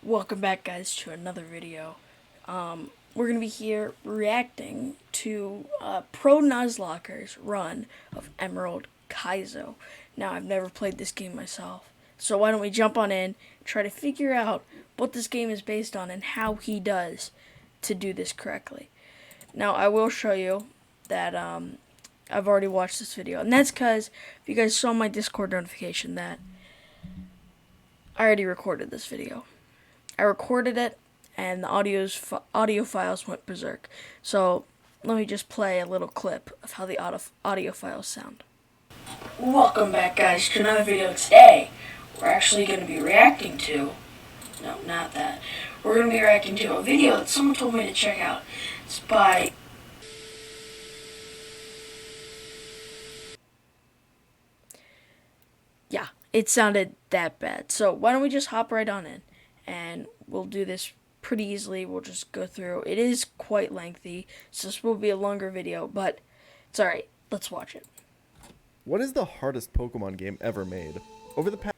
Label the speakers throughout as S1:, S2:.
S1: Welcome back, guys, to another video. We're going to be here reacting to Pro Nuzlocke's run of Emerald Kaizo. Now, I've never played this game myself, so why don't we jump on in, try to figure out what this game is based on and how he does to do this correctly. Now, I will show you that I've already watched this video, and that's because if you guys saw my Discord notification that I already recorded this video. I recorded it, and the audio files went berserk. So let me just play a little clip of how the audio files sound. Welcome back, guys, to another video. Today, we're actually going to be reacting to... No, not that. We're going to be reacting to a video that someone told me to check out. It's by... Yeah, it sounded that bad. So why don't we just hop right on in? And we'll do this pretty easily. We'll just go through. It is quite lengthy, so this will be a longer video, but it's alright. Let's watch it.
S2: What is the hardest Pokemon game ever made? Over the past...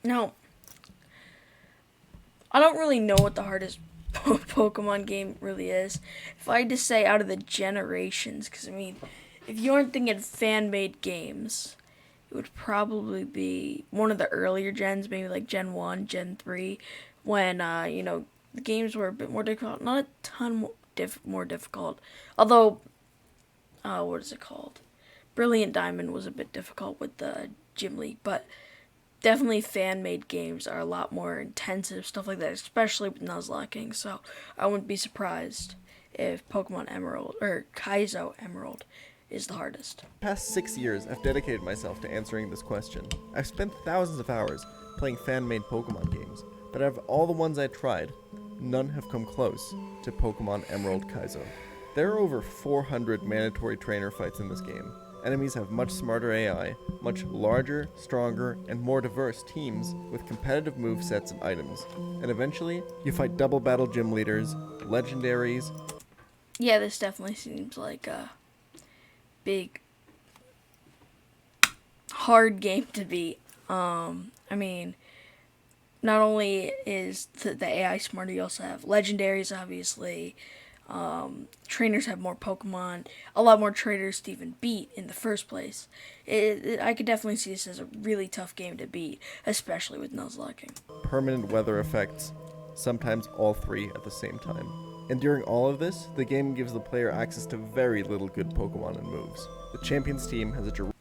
S1: Now, I don't really know what the hardest Pokemon game really is. If I had to say out of the generations, because I mean, if you aren't thinking fan-made games, it would probably be one of the earlier gens, maybe like Gen 1, Gen 3, when, the games were a bit more difficult. Not a ton more difficult. Although, what is it called? Brilliant Diamond was a bit difficult with the Gym League, but definitely fan-made games are a lot more intensive, stuff like that, especially with Nuzlocking, so I wouldn't be surprised if Pokemon Emerald, or Kaizo Emerald, is the hardest.
S2: Past 6 years, I've dedicated myself to answering this question. I've spent thousands of hours playing fan-made Pokemon games, but out of all the ones I tried, none have come close to Pokemon Emerald Kaizo. There are over 400 mandatory trainer fights in this game. Enemies have much smarter AI, much larger, stronger, and more diverse teams with competitive movesets and items. And eventually, you fight double battle gym leaders, legendaries.
S1: Yeah, this definitely seems like a big, hard game to beat. I mean, not only is the AI smarter, you also have legendaries, obviously. Trainers have more Pokemon, a lot more trainers to even beat in the first place. I could definitely see this as a really tough game to beat, especially with Nuzlocking.
S2: Permanent weather effects, sometimes all three at the same time. And during all of this, the game gives the player access to very little good Pokemon and moves. The Champions team has a...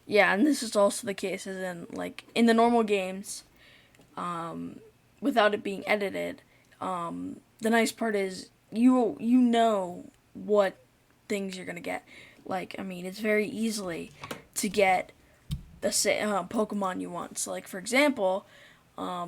S1: Yeah, and this is also the case as in the normal games, without it being edited, the nice part is you know what things you're going to get. Like, I mean, it's very easily to get the Pokemon you want. So, like, for example,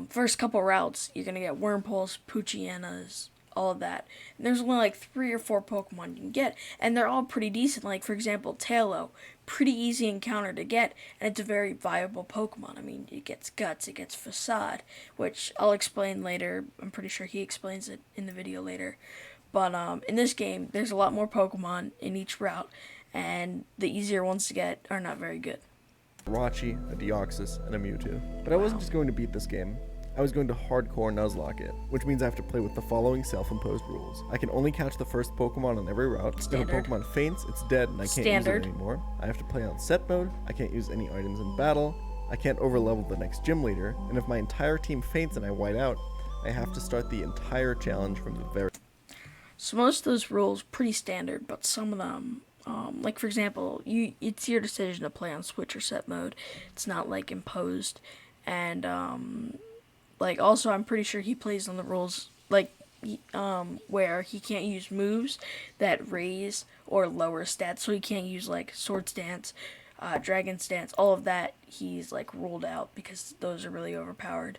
S1: first couple routes, you're going to get Wurmples, Poochyenas, all of that. And there's only like 3 or 4 Pokemon you can get, and they're all pretty decent. Like, for example, Tailo, pretty easy encounter to get, and it's a very viable Pokemon. I mean, it gets Guts, it gets Facade, which I'll explain later. I'm pretty sure he explains it in the video later. But in this game, there's a lot more Pokemon in each route, and the easier ones to get are not very good.
S2: Rachi, a Deoxys, and a Mewtwo. But I wasn't just going to beat this game. I was going to hardcore Nuzlocke it, which means I have to play with the following self-imposed rules. I can only catch the first Pokemon on every route.
S1: Standard.
S2: If a Pokemon faints, it's dead and I can't use it anymore. I have to play on set mode. I can't use any items in battle. I can't overlevel the next gym leader. And if my entire team faints and I white out, I have to start the entire challenge from the very...
S1: So most of those rules pretty standard, but some of them, like for example, it's your decision to play on Switch or set mode. It's not like imposed, and like also I'm pretty sure he plays on the rules like where he can't use moves that raise or lower stats. So he can't use like Sword Stance, Dragon Stance, all of that. He's like ruled out because those are really overpowered.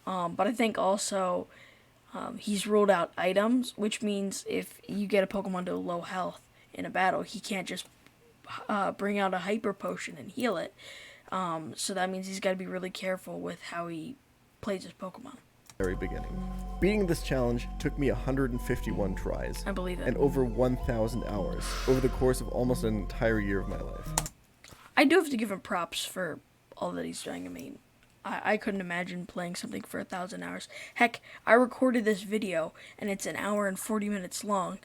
S1: But I think also. He's ruled out items, which means if you get a Pokemon to low health in a battle, he can't just bring out a Hyper Potion and heal it. So that means he's got to be really careful with how he plays his Pokemon.
S2: Very beginning. Beating this challenge took me 151 tries.
S1: I believe it.
S2: And over 1,000 hours over the course of almost an entire year of my life.
S1: I do have to give him props for all that he's doing. I mean, I couldn't imagine playing something for 1,000 hours. Heck, I recorded this video and it's an hour and 40 minutes long.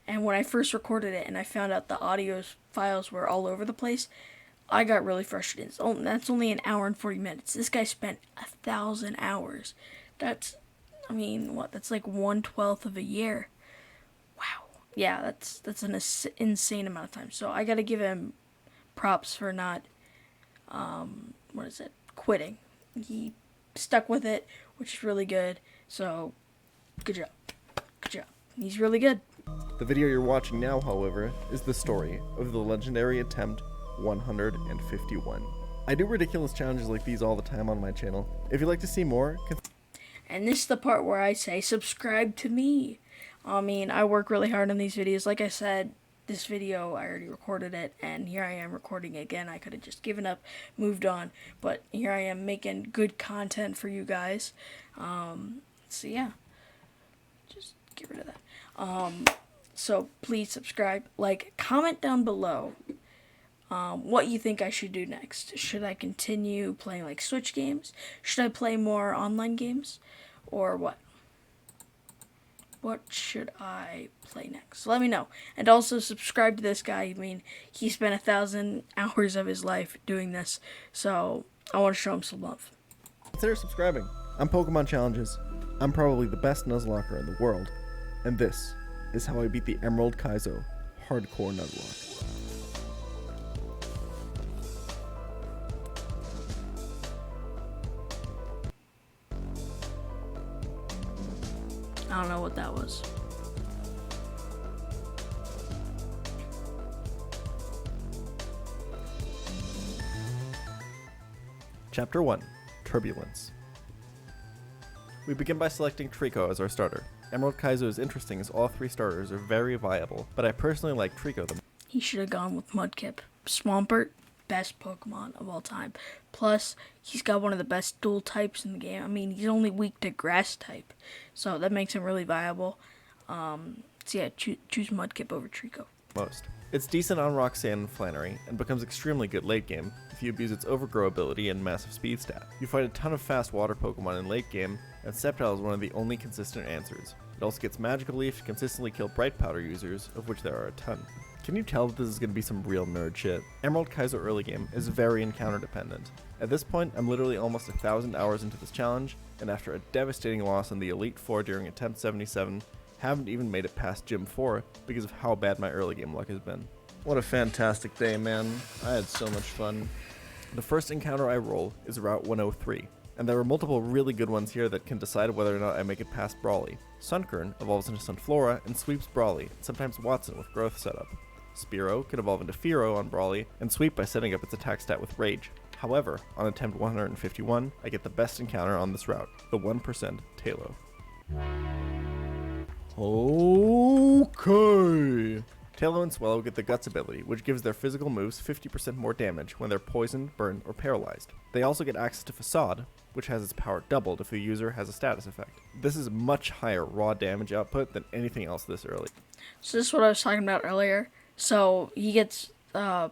S1: And when I first recorded it and I found out the audio files were all over the place, I got really frustrated. That's only an hour and 40 minutes. This guy spent 1,000 hours. That's, I mean, what? That's like 1/12 of a year. Wow. Yeah, that's an insane amount of time. So I gotta give him props for not, quitting. He stuck with it, which is really good. So, good job. Good job. He's really good.
S2: The video you're watching now, however, is the story of the legendary attempt 151. I do ridiculous challenges like these all the time on my channel. If you'd like to see more,
S1: And this is the part where I say subscribe to me. I mean, I work really hard on these videos. Like I said, this video, I already recorded it, and here I am recording it again. I could have just given up, moved on, but here I am making good content for you guys. So yeah, just get rid of that. So please subscribe, like, comment down below what you think I should do next. Should I continue playing like Switch games? Should I play more online games? Or what? What should I play next? Let me know. And also subscribe to this guy. I mean, he spent 1,000 hours of his life doing this. So I want to show him some love.
S2: consider subscribing. I'm Pokemon Challenges. I'm probably the best Nuzlocker in the world. And this is how I beat the Emerald Kaizo Hardcore Nuzlocke.
S1: I don't know what that was.
S2: Chapter 1, Turbulence. We begin by selecting Trico as our starter. Emerald Kaizo is interesting as all three starters are very viable, but I personally like Trico the most.
S1: He should have gone with Mudkip. Swampert, best Pokemon of all time. Plus, he's got one of the best dual types in the game. I mean, he's only weak to grass type, so that makes him really viable. So yeah, choose Mudkip over Trico.
S2: It's decent on Rock Sand and Flannery, and becomes extremely good late game if you abuse its Overgrow ability and massive speed stat. You fight a ton of fast water Pokemon in late game, and Sceptile is one of the only consistent answers. It also gets Magical Leaf to consistently kill Bright Powder users, of which there are a ton. Can you tell that this is going to be some real nerd shit? Emerald Kaizo early game is very encounter dependent. At this point, I'm literally almost 1,000 hours into this challenge, and after a devastating loss in the Elite Four during attempt 77, haven't even made it past Gym 4 because of how bad my early game luck has been. What a fantastic day, man. I had so much fun. The first encounter I roll is Route 103, and there are multiple really good ones here that can decide whether or not I make it past Brawly. Sunkern evolves into Sunflora and sweeps Brawly, and sometimes Watson with growth setup. Spearow can evolve into Fearow on Brawly and sweep by setting up its attack stat with Rage. However, on attempt 151, I get the best encounter on this route, the 1% Tailo. Okay. Tailo and Swallow get the Guts ability, which gives their physical moves 50% more damage when they're poisoned, burned, or paralyzed. They also get access to Facade, which has its power doubled if the user has a status effect. This is much higher raw damage output than anything else this early.
S1: So this is what I was talking about earlier. So he gets Tailo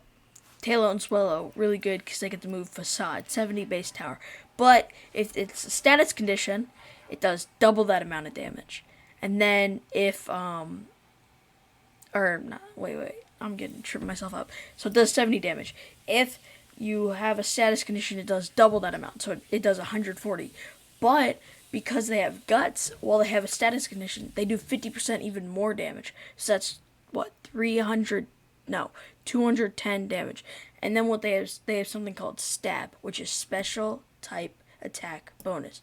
S1: and Swallow really good because they get to move Facade, 70 base tower. But if it's a status condition, it does double that amount of damage. And then if, I'm getting tripping myself up. So it does 70 damage. If you have a status condition, it does double that amount. So it does 140. But because they have Guts, while they have a status condition, they do 50% even more damage. So that's, 210 damage. And then what they have something called Stab, which is Special Type Attack Bonus.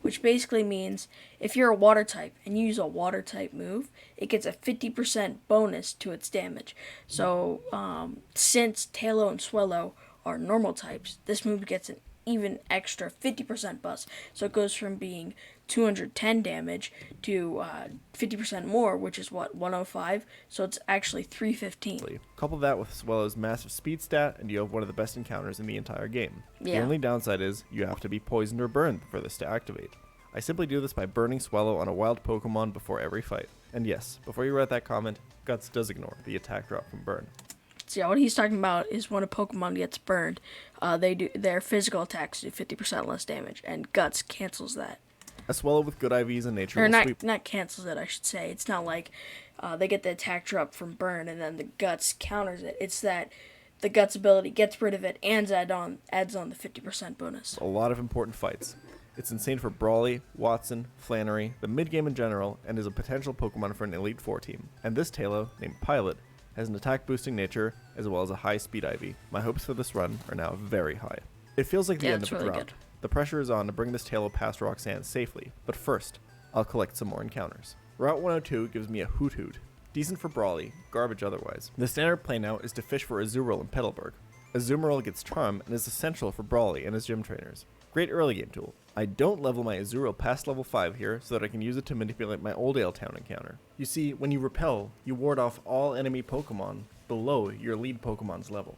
S1: Which basically means if you're a water type and you use a water type move, it gets a 50% bonus to its damage. So since Tailo and Swallow are normal types, this move gets an even extra 50% boost. So it goes from being 210 damage to 50% more, which is 105. So it's actually 315.
S2: Couple that with Swallow's massive speed stat, and you have one of the best encounters in the entire game.
S1: Yeah.
S2: The only downside is you have to be poisoned or burned for this to activate. I simply do this by burning Swallow on a wild Pokemon before every fight. And yes, before you write that comment, Guts does ignore the attack drop from Burn.
S1: So yeah, what he's talking about is when a Pokemon gets burned, their physical attacks do 50% less damage, and Guts cancels that.
S2: A swallow with good IVs in nature
S1: Or
S2: will
S1: not,
S2: sweep.
S1: not cancels it, I should say. It's not like they get the attack drop from burn and then the Guts counters it. It's that the Guts ability gets rid of it and adds on the 50% bonus.
S2: A lot of important fights. It's insane for Brawly, Watson, Flannery, the mid-game in general, and is a potential Pokemon for an Elite Four team. And this Tailo, named Pilot, has an attack-boosting nature as well as a high speed IV. My hopes for this run are now very high. It feels like the end of a
S1: really
S2: drought.
S1: good.
S2: The pressure is on to bring this Tailo past Roxanne safely, but first, I'll collect some more encounters. Route 102 gives me a Hoot Hoot. Decent for Brawly, garbage otherwise. The standard play now is to fish for Azumarill in Petalburg. Azumarill gets Charm and is essential for Brawly and his gym trainers. Great early game tool. I don't level my Azumarill past level 5 here so that I can use it to manipulate my Oldale Town encounter. You see, when you repel, you ward off all enemy Pokemon below your lead Pokemon's level.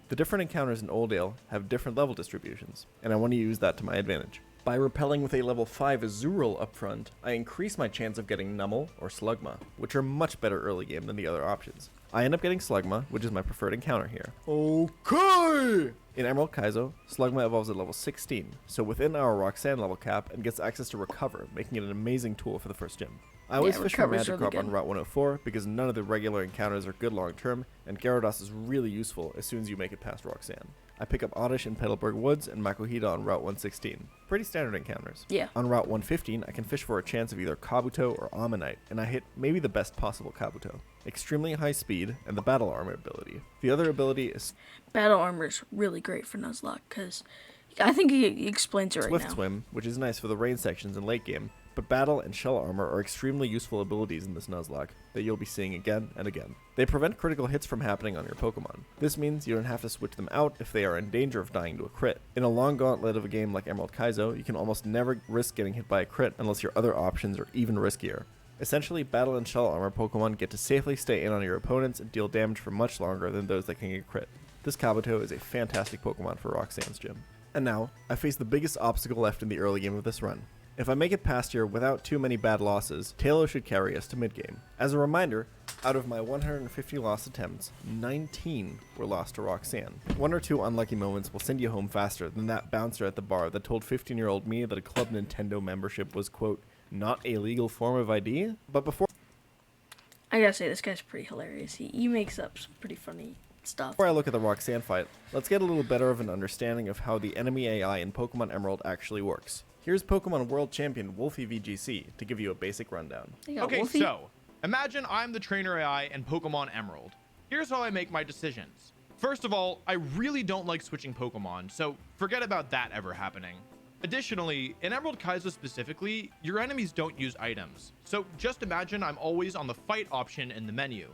S2: The different encounters in Oldale have different level distributions, and I want to use that to my advantage. By repelling with a level 5 Azumarill up front, I increase my chance of getting Numel or Slugma, which are much better early game than the other options. I end up getting Slugma, which is my preferred encounter here. Okay! In Emerald Kaizo, Slugma evolves at level 16, so within our Roxanne level cap and gets access to Recover, making it an amazing tool for the first gym. I always fish for Magikarp on Route 104 because none of the regular encounters are good long term, and Gyarados is really useful as soon as you make it past Roxanne. I pick up Oddish in Petalburg Woods and Makuhita on Route 116. Pretty standard encounters.
S1: Yeah.
S2: On Route 115, I can fish for a chance of either Kabuto or Ammonite, and I hit maybe the best possible Kabuto. Extremely high speed, and the Battle Armor ability. The other ability is
S1: Battle Armor is really great for Nuzlocke, because I think he explains it right
S2: Swift
S1: now.
S2: Swim, which is nice for the rain sections in late game, but Battle and Shell Armor are extremely useful abilities in this Nuzlocke that you'll be seeing again and again. They prevent critical hits from happening on your Pokemon. This means you don't have to switch them out if they are in danger of dying to a crit. In a long gauntlet of a game like Emerald Kaizo, you can almost never risk getting hit by a crit unless your other options are even riskier. Essentially, Battle and Shell Armor Pokemon get to safely stay in on your opponents and deal damage for much longer than those that can get crit. This Kabuto is a fantastic Pokemon for Roxanne's gym. And now, I face the biggest obstacle left in the early game of this run. If I make it past here without too many bad losses, Tailo should carry us to mid-game. As a reminder, out of my 150 lost attempts, 19 were lost to Roxanne. One or two unlucky moments will send you home faster than that bouncer at the bar that told 15-year-old me that a Club Nintendo membership was, quote, not a legal form of ID. But before
S1: I gotta say, this guy's pretty hilarious. He makes up some pretty funny stuff.
S2: I look at the Roxanne fight, let's get a little better of an understanding of how the enemy AI in Pokemon Emerald actually works. Here's Pokemon World Champion Wolfie VGC to give you a basic rundown.
S3: Okay, so imagine I'm the trainer AI in Pokemon Emerald. Here's how I make my decisions. First of all, I really don't like switching Pokemon, so forget about that ever happening. Additionally, in Emerald Kaizo specifically, your enemies don't use items, so just imagine I'm always on the fight option in the menu.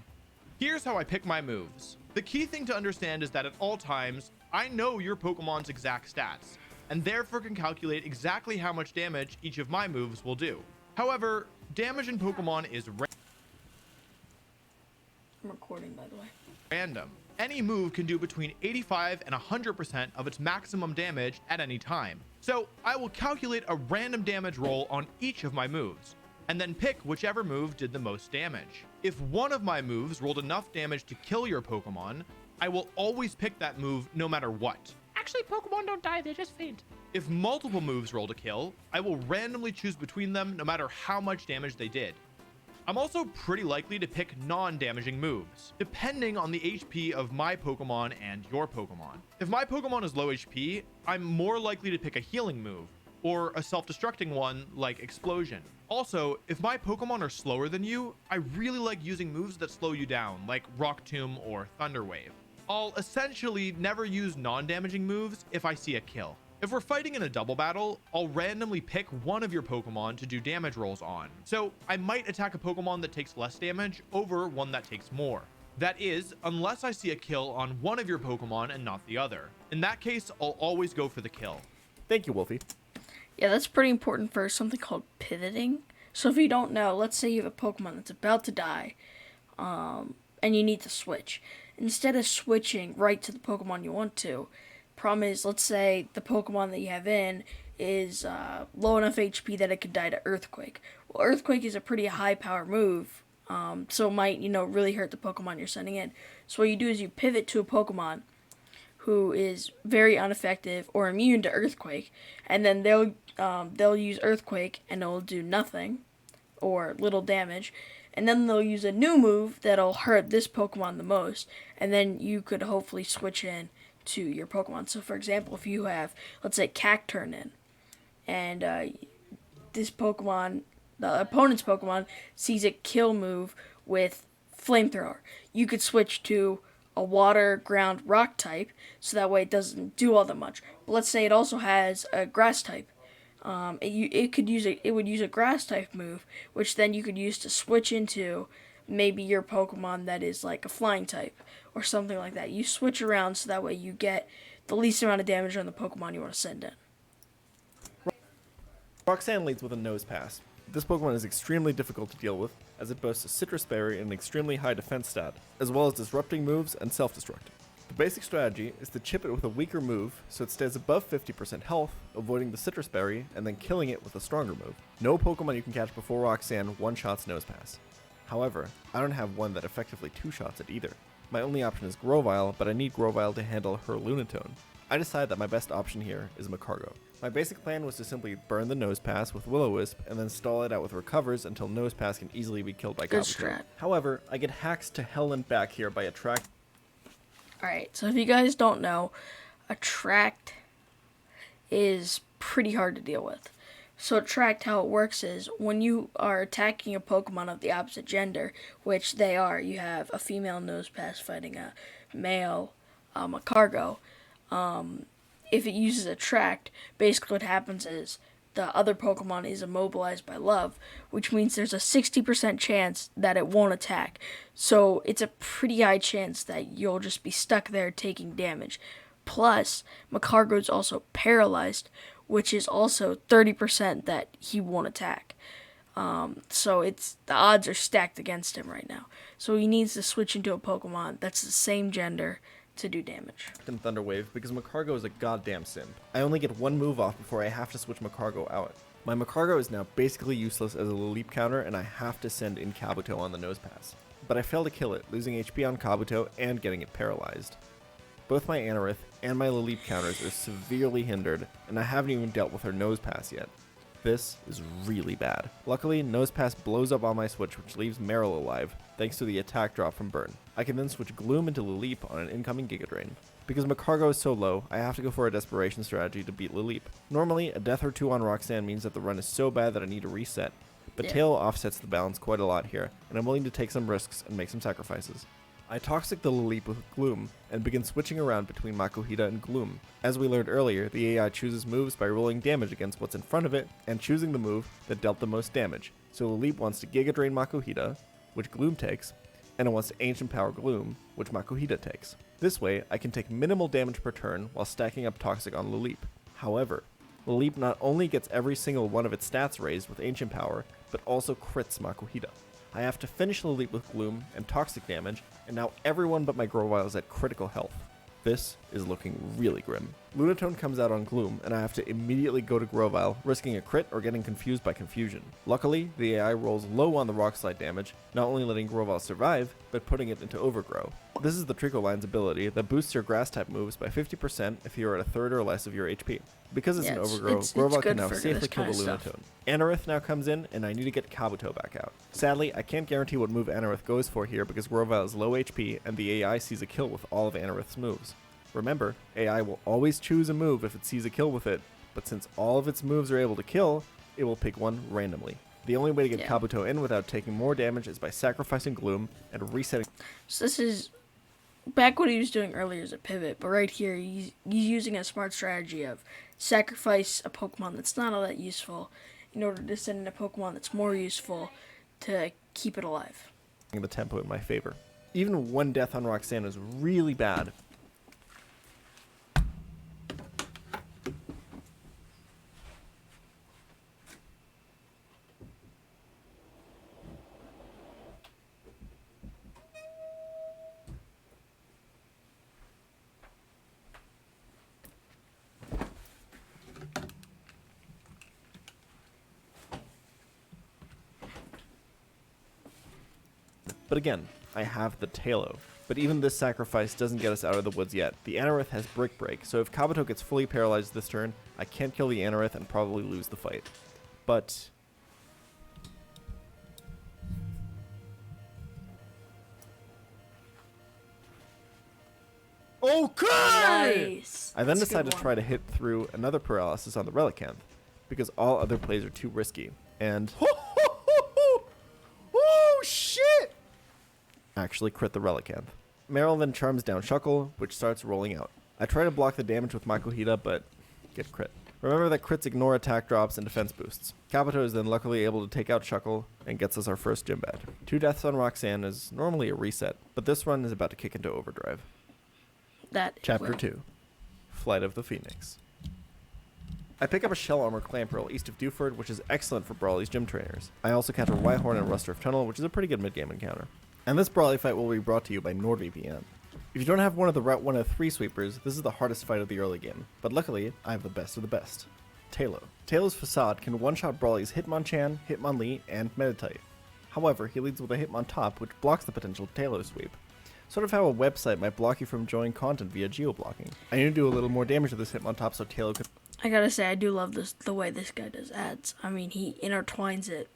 S3: Here's how I pick my moves. The key thing to understand is that at all times, I know your Pokemon's exact stats, and therefore can calculate exactly how much damage each of my moves will do. However, damage in Pokemon is
S1: I'm recording, by the way.
S3: random. Any move can do between 85 and 100% of its maximum damage at any time. So I will calculate a random damage roll on each of my moves, and then pick whichever move did the most damage. If one of my moves rolled enough damage to kill your Pokemon, I will always pick that move no matter what.
S4: Actually, Pokemon don't die, they just faint.
S3: If multiple moves roll to kill, I will randomly choose between them no matter how much damage they did. I'm also pretty likely to pick non-damaging moves, depending on the HP of my Pokemon and your Pokemon. If my Pokemon is low HP, I'm more likely to pick a healing move, or a self-destructing one like Explosion. Also, if my Pokemon are slower than you, I really like using moves that slow you down, like Rock Tomb or Thunder Wave. I'll essentially never use non-damaging moves if I see a kill. If we're fighting in a double battle, I'll randomly pick one of your Pokemon to do damage rolls on. So I might attack a Pokemon that takes less damage over one that takes more. That is, unless I see a kill on one of your Pokemon and not the other. In that case, I'll always go for the kill.
S2: Thank you, Wolfie.
S1: Yeah, that's pretty important for something called pivoting. So if you don't know, let's say you have a Pokemon that's about to die, and you need to switch. Instead of switching right to the Pokemon you want to, problem is, let's say the Pokemon that you have in is low enough HP that it could die to Earthquake. Well, Earthquake is a pretty high power move, so it might, really hurt the Pokemon you're sending in. So what you do is you pivot to a Pokemon who is very ineffective or immune to Earthquake, and then they'll use Earthquake and it'll do nothing or little damage, and then they'll use a new move that'll hurt this Pokemon the most, and then you could hopefully switch in to your Pokemon. So for example, if you have, let's say, Cacturne in, and this Pokemon, the opponent's Pokemon, sees a kill move with Flamethrower, you could switch to a water, ground, rock type, so that way it doesn't do all that much. But let's say it also has a grass type. It would use a grass type move, which then you could use to switch into maybe your Pokemon that is like a flying type or something like that. You switch around so that way you get the least amount of damage on the Pokemon you want to send in.
S2: Roxanne leads with a Nose Pass. This Pokemon is extremely difficult to deal with, as it boasts a Citrus Berry and an extremely high defense stat, as well as disrupting moves and self-destructing. The basic strategy is to chip it with a weaker move so it stays above 50% health, avoiding the Citrus Berry, and then killing it with a stronger move. No Pokemon you can catch before Roxanne one-shots Nose Pass. However, I don't have one that effectively two-shots it either. My only option is Grovyle, but I need Grovyle to handle her Lunatone. I decide that my best option here is Magcargo. My basic plan was to simply burn the Nose Pass with Will-O-Wisp and then stall it out with Recovers until Nose Pass can easily be killed by
S1: Good
S2: Kabuto.
S1: strat.
S2: However, I get hacks to hell and back here by Attract.
S1: Alright, so if you guys don't know, Attract is pretty hard to deal with. So Attract, how it works is, when you are attacking a Pokemon of the opposite gender, which they are, you have a female Nosepass fighting a male Magcargo, if it uses Attract, basically what happens is the other Pokemon is immobilized by love, which means there's a 60% chance that it won't attack. So it's a pretty high chance that you'll just be stuck there taking damage. Plus, Magcargo's also paralyzed, which is also 30% that he won't attack. So the odds are stacked against him right now. So he needs to switch into a Pokemon that's the same gender to do damage.
S2: and Thunder Wave because Magcargo is a goddamn simp. I only get one move off before I have to switch Magcargo out. My Magcargo is now basically useless as a leap counter, and I have to send in Kabuto on the Nose Pass. But I fail to kill it, losing HP on Kabuto and getting it paralyzed. Both my Anorith and my Leap counters are severely hindered, and I haven't even dealt with her Nose Pass yet. This is really bad. Luckily, Nose Pass blows up on my switch, which leaves Meryl alive, thanks to the attack drop from Burn. I can then switch Gloom into Leap on an incoming Giga Drain. Because Magcargo is so low, I have to go for a desperation strategy to beat Leap. Normally, a death or two on Roxanne means that the run is so bad that I need to reset, but
S1: Yeah.
S2: Tail offsets the balance quite a lot here, and I'm willing to take some risks and make some sacrifices. I Toxic the Leap with Gloom, and begin switching around between Makuhita and Gloom. As we learned earlier, the AI chooses moves by rolling damage against what's in front of it, and choosing the move that dealt the most damage. So Leap wants to Giga Drain Makuhita, which Gloom takes, and it wants to Ancient Power Gloom, which Makuhita takes. This way, I can take minimal damage per turn while stacking up Toxic on Leap. However, Leap not only gets every single one of its stats raised with Ancient Power, but also crits Makuhita. I have to finish Leap with Gloom and Toxic damage, and now everyone but my Grovyle is at critical health. This is looking really grim. Lunatone comes out on Gloom, and I have to immediately go to Grovyle, risking a crit or getting confused by confusion. Luckily, the AI rolls low on the Rock Slide damage, not only letting Grovyle survive, but putting it into Overgrow. This is the Trico Line's ability that boosts your Grass-type moves by 50% if you are at a third or less of your HP. Because it's
S1: Yeah,
S2: an
S1: it's-
S2: Overgrow,
S1: it's
S2: Grovyle
S1: good
S2: can now
S1: for
S2: safely
S1: this
S2: kill the
S1: kinda stuff.
S2: Lunatone. Anorith now comes in, and I need to get Kabuto back out. Sadly, I can't guarantee what move Anorith goes for here because Grovyle is low HP, and the AI sees a kill with all of Anorith's moves. Remember, AI will always choose a move if it sees a kill with it, but since all of its moves are able to kill, it will pick one randomly. The only way to get
S1: Yeah.
S2: Kabuto in without taking more damage is by sacrificing Gloom and resetting.
S1: So this is back what he was doing earlier is a pivot, but right here he's using a smart strategy of sacrifice a Pokemon that's not all that useful in order to send in a Pokemon that's more useful to keep it alive.
S2: the tempo in my favor. Even one death on Roxanne is really bad. But again, I have the Tailo. But even this sacrifice doesn't get us out of the woods yet. The Anorith has Brick Break, so if Kabuto gets fully paralyzed this turn, I can't kill the Anorith and probably lose the fight. But... okay!
S1: Nice.
S2: I then
S1: That's a good
S2: decided to
S1: one.
S2: try to hit through another paralysis on the Relicanth, because all other plays are too risky, and... oh, shit! Actually crit the Relicanth. Meryl then charms down Shuckle, which starts rolling out. I try to block the damage with Makuhita, but get crit. Remember that crits ignore attack drops and defense boosts. Kabuto is then luckily able to take out Shuckle and gets us our first gym badge. 2 deaths on Roxanne is normally a reset, but this run is about to kick into overdrive.
S1: That
S2: Chapter
S1: will.
S2: 2, Flight of the Phoenix. I pick up a Shell Armor Clamperl east of Dewford, which is excellent for Brawly's gym trainers. I also catch a Rhyhorn and Rusturf Tunnel, which is a pretty good mid-game encounter. And this Brawly fight will be brought to you by NordVPN. If you don't have one of the Route 103 sweepers, this is the hardest fight of the early game, but luckily, I have the best of the best. Tailo. Tailo's Facade can one-shot Brawly's Hitmonchan, Hitmonlee, and Meditite. However, he leads with a Hitmontop, which blocks the potential Tailo sweep. Sort of how a website might block you from enjoying content via geo-blocking. I need to do a little more damage to this Hitmontop so Tailo can...
S1: I gotta say, I do love the way this guy does ads. I mean, he intertwines it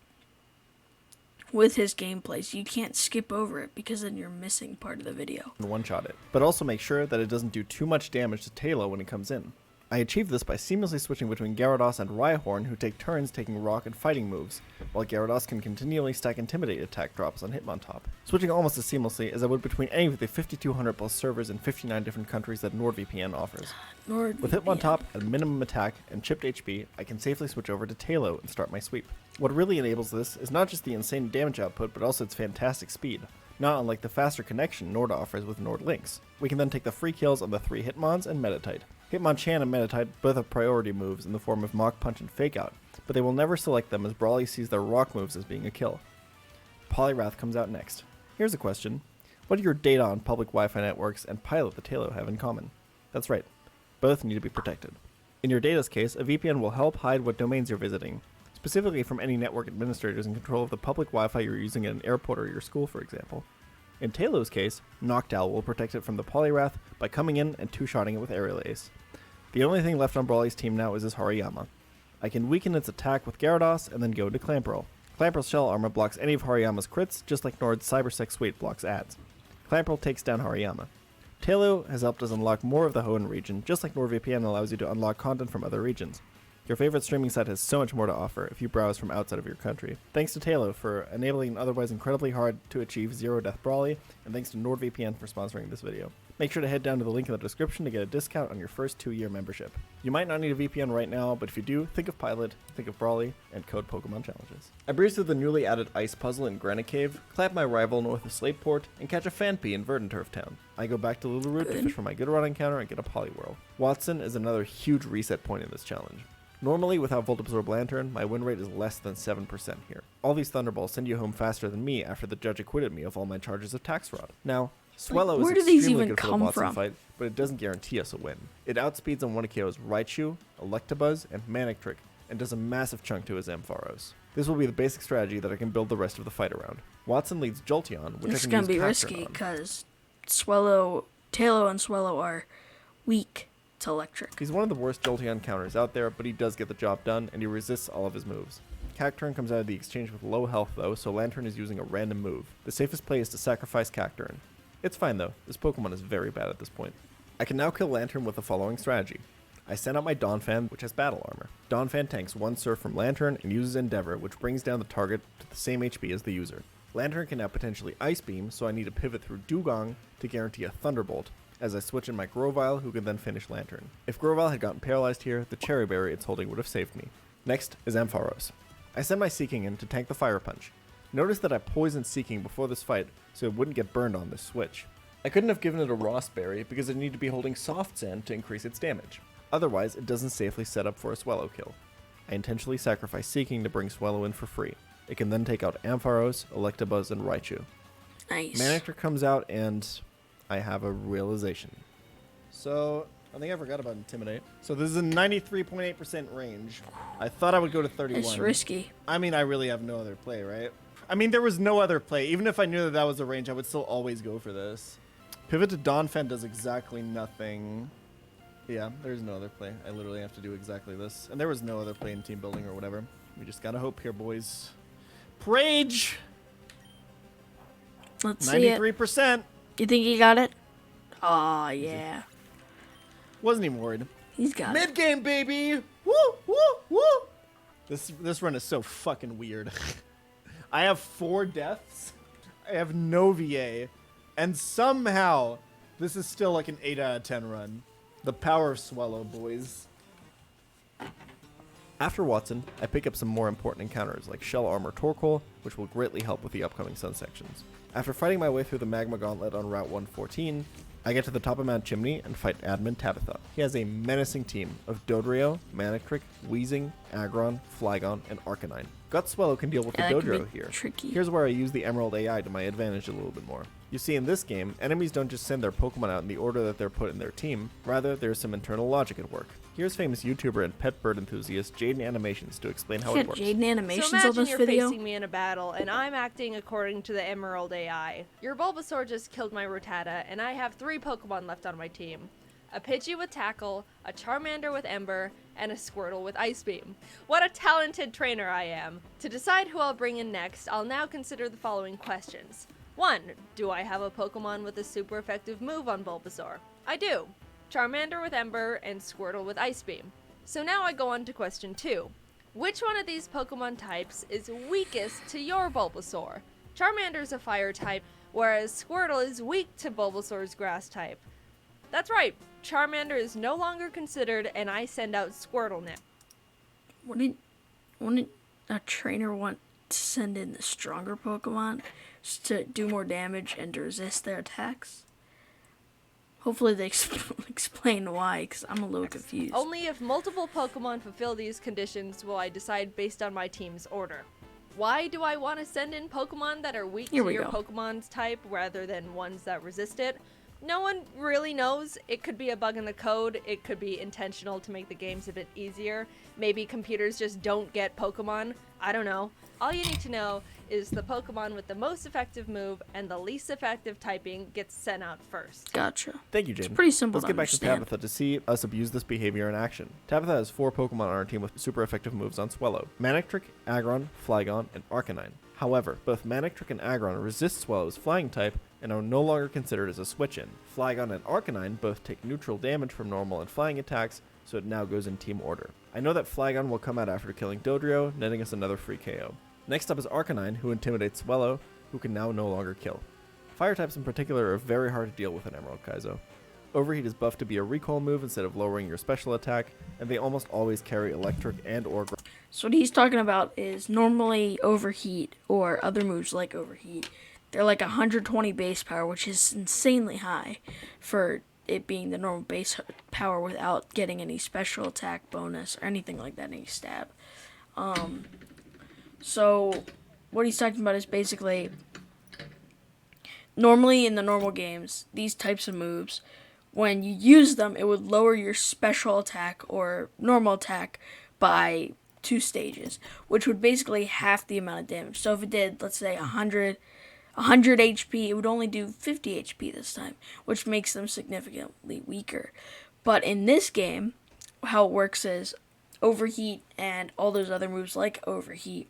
S1: with his gameplay, so you can't skip over it because then you're missing part of the video.
S2: one-shot it, but also make sure that it doesn't do too much damage to Tailo when it comes in. I achieve this by seamlessly switching between Gyarados and Rhyhorn, who take turns taking rock and fighting moves, while Gyarados can continually stack Intimidate attack drops on Hitmontop. Switching almost as seamlessly as I would between any of the 5,200 plus servers in 59 different countries that NordVPN offers. With Hitmontop at minimum attack and chipped HP, I can safely switch over to Tailo and start my sweep. What really enables this is not just the insane damage output, but also its fantastic speed, not unlike the faster connection Nord offers with Nord Links. We can then take the free kills on the 3 Hitmons and Meditite. Hitmonchan and Meditite both have priority moves in the form of Mach Punch and Fake Out, but they will never select them as Brawly sees their rock moves as being a kill. Poliwrath comes out next. Here's a question. What do your data on public Wi-Fi networks and Pilot the Tailo have in common? That's right. Both need to be protected. In your data's case, a VPN will help hide what domains you're visiting, specifically from any network administrators in control of the public Wi-Fi you're using at an airport or your school, for example. In Tailo's case, Noctowl will protect it from the Poliwrath by coming in and two-shotting it with Aerial Ace. The only thing left on Brawly's team now is his Hariyama. I can weaken its attack with Gyarados and then go to Clamperl. Clamperl's Shell Armor blocks any of Hariyama's crits, just like Nord's Cybersec Suite blocks ads. Clamperl takes down Hariyama. Tailo has helped us unlock more of the Hoenn region, just like NordVPN allows you to unlock content from other regions. Your favorite streaming site has so much more to offer if you browse from outside of your country. Thanks to Tailo for enabling an otherwise incredibly hard to achieve zero-death Brawly, and thanks to NordVPN for sponsoring this video. Make sure to head down to the link in the description to get a discount on your first 2-year membership. You might not need a VPN right now, but if you do, think of Pilot, think of Brawly, and code Pokemon challenges. I breeze through the newly added ice puzzle in Granite Cave, clap my rival north of Slateport, and catch a Phanpy in Verdanturf Town. I go back to Little Root to fish for my good rod encounter and get a Poliwhirl. Watson is another huge reset point in this challenge. Normally, without Volt Absorb Lantern, my win rate is less than 7% here. All these Thunderballs send you home faster than me after the judge acquitted me of all my charges of Tax Fraud. Now, Swellow
S1: Where
S2: is
S1: do these
S2: extremely
S1: even
S2: good for the
S1: come
S2: Watson
S1: from?
S2: fight, but it doesn't guarantee us a win. It outspeeds on one of KO's Raichu, Electabuzz, and Manectric, and does a massive chunk to his Ampharos. This will be the basic strategy that I can build the rest of the fight around. Watson leads Jolteon, which
S1: This is
S2: I can
S1: gonna
S2: use
S1: be
S2: Capture
S1: risky
S2: on.
S1: because Tailo and Swellow are weak to electric.
S2: He's one of the worst Jolteon counters out there, but he does get the job done, and he resists all of his moves. Cacturne comes out of the exchange with low health though, so Lantern is using a random move. The safest play is to sacrifice Cacturne. It's fine though, this Pokemon is very bad at this point. I can now kill Lantern with the following strategy. I send out my Donphan, which has battle armor. Donphan tanks one Surf from Lantern and uses Endeavor, which brings down the target to the same HP as the user. Lantern can now potentially Ice Beam, so I need to pivot through Dugong to guarantee a Thunderbolt, as I switch in my Grovyle, who can then finish Lantern. If Grovyle had gotten paralyzed here, the Cherry Berry it's holding would have saved me. Next is Ampharos. I send my Seeking in to tank the Fire Punch. Notice that I poisoned Seeking before this fight, so it wouldn't get burned on this switch. I couldn't have given it a Ross Berry because it needed to be holding Soft Sand to increase its damage. Otherwise, it doesn't safely set up for a Swellow kill. I intentionally sacrifice Seeking to bring Swellow in for free. It can then take out Ampharos, Electabuzz, and Raichu.
S1: Nice.
S2: Manectric comes out, and I have a realization. So, I think I forgot about Intimidate. So this is a 93.8% range. I thought I would go to 31.
S1: It's risky.
S2: I mean, I really have no other play, right? I mean, there was no other play. Even if I knew that that was the range, I would still always go for this. Pivot to Donphan does exactly nothing. Yeah, there's no other play. I literally have to do exactly this. And there was no other play in team building or whatever. We just gotta hope here, boys. Prage!
S1: Let's see it.
S2: 93%.
S1: You think he got it? Oh, yeah.
S2: Wasn't even worried.
S1: He's got it.
S2: Mid-game, baby! Woo, woo, woo! This run is so fucking weird. I have 4 deaths. I have no VA. And somehow, this is still like an 8 out of 10 run. The power of Swallow, boys. After Watson, I pick up some more important encounters like Shell Armor Torkoal, which will greatly help with the upcoming Sun sections. After fighting my way through the Magma Gauntlet on Route 114, I get to the top of Mount Chimney and fight Admin Tabitha. He has a menacing team of Dodrio, Manectric, Weezing, Aggron, Flygon, and Arcanine. Gutswallow can deal with the Dodrio here.
S1: Tricky.
S2: Here's where I use the Emerald AI to my advantage a little bit more. You see, in this game, enemies don't just send their Pokemon out in the order that they're put in their team, rather there's some internal logic at work. Here's famous YouTuber and pet bird enthusiast Jaden Animations to explain how it works.
S1: Jaden Animations
S5: So
S1: on
S5: imagine
S1: this
S5: you're
S1: video.
S5: facing me in a battle, and I'm acting according to the Emerald AI. Your Bulbasaur just killed my Rattata, and I have 3 Pokemon left on my team. A Pidgey with Tackle, a Charmander with Ember, and a Squirtle with Ice Beam. What a talented trainer I am! To decide who I'll bring in next, I'll now consider the following questions. 1. Do I have a Pokemon with a super effective move on Bulbasaur? I do. Charmander with Ember and Squirtle with Ice Beam. So now I go on to question 2. Which one of these Pokemon types is weakest to your Bulbasaur? Charmander's a fire type, whereas Squirtle is weak to Bulbasaur's grass type. That's right, Charmander is no longer considered, and I send out Squirtle now.
S1: Wouldn't a trainer want to send in the stronger Pokemon just to do more damage and to resist their attacks? Hopefully they explain why, because I'm a little confused.
S5: Only if multiple Pokemon fulfill these conditions will I decide based on my team's order. Why do I want to send in Pokemon that are weak to your Pokemon's type rather than ones that resist it? No one really knows. It could be a bug in the code. It could be intentional to make the games a bit easier. Maybe computers just don't get Pokemon. I don't know. All you need to know is the Pokemon with the most effective move and the least effective typing gets sent out first.
S1: Gotcha.
S2: Thank you, Jaden.
S1: It's pretty simple
S2: Let's
S1: to
S2: get back to
S1: understand.
S2: Tabitha to see us abuse this behavior in action. Tabitha has 4 Pokemon on our team with super effective moves on Swallow. Manectric, Aggron, Flygon, and Arcanine. However, both Manectric and Aggron resist Swallow's flying type and are no longer considered as a switch-in. Flygon and Arcanine both take neutral damage from normal and flying attacks, so it now goes in team order. I know that Flygon will come out after killing Dodrio, netting us another free KO. Next up is Arcanine, who intimidates Swallow, who can now no longer kill. Fire types in particular are very hard to deal with in Emerald Kaizo. Overheat is buffed to be a recoil move instead of lowering your special attack, and they almost always carry electric and or ground.
S1: So what he's talking about is normally Overheat or other moves like Overheat. They're like 120 base power, which is insanely high for it being the normal base power without getting any special attack bonus or anything like that, any stab. So what he's talking about is basically normally in the normal games, these types of moves, when you use them, it would lower your special attack or normal attack by 2 stages, which would basically half the amount of damage. So if it did, let's say 100 HP, it would only do 50 HP this time, which makes them significantly weaker. But in this game, how it works is Overheat and all those other moves like Overheat,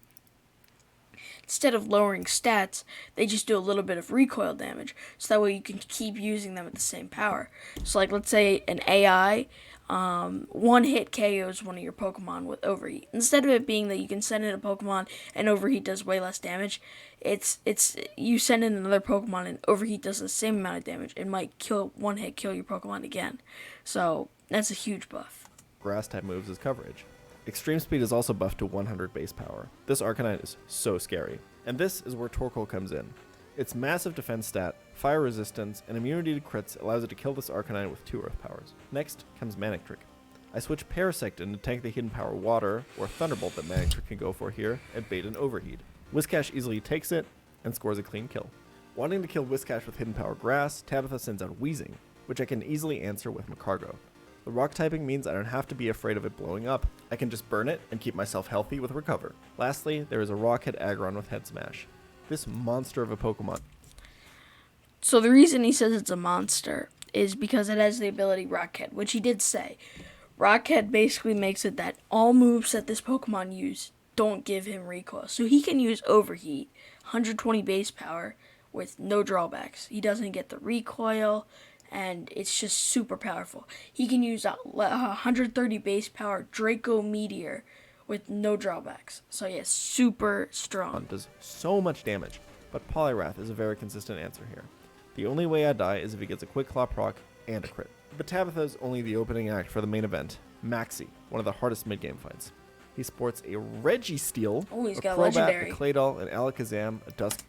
S1: instead of lowering stats, they just do a little bit of recoil damage, so that way you can keep using them at the same power. So like, let's say an AI, 1 hit KOs one of your Pokemon with Overheat. Instead of it being that you can send in a Pokemon and Overheat does way less damage, it's you send in another Pokemon and Overheat does the same amount of damage. It might 1 hit kill your Pokemon again. So that's a huge buff.
S2: Grass type moves as coverage. Extreme Speed is also buffed to 100 base power. This Arcanine is so scary. And this is where Torkoal comes in. Its massive defense stat, fire resistance, and immunity to crits allows it to kill this Arcanine with 2 Earth powers. Next comes Manectric. I switch Parasect in to tank the hidden power Water, or Thunderbolt that Manectric can go for here, and bait an Overheat. Whiscash easily takes it, and scores a clean kill. Wanting to kill Whiscash with hidden power Grass, Tabitha sends out Weezing, which I can easily answer with Macargo. The rock typing means I don't have to be afraid of it blowing up. I can just burn it and keep myself healthy with Recover. Lastly, there is a Rockhead Aggron with Head Smash. This monster of a Pokemon.
S1: So the reason he says it's a monster is because it has the ability Rockhead, which he did say. Rockhead basically makes it that all moves that this Pokemon use don't give him recoil. So he can use Overheat, 120 base power, with no drawbacks. He doesn't get the recoil, and it's just super powerful. He can use 130 base power Draco Meteor with no drawbacks. So yeah, super strong.
S2: Does so much damage, but Poliwrath is a very consistent answer here. The only way I die is if he gets a Quick Claw proc and a crit. But Tabitha's only the opening act for the main event, Maxie, one of the hardest mid-game fights. He sports a Registeel,
S1: Oh, he's
S2: a
S1: got
S2: Crobat,
S1: legendary.
S2: a Claydol, an Alakazam, a Dusk.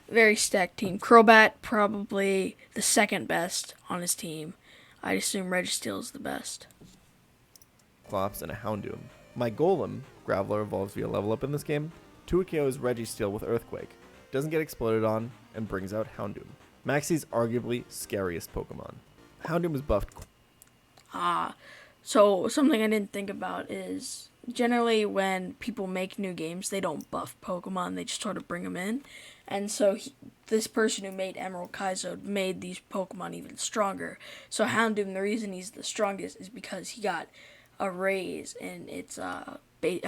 S1: Very stacked team. Crobat, probably the second best on his team. I'd assume Registeel is the best.
S2: Clops, and a Houndoom. My Golem, Graveler, evolves via level up in this game. 2KO is Registeel with Earthquake, doesn't get exploded on, and brings out Houndoom. Maxie's arguably scariest Pokemon. Houndoom is buffed.
S1: So something I didn't think about is generally when people make new games, they don't buff Pokemon, they just sort of bring them in. And so this person who made Emerald Kaizo made these Pokemon even stronger. So Houndoom, the reason he's the strongest is because he got a raise in its base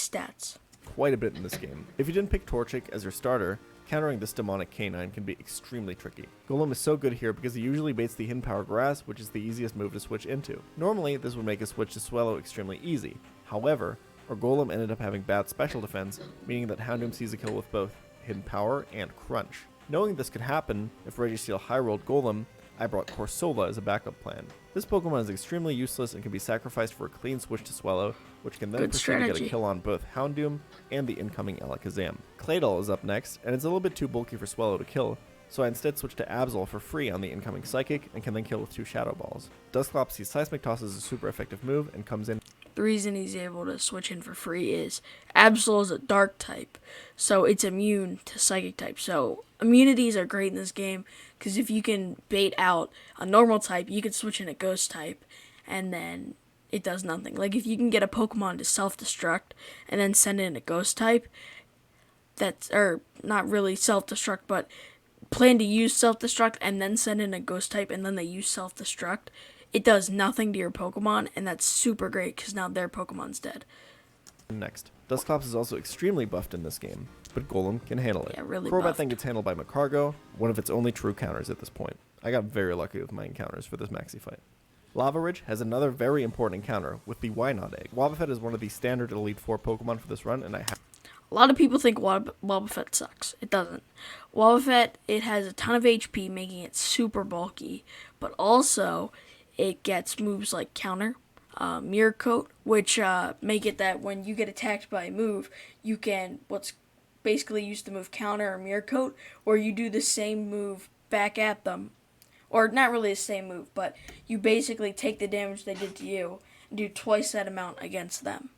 S1: stats.
S2: Quite a bit in this game. If you didn't pick Torchic as your starter, countering this demonic canine can be extremely tricky. Golem is so good here because he usually baits the Hidden Power Grass, which is the easiest move to switch into. Normally, this would make a switch to Swallow extremely easy. However, our Golem ended up having bad special defense, meaning that Houndoom sees a kill with both Hidden Power and Crunch. Knowing this could happen if Registeel high-rolled Golem, I brought Corsola as a backup plan. This Pokemon is extremely useless and can be sacrificed for a clean switch to Swallow, which can then
S1: Good
S2: proceed to get
S1: strategy.
S2: a kill on both Houndoom and the incoming Alakazam. Claydol is up next, and it's a little bit too bulky for Swallow to kill, so I instead switched to Absol for free on the incoming Psychic and can then kill with 2 Shadow Balls. Dusclops sees Seismic Toss as a super effective move and comes in.
S1: The reason he's able to switch in for free is Absol is a dark type, so it's immune to psychic type. So immunities are great in this game because if you can bait out a normal type, you can switch in a ghost type, and then it does nothing. Like if you can get a Pokemon to self-destruct and then send in a ghost type, or not really self-destruct, but plan to use self-destruct and then send in a ghost type and then they use self-destruct, it does nothing to your Pokemon, and that's super great because now their Pokemon's dead.
S2: Next, Dusclops is also extremely buffed in this game, but Golem can handle it.
S1: Yeah, really
S2: Crobat
S1: buffed.
S2: then gets handled by Macargo, one of its only true counters at this point. I got very lucky with my encounters for this maxi fight. Lava Ridge has another very important encounter with the Wynot Egg. Wobbuffet is one of the standard Elite Four Pokemon for this run, and I have.
S1: A lot of people think Wobbuffet sucks. It doesn't. Wobbuffet, it has a ton of HP, making it super bulky, but also it gets moves like Counter, Mirror Coat, which make it that when you get attacked by a move, you can basically use the move Counter or Mirror Coat, or you do the same move back at them. Or not really the same move, but you basically take the damage they did to you and do twice that amount against them.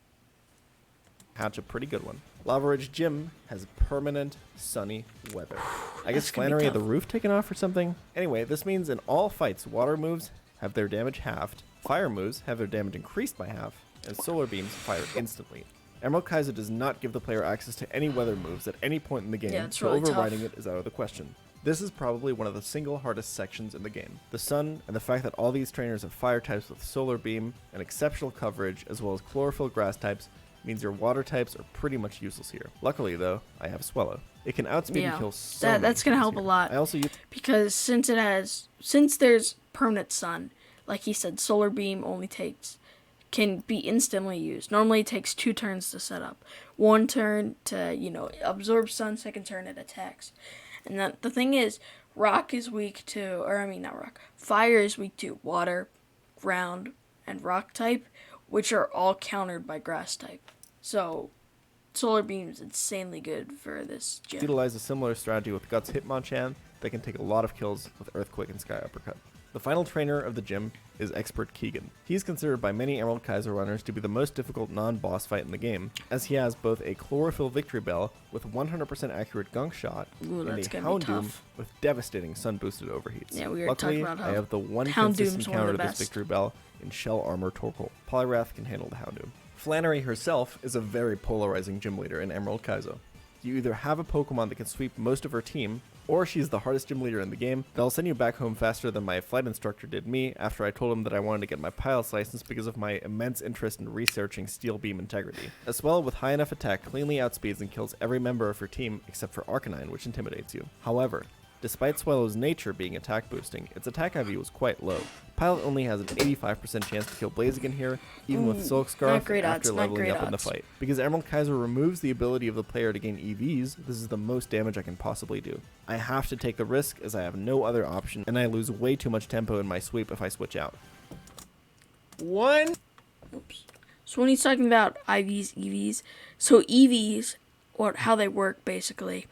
S2: Hatch a pretty good one. Lava Ridge Gym has permanent sunny weather. I guess
S1: That's gonna be
S2: Flannery had the
S1: tough.
S2: roof taken off or something. Anyway, this means in all fights, water moves have their damage halved, fire moves have their damage increased by half, and solar beams fire instantly. Emerald Kaizo does not give the player access to any weather moves at any point in the game,
S1: Yeah, it's
S2: so
S1: really
S2: overriding
S1: tough.
S2: it is out of the question. This is probably one of the single hardest sections in the game. The sun and the fact that all these trainers have fire types with solar beam and exceptional coverage as well as chlorophyll grass types means your water types are pretty much useless here. Luckily though, I have Swallow. It can outspeed and kill so many
S1: that's gonna
S2: things
S1: help
S2: here.
S1: a lot.
S2: I also use
S1: Because since there's permanent sun, like he said, solar beam can be instantly used. Normally it takes 2 turns to set up. 1 turn to, absorb sun, second turn it attacks. And the thing is, fire is weak to water, ground, and rock type, which are all countered by grass type. So solar beam is insanely good for this gym.
S2: utilize a similar strategy with Guts Hitmonchan that can take a lot of kills with Earthquake and Sky Uppercut. The final trainer of the gym is Expert Keegan. He's considered by many Emerald Kaizo runners to be the most difficult non-boss fight in the game, as he has both a Chlorophyll Victory Bell with 100% accurate Gunk Shot
S1: Ooh,
S2: and a
S1: that's gonna be
S2: Houndoom
S1: tough.
S2: with devastating sun-boosted overheats.
S1: Yeah, we were
S2: Luckily,
S1: talking about how
S2: I have the one
S1: Houndoom's
S2: consistent
S1: one of
S2: counter
S1: the
S2: to this
S1: best.
S2: Victory Bell in Shell Armor Torkoal. Poliwrath can handle the Houndoom. Flannery herself is a very polarizing gym leader in Emerald Kaizo. You either have a Pokemon that can sweep most of her team, Or she's the hardest gym leader in the game. They'll send you back home faster than my flight instructor did me after I told him that I wanted to get my pilot's license because of my immense interest in researching steel beam integrity. A Swellow with high enough attack cleanly outspeeds and kills every member of her team except for Arcanine, which intimidates you. However, despite Swellow's nature being attack boosting, its attack IV was quite low. Pilot only has an 85% chance to kill Blaziken here, even with Silk Scarf after leveling up in the fight. Because Emerald Kaiser removes the ability of the player to gain EVs, this is the most damage I can possibly do. I have to take the risk as I have no other option, and I lose way too much tempo in my sweep if I switch out.
S1: Oops. So when he's talking about IVs, EVs, so EVs, or how they work basically,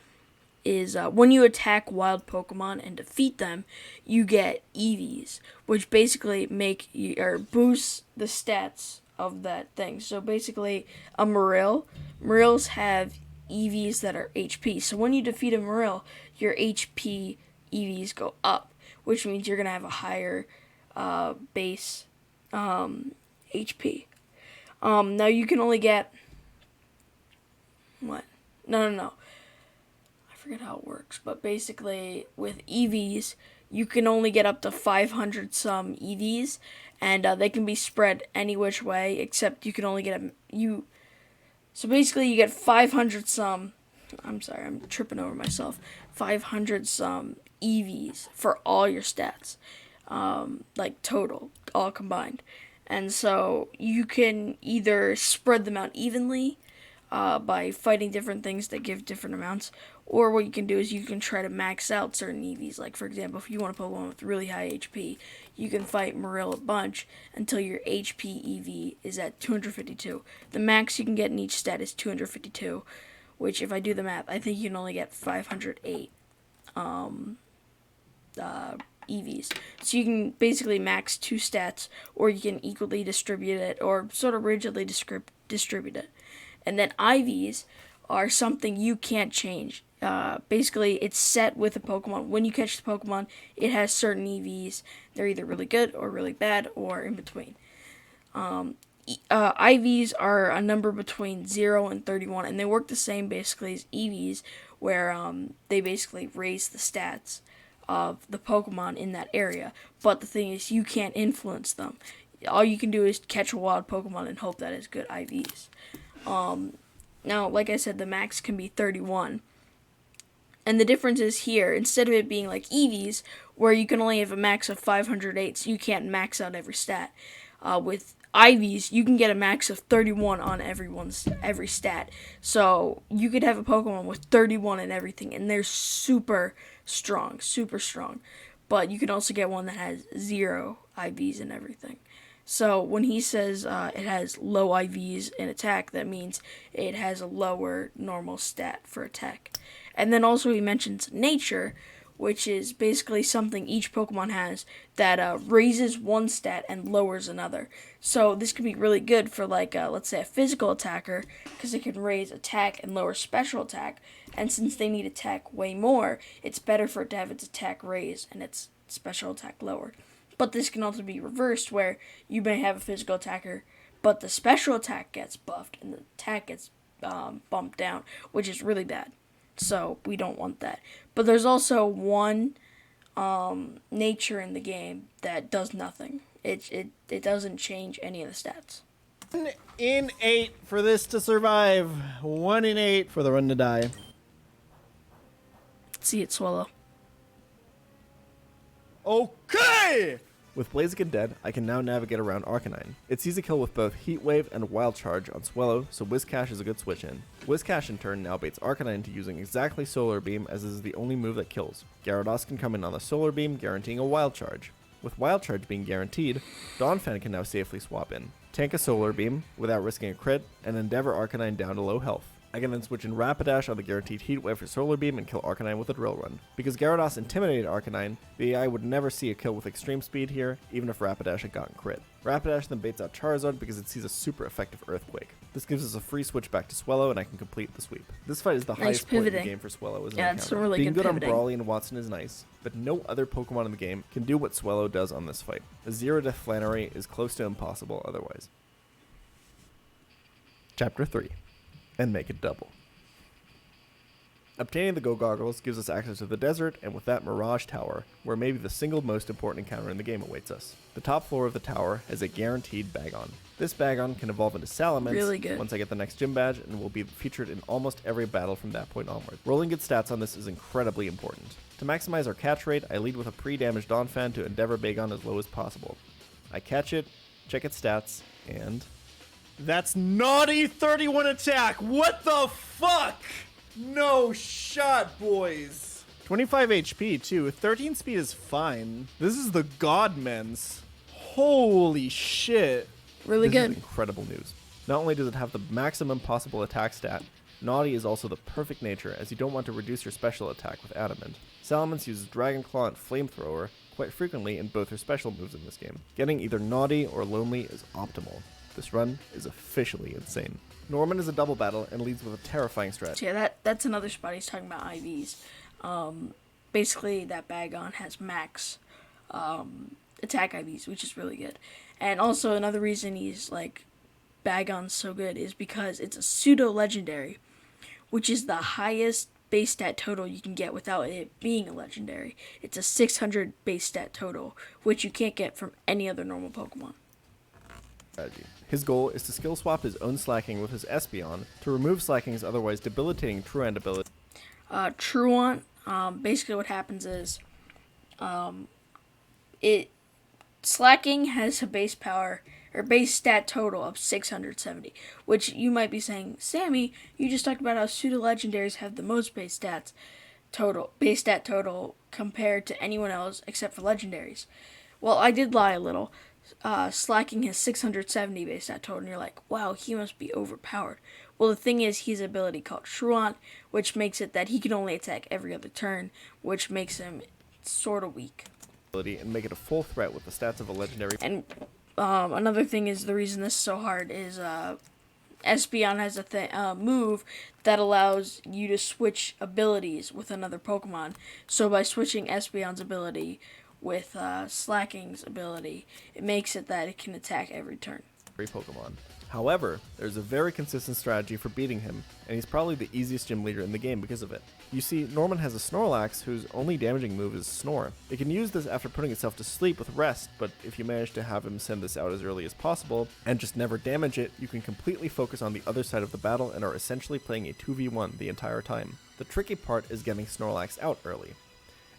S1: is when you attack wild Pokemon and defeat them, you get EVs, which basically make you, or boosts the stats of that thing. So basically, a Marils have EVs that are HP. So when you defeat a Maril, your HP EVs go up, which means you're gonna have a higher base HP. Now you can only get what? No. I forget how it works, but basically with EVs, you can only get up to 500 some EVs, and they can be spread any which way, except you can only get so basically you get 500 some, I'm sorry, I'm tripping over myself, 500 some EVs for all your stats, like total, all combined. And so you can either spread them out evenly by fighting different things that give different amounts, or what you can do is you can try to max out certain EVs. Like, for example, if you want to put one with really high HP, you can fight Maril a bunch until your HP EV is at 252. The max you can get in each stat is 252, which, if I do the math, I think you can only get 508 EVs. So you can basically max 2 stats, or you can equally distribute it, or sort of rigidly distribute it. And then IVs are something you can't change. Basically, it's set with a Pokemon. When you catch the Pokemon, it has certain EVs. They're either really good or really bad or in between. IVs are a number between 0 and 31, and they work the same basically as EVs, where they basically raise the stats of the Pokemon in that area. But the thing is, you can't influence them. All you can do is catch a wild Pokemon and hope that it's good IVs. Now, like I said, the max can be 31. And the difference is here, instead of it being like EVs, where you can only have a max of 508, so you can't max out every stat. With IVs, you can get a max of 31 on every stat. So you could have a Pokemon with 31 and everything, and they're super strong. But you can also get one that has 0 IVs and everything. So when he says it has low IVs in attack, that means it has a lower normal stat for attack. And then also he mentions nature, which is basically something each Pokemon has that raises one stat and lowers another. So this could be really good for, like, let's say a physical attacker, because it can raise attack and lower special attack. And since they need attack way more, it's better for it to have its attack raised and its special attack lowered. But this can also be reversed, where you may have a physical attacker, but the special attack gets buffed and the attack gets bumped down, which is really bad. So we don't want that. But there's also one nature in the game that does nothing. It doesn't change any of the stats.
S2: 1 in 8 for this to survive. 1 in 8 for the run to die.
S1: See it, Swallow.
S2: Okay! With Blaziken dead, I can now navigate around Arcanine. It sees a kill with both Heat Wave and Wild Charge on Swellow, so Whiscash is a good switch in. Whiscash in turn now baits Arcanine to using exactly Solar Beam, as this is the only move that kills. Gyarados can come in on the Solar Beam, guaranteeing a Wild Charge. With Wild Charge being guaranteed, Donphan can now safely swap in. Tank a Solar Beam without risking a crit, and Endeavor Arcanine down to low health. I can then switch in Rapidash on the guaranteed Heat Wave for Solar Beam and kill Arcanine with a Drill Run. Because Gyarados intimidated Arcanine, the AI would never see a kill with extreme speed here, even if Rapidash had gotten crit. Rapidash then baits out Charizard because it sees a super effective Earthquake. This gives us a free switch back to Swellow, and I can complete the sweep. This fight is the highest point in the game for Swellow as an encounter.
S1: It's really
S2: Being
S1: good
S2: on
S1: pivoting.
S2: Brawly and Watson is nice, but no other Pokemon in the game can do what Swellow does on this fight. A zero-death Flannery is close to impossible otherwise. Chapter 3. And make it double. Obtaining the Go Goggles gives us access to the desert, and with that Mirage Tower, where maybe the single most important encounter in the game awaits us. The top floor of the tower has a guaranteed Bagon. This Bagon can evolve into Salamence
S1: Really good.
S2: once I get the next gym badge, and will be featured in almost every battle from that point onward. Rolling good stats on this is incredibly important. To maximize our catch rate, I lead with a pre-damaged Donphan to endeavor Bagon as low as possible. I catch it, check its stats, and...
S6: That's naughty 31 attack. What the fuck? No shot, boys. 25 HP too. 13 speed is fine. This is the Godmen's. Holy shit.
S1: Really
S2: This is
S1: good.
S2: incredible news. Not only does it have the maximum possible attack stat, Naughty is also the perfect nature, as you don't want to reduce your special attack with Adamant. Salamence uses Dragon Claw and Flamethrower quite frequently in both her special moves in this game. Getting either Naughty or Lonely is optimal. This run is officially insane. Norman is a double battle and leads with a terrifying strat.
S1: So yeah, that's another spot he's talking about IVs. Basically, that Bagon has max attack IVs, which is really good. And also another reason he's like Bagon's so good is because it's a pseudo legendary, which is the highest base stat total you can get without it being a legendary. It's a 600 base stat total, which you can't get from any other normal Pokemon.
S2: Strategy. His goal is to skill swap his own Slacking with his Espeon to remove Slacking's otherwise debilitating Truant ability.
S1: Truant, basically what happens is, Slacking has a base power or base stat total of 670, which you might be saying, Sammy, you just talked about how pseudo legendaries have the most base stat total compared to anyone else except for legendaries. Well, I did lie a little. Slacking has 670 base stat total, and you're like, wow, he must be overpowered. Well, the thing is, he has an ability called Truant, which makes it that he can only attack every other turn, which makes him sort of weak.
S2: And make it a full threat with the stats of a legendary.
S1: And another thing is the reason this is so hard is Espeon has a move that allows you to switch abilities with another Pokemon. So by switching Espeon's ability with Slacking's ability, it makes it that it can attack every turn.
S2: Pokemon. However, there's a very consistent strategy for beating him, and he's probably the easiest gym leader in the game because of it. You see, Norman has a Snorlax whose only damaging move is Snore. It can use this after putting itself to sleep with Rest, but if you manage to have him send this out as early as possible, and just never damage it, you can completely focus on the other side of the battle and are essentially playing a 2v1 the entire time. The tricky part is getting Snorlax out early.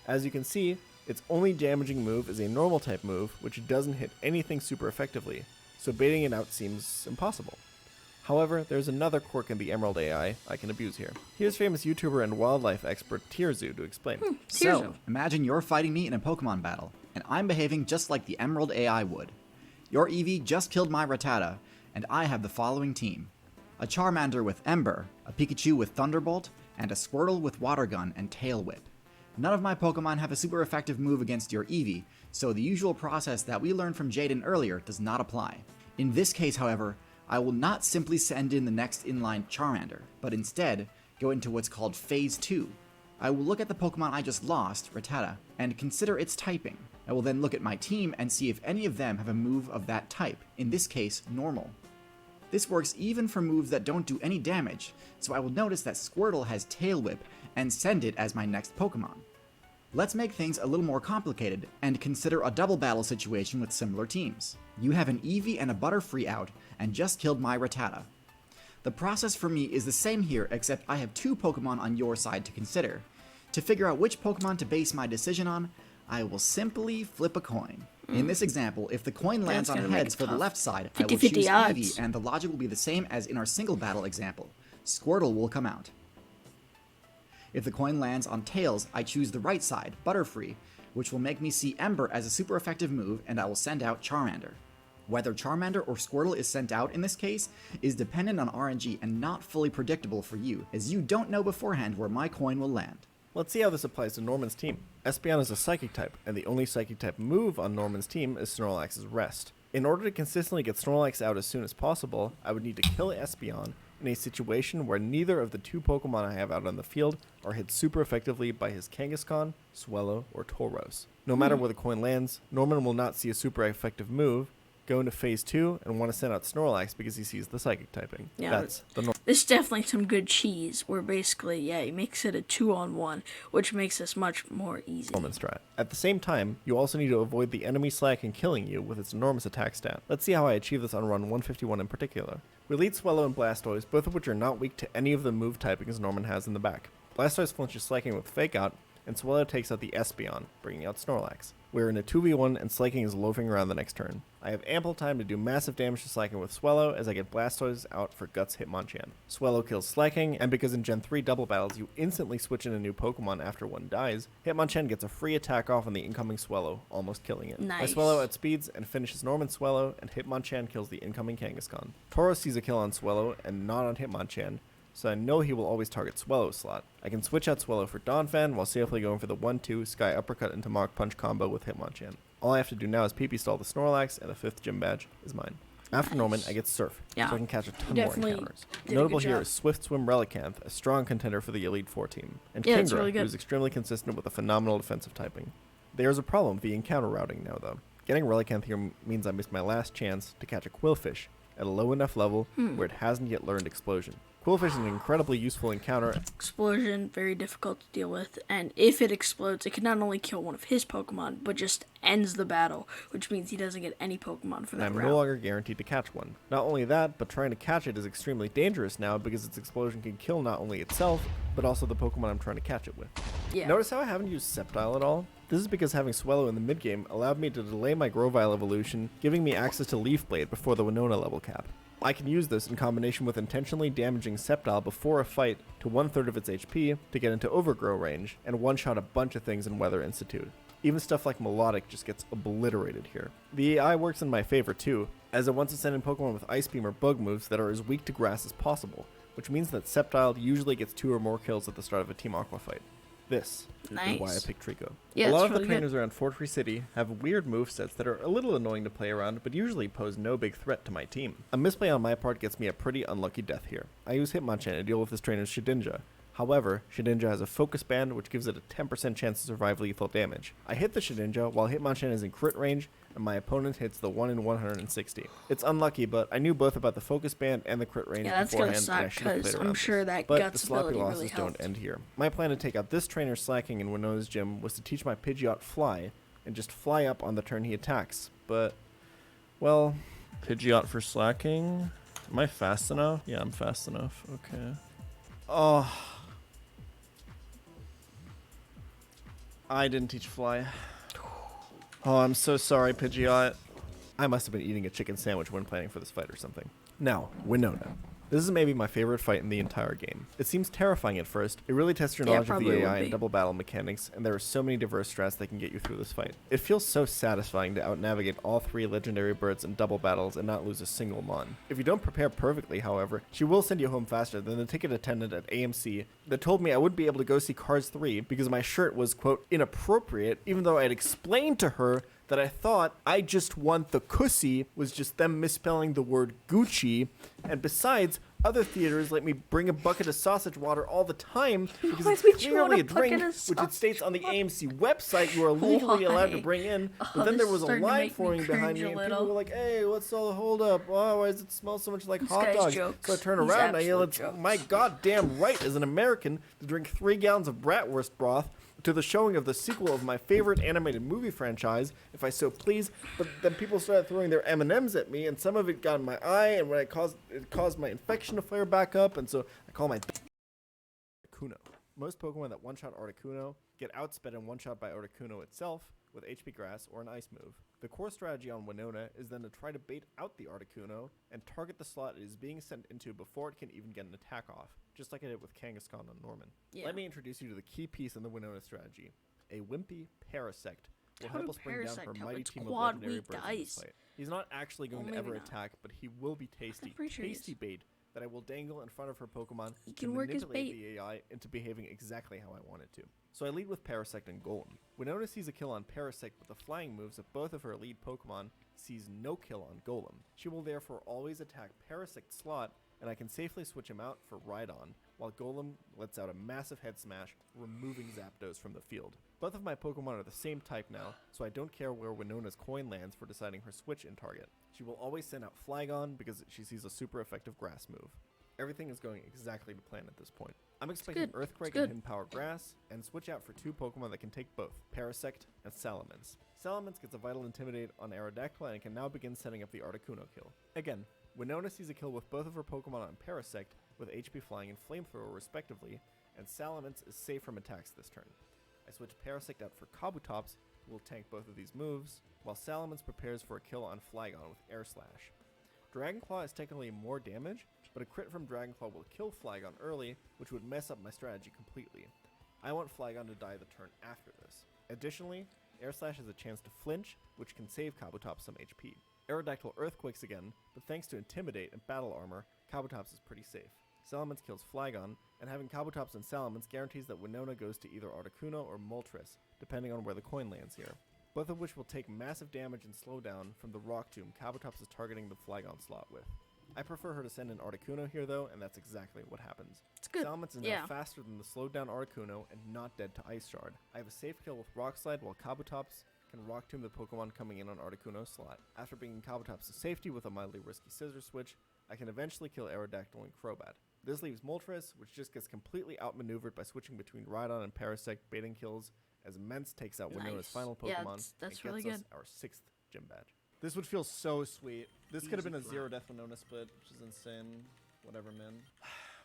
S2: As you can see, its only damaging move is a normal type move, which doesn't hit anything super effectively, so baiting it out seems impossible. However, there's another quirk in the Emerald AI I can abuse here. Here's famous YouTuber and wildlife expert Tierzu to explain.
S7: So, imagine you're fighting me in a Pokemon battle, and I'm behaving just like the Emerald AI would. Your Eevee just killed my Rattata, and I have the following team. A Charmander with Ember, a Pikachu with Thunderbolt, and a Squirtle with Water Gun and Tail Whip. None of my Pokemon have a super effective move against your Eevee, so the usual process that we learned from Jaden earlier does not apply. In this case, however, I will not simply send in the next inline Charmander, but instead go into what's called Phase 2. I will look at the Pokemon I just lost, Rattata, and consider its typing. I will then look at my team and see if any of them have a move of that type, in this case, Normal. This works even for moves that don't do any damage, so I will notice that Squirtle has Tail Whip and send it as my next Pokemon. Let's make things a little more complicated and consider a double battle situation with similar teams. You have an Eevee and a Butterfree out and just killed my Rattata. The process for me is the same here, except I have two Pokemon on your side to consider. To figure out which Pokemon to base my decision on, I will simply flip a coin. In this example, if the coin lands on heads for the left side, I will choose
S1: 50-50 odds.
S7: Eevee, and the logic will be the same as in our single battle example. Squirtle will come out. If the coin lands on tails, I choose the right side, Butterfree, which will make me see Ember as a super effective move, and I will send out Charmander. Whether Charmander or Squirtle is sent out in this case is dependent on RNG and not fully predictable for you, as you don't know beforehand where my coin will land.
S2: Let's see how this applies to Norman's team. Espeon is a Psychic type, and the only Psychic type move on Norman's team is Snorlax's Rest. In order to consistently get Snorlax out as soon as possible, I would need to kill Espeon in a situation where neither of the two Pokemon I have out on the field are hit super effectively by his Kangaskhan, Swellow, or Tauros. No matter where the coin lands, Norman will not see a super effective move, go into phase 2 and want to send out Snorlax because he sees the Psychic typing.
S1: Yeah,
S2: That's the normal
S1: This is definitely some good cheese, where basically, yeah, he makes it a 2-on-1, which makes this much more easy.
S2: strat. At the same time, you also need to avoid the enemy Slaking killing you with its enormous attack stat. Let's see how I achieve this on run 151 in particular. We lead Swellow and Blastoise, both of which are not weak to any of the move typings Norman has in the back. Blastoise flinches Slaking with Fake Out, and Swellow takes out the Espeon, bringing out Snorlax. We're in a 2v1 and Slaking is loafing around the next turn. I have ample time to do massive damage to Slaking with Swellow as I get Blastoise out for Guts Hitmonchan. Swellow kills Slaking, and because in Gen 3 double battles you instantly switch in a new Pokemon after one dies, Hitmonchan gets a free attack off on the incoming Swellow, almost killing it.
S1: Nice.
S2: I Swellow outspeeds and finishes Norman Swellow, and Hitmonchan kills the incoming Kangaskhan. Tauros sees a kill on Swellow and not on Hitmonchan, so I know he will always target Swellow's slot. I can switch out Swellow for Donphan while safely going for the 1-2 Sky Uppercut into Mach Punch combo with Hitmonchan. All I have to do now is PP stall the Snorlax, and the 5th gym badge is mine. After Norman, I get Surf,
S1: Yeah.
S2: so I can catch a ton more
S1: Definitely
S2: encounters.
S1: did a
S2: Notable
S1: good
S2: here
S1: job.
S2: is Swift Swim Relicanth, a strong contender for the Elite Four team, and
S1: Yeah, it's
S2: Kingdra,
S1: really good.
S2: who's extremely consistent with a phenomenal defensive typing. There's a problem with the encounter routing now, though. Getting Relicanth here means I missed my last chance to catch a Quillfish at a low enough level where it hasn't yet learned Explosion. Quillfish is an incredibly useful encounter.
S1: Explosion, very difficult to deal with, and if it explodes, it can not only kill one of his Pokemon, but just ends the battle, which means he doesn't get any Pokemon for
S2: And
S1: that
S2: I'm
S1: round.
S2: no longer guaranteed to catch one. Not only that, but trying to catch it is extremely dangerous now because its explosion can kill not only itself, but also the Pokemon I'm trying to catch it with.
S1: Yeah.
S2: Notice how I haven't used Sceptile at all? This is because having Swellow in the mid-game allowed me to delay my Grovyle evolution, giving me access to Leaf Blade before the Winona level cap. I can use this in combination with intentionally damaging Sceptile before a fight to 1/3 of its HP to get into Overgrow range, and one-shot a bunch of things in Weather Institute. Even stuff like Melodic just gets obliterated here. The AI works in my favor too, as it wants to send in Pokemon with Ice Beam or Bug moves that are as weak to Grass as possible, which means that Sceptile usually gets 2 or more kills at the start of a Team Aqua fight. This is
S1: Nice.
S2: why I picked Trico.
S1: Yeah,
S2: a lot
S1: it's
S2: of the
S1: really good.
S2: trainers around Fort Free City have weird movesets that are a little annoying to play around, but usually pose no big threat to my team. A misplay on my part gets me a pretty unlucky death here. I use Hitmonchan to deal with this trainer's Shedinja. However, Shedinja has a focus band which gives it a 10% chance to survive lethal damage. I hit the Shedinja while Hitmonchan is in crit range, and my opponent hits the 1 in 160. It's unlucky, but I knew both about the focus band and the crit range
S1: Yeah, that's gonna
S2: beforehand, and I
S1: suck,
S2: should have played
S1: 'cause
S2: around
S1: I'm
S2: this.
S1: sure that
S2: But
S1: Guts
S2: the sloppy
S1: ability
S2: losses
S1: really
S2: don't
S1: helped.
S2: end here. My plan to take out this trainer slacking in Winona's gym was to teach my Pidgeot Fly, and just fly up on the turn he attacks. But, well, Pidgeot for slacking? Am I fast enough? Yeah, I'm fast enough. Okay. Oh. I didn't teach Fly. Oh, I'm so sorry, Pidgeot. I must have been eating a chicken sandwich when planning for this fight or something. Now, Winona. This is maybe my favorite fight in the entire game. It seems terrifying at first. It really tests your
S1: Yeah,
S2: knowledge of the
S1: probably would
S2: AI
S1: be.
S2: and double battle mechanics, and there are so many diverse strats that can get you through this fight. It feels so satisfying to out-navigate all 3 legendary birds in double battles and not lose a single mon. If you don't prepare perfectly, however, she will send you home faster than the ticket attendant at AMC that told me I wouldn't be able to go see Cars 3 because my shirt was, quote, inappropriate, even though I had explained to her that I thought I just want the cussy was just them misspelling the word Gucci, and besides, other theaters let me bring a bucket of sausage water all the time because
S1: Why
S2: it's
S1: would you want
S2: clearly
S1: a
S2: a drink,
S1: bucket of
S2: which it states
S1: sausage
S2: on the
S1: water?
S2: AMC website you are legally allowed to
S1: Why?
S2: bring in. But
S1: Oh,
S2: then there
S1: this
S2: was
S1: is
S2: a
S1: starting to
S2: line
S1: make me
S2: forming behind
S1: cringe
S2: me,
S1: a
S2: and people
S1: little.
S2: were like, "Hey, what's all the hold up? Oh, why does it smell so much like
S1: This
S2: hot
S1: guy's
S2: dogs?"
S1: jokes.
S2: So I turn
S1: He's
S2: around and I yell,
S1: absolute
S2: "It's
S1: jokes.
S2: my goddamn right as an American to drink 3 gallons of bratwurst broth to the showing of the sequel of my favorite animated movie franchise, if I so please." But then people started throwing their M&Ms at me, and some of it got in my eye, and when it caused my infection to flare back up, and so I call my Articuno. Most Pokemon that one-shot Articuno get outsped and one-shot by Articuno itself with HP Grass or an Ice move. The core strategy on Winona is then to try to bait out the Articuno and target the slot it is being sent into before it can even get an attack off, just like I did with Kangaskhan on Norman.
S1: Yeah.
S2: Let me introduce you to the key piece in the Winona strategy. A Wimpy Parasect will
S1: How
S2: help
S1: do
S2: us bring down
S1: Parasect
S2: her
S1: help?
S2: mighty
S1: It's
S2: team of
S1: quad
S2: legendary
S1: weak
S2: birds
S1: to
S2: in this
S1: ice.
S2: fight. He's not actually going
S1: Well,
S2: to ever
S1: maybe not.
S2: attack, but he will be tasty.
S1: pretty sure he is.
S2: Tasty bait that I will dangle in front of her Pokemon
S1: He
S2: to
S1: can work his
S2: manipulate
S1: bait.
S2: the AI into behaving exactly how I want it to. So I lead with Parasect and Golem. Winona sees a kill on Parasect, but the flying moves of both of her lead Pokemon sees no kill on Golem. She will therefore always attack Parasect's slot, and I can safely switch him out for Rhydon, while Golem lets out a massive head smash, removing Zapdos from the field. Both of my Pokemon are the same type now, so I don't care where Winona's coin lands for deciding her switch in target. She will always send out Flygon because she sees a super effective grass move. Everything is going exactly to plan at this point. I'm expecting
S1: good.
S2: Earthquake
S1: It's good.
S2: and Hidden Power Grass, and switch out for 2 Pokemon that can take both, Parasect and Salamence. Salamence gets a Vital Intimidate on Aerodactyl and can now begin setting up the Articuno kill. Again, Winona sees a kill with both of her Pokemon on Parasect, with HP Flying and Flamethrower respectively, and Salamence is safe from attacks this turn. I switch Parasect out for Kabutops, who will tank both of these moves, while Salamence prepares for a kill on Flygon with Air Slash. Dragon Claw is technically more damage, but a crit from Dragon Claw will kill Flygon early, which would mess up my strategy completely. I want Flygon to die the turn after this. Additionally, Air Slash has a chance to flinch, which can save Kabutops some HP. Aerodactyl Earthquakes again, but thanks to Intimidate and Battle Armor, Kabutops is pretty safe. Salamence kills Flygon, and having Kabutops and Salamence guarantees that Winona goes to either Articuno or Moltres, depending on where the coin lands here. Both of which will take massive damage and slowdown from the Rock Tomb Kabutops is targeting the Flygon slot with. I prefer her to send an Articuno here though, and that's exactly what happens.
S1: It's good.
S2: Salamence is now faster than the slowed down Articuno and not dead to Ice Shard. I have a safe kill with Rock Slide while Kabutops can Rock Tomb the Pokemon coming in on Articuno's slot. After bringing Kabutops to safety with a mildly risky Scissor Switch, I can eventually kill Aerodactyl and Crobat. This leaves Moltres, which just gets completely outmaneuvered by switching between Rhydon and Parasect, baiting kills, as Immense takes out Winona's final Pokemon
S1: that's
S2: and
S1: really
S2: gets us
S1: good.
S2: our 6th gym badge.
S6: This would feel so sweet. This could have been a 0-death Winona split, which is insane. Whatever, man.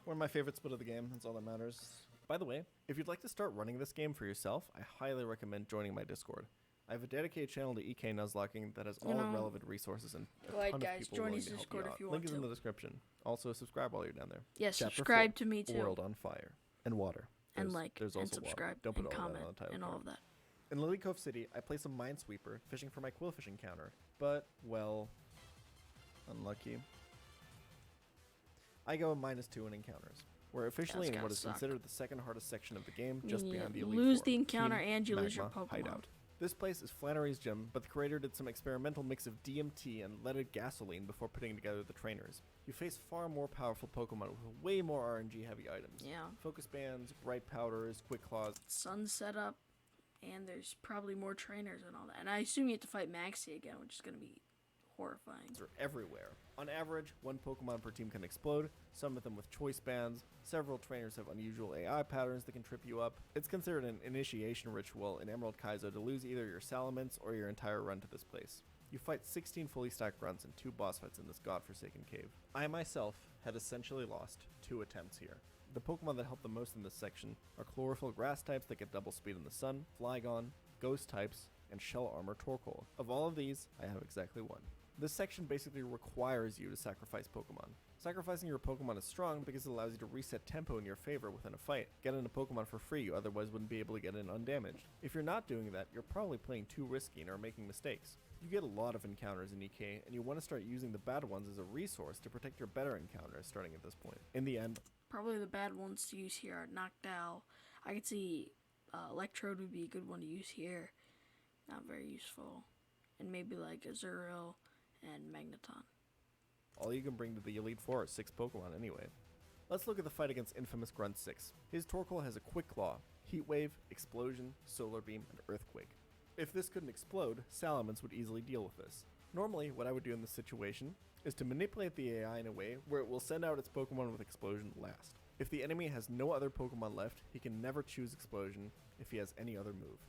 S6: One of my favorite split of the game. That's all that matters.
S2: By the way, if you'd like to start running this game for yourself, I highly recommend joining my Discord. I have a dedicated channel to EK Nuzlocking that has all the relevant resources and a
S1: Go ahead,
S2: ton
S1: guys,
S2: of people
S1: join
S2: willing
S1: his
S2: to help
S1: Discord
S2: you
S1: if
S2: out.
S1: you
S2: Link
S1: want
S2: is in
S1: to.
S2: the description. Also, subscribe while you're down there.
S1: Yes,
S2: Chapter
S1: subscribe
S2: 4,
S1: to me too.
S2: World on Fire. And water.
S1: And
S2: There's-
S1: like,
S2: there's
S1: and
S2: also
S1: subscribe,
S2: water. Don't put
S1: and
S2: all that on the
S1: comment,
S2: title
S1: and all
S2: card.
S1: of that.
S2: In Lily Cove City, I play some Minesweeper, fishing for my Quillfish encounter, but, well, unlucky. I go -2 in encounters. We're officially
S1: That's
S2: in what
S1: gotta
S2: is
S1: suck.
S2: considered the second hardest section of the game, just
S1: You
S2: behind the Elite
S1: lose
S2: Four,
S1: the encounter
S2: Team
S1: and you lose your
S2: Magma
S1: Pokemon.
S2: Hideout. This place is Flannery's gym, but the creator did some experimental mix of DMT and leaded gasoline before putting together the trainers. You face far more powerful Pokemon with way more RNG heavy items.
S1: Yeah.
S2: Focus bands, bright powders, quick claws.
S1: Sun set up, and there's probably more trainers and all that. And I assume you have to fight Maxie again, which is going to be horrifying.
S2: Are everywhere. On average, 1 Pokemon per team can explode, some of them with choice bands. Several trainers have unusual AI patterns that can trip you up. It's considered an initiation ritual in Emerald Kaizo to lose either your Salamence or your entire run to this place. You fight 16 fully stacked runs and 2 boss fights in this godforsaken cave. I myself had essentially lost 2 attempts here. The Pokemon that help the most in this section are Chlorophyll Grass types that get double speed in the sun, Flygon, Ghost types, and Shell Armor Torkoal. Of all of these, I have exactly 1. This section basically requires you to sacrifice Pokemon. Sacrificing your Pokemon is strong because it allows you to reset tempo in your favor within a fight, get in a Pokemon for free you otherwise wouldn't be able to get in undamaged. If you're not doing that, you're probably playing too risky and are making mistakes. You get a lot of encounters in EK, and you want to start using the bad ones as a resource to protect your better encounters starting at this point. In the end,
S1: Probably the bad ones to use here are Noctowl. I could see Electrode would be a good one to use here. Not very useful. And maybe like Azurill and Magneton.
S2: all you can bring to the Elite Four are 6 Pokemon anyway. Let's look at the fight against Infamous Grunt 6. His Torkoal has a Quick Claw, Heat Wave, Explosion, Solar Beam, and Earthquake. If this couldn't explode, Salamence would easily deal with this. Normally, what I would do in this situation is to manipulate the AI in a way where it will send out its Pokemon with Explosion last. If the enemy has no other Pokemon left, he can never choose Explosion if he has any other move.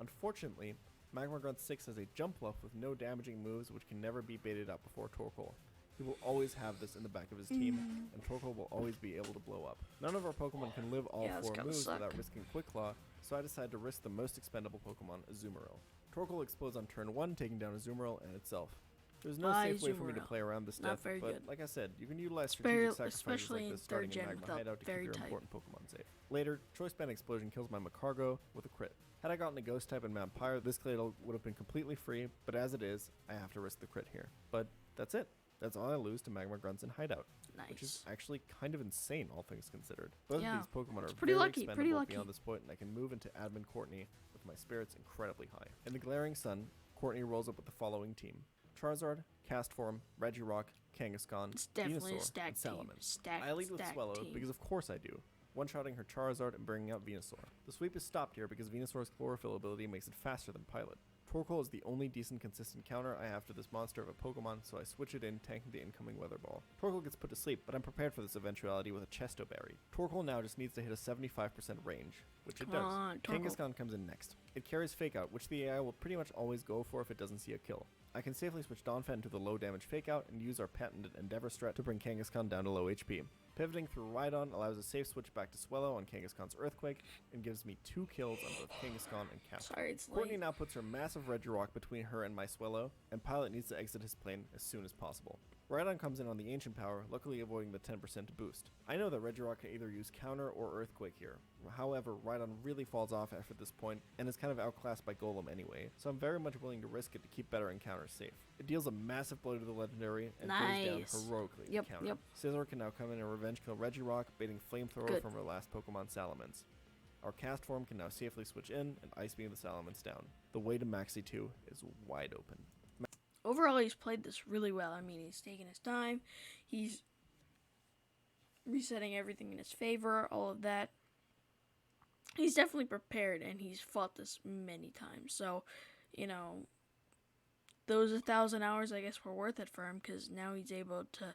S2: Unfortunately, Magma Grunt 6 has a Jump Bluff with no damaging moves which can never be baited out before Torkoal. He will always have this in the back of his team, and Torkoal will always be able to blow up. None of our Pokemon can live all
S1: Yeah, it's
S2: 4
S1: gotta
S2: moves
S1: suck.
S2: without risking Quick Claw, so I decided to risk the most expendable Pokemon, Azumarill. Torkoal explodes on turn 1, taking down Azumarill and itself. There's no
S1: Bye,
S2: safe way for me to
S1: Azumarill.
S2: play around this
S1: Not
S2: death,
S1: very
S2: but
S1: good.
S2: like I said, you can utilize
S1: Very-
S2: strategic sacrifices
S1: especially
S2: like
S1: in
S2: this starting
S1: third
S2: in
S1: gen
S2: Magma
S1: without
S2: Hideout to keep
S1: very
S2: your
S1: tight.
S2: important Pokemon safe. Later, Choice Band Explosion kills my Macargo with a crit. Had I gotten a Ghost type in Vampire, this Claydol would have been completely free, but as it is, I have to risk the crit here. But that's it. That's all I lose to Magma Grunts in Hideout. Which is
S1: Nice.
S2: actually kind of insane, all things considered. Both
S1: Yeah.
S2: of these Pokemon
S1: It's
S2: are
S1: pretty
S2: very
S1: lucky,
S2: expendable
S1: pretty lucky.
S2: beyond this point, and I can move into Admin Courtney with my spirits incredibly high. In the glaring sun, Courtney rolls up with the following team. Charizard, Castform, Regirock, Kangaskhan,
S1: It's definitely a
S2: Venusaur,
S1: stack
S2: and
S1: team.
S2: Salamence. I lead with Swellow
S1: team.
S2: because of course I do, one-shotting her Charizard and bringing out Venusaur. The sweep is stopped here because Venusaur's Chlorophyll ability makes it faster than Pilot. Torkoal is the only decent consistent counter I have to this monster of a Pokemon, so I switch it in, tanking the incoming Weather Ball. Torkoal gets put to sleep, but I'm prepared for this eventuality with a Chesto Berry. Torkoal now just needs to hit a 75% range, which it does. Kangaskhan comes in next. It carries Fake Out, which the AI will pretty much always go for if it doesn't see a kill. I can safely switch Donphan to the low damage Fake Out and use our patented Endeavor strat to bring Kangaskhan down to low HP. Pivoting through Rhydon allows a safe switch back to Swellow on Kangaskhan's Earthquake and gives me 2 kills on both Kangaskhan and Castform.
S1: Sorry, it's
S2: Courtney
S1: late.
S2: now puts her massive Regirock between her and my Swellow, and Pilot needs to exit his plane as soon as possible. Rhydon comes in on the Ancient Power, luckily avoiding the 10% boost. I know that Regirock can either use Counter or Earthquake here. However, Rhydon really falls off after this point and is kind of outclassed by Golem anyway, so I'm very much willing to risk it to keep better encounters safe. It deals a massive blow to the Legendary and goes down heroically to counter. Scizor can now come in and revenge kill Regirock, baiting Flamethrower from her last Pokemon Salamence. Our Castform can now safely switch in and Ice Beam the Salamence down. The way to Maxi 2 is wide open.
S1: Overall, he's played this really well. I mean, he's taking his time. He's resetting everything in his favor, all of that. He's definitely prepared, and he's fought this many times. So, you know, those 1,000 hours, I guess, were worth it for him, because now he's able to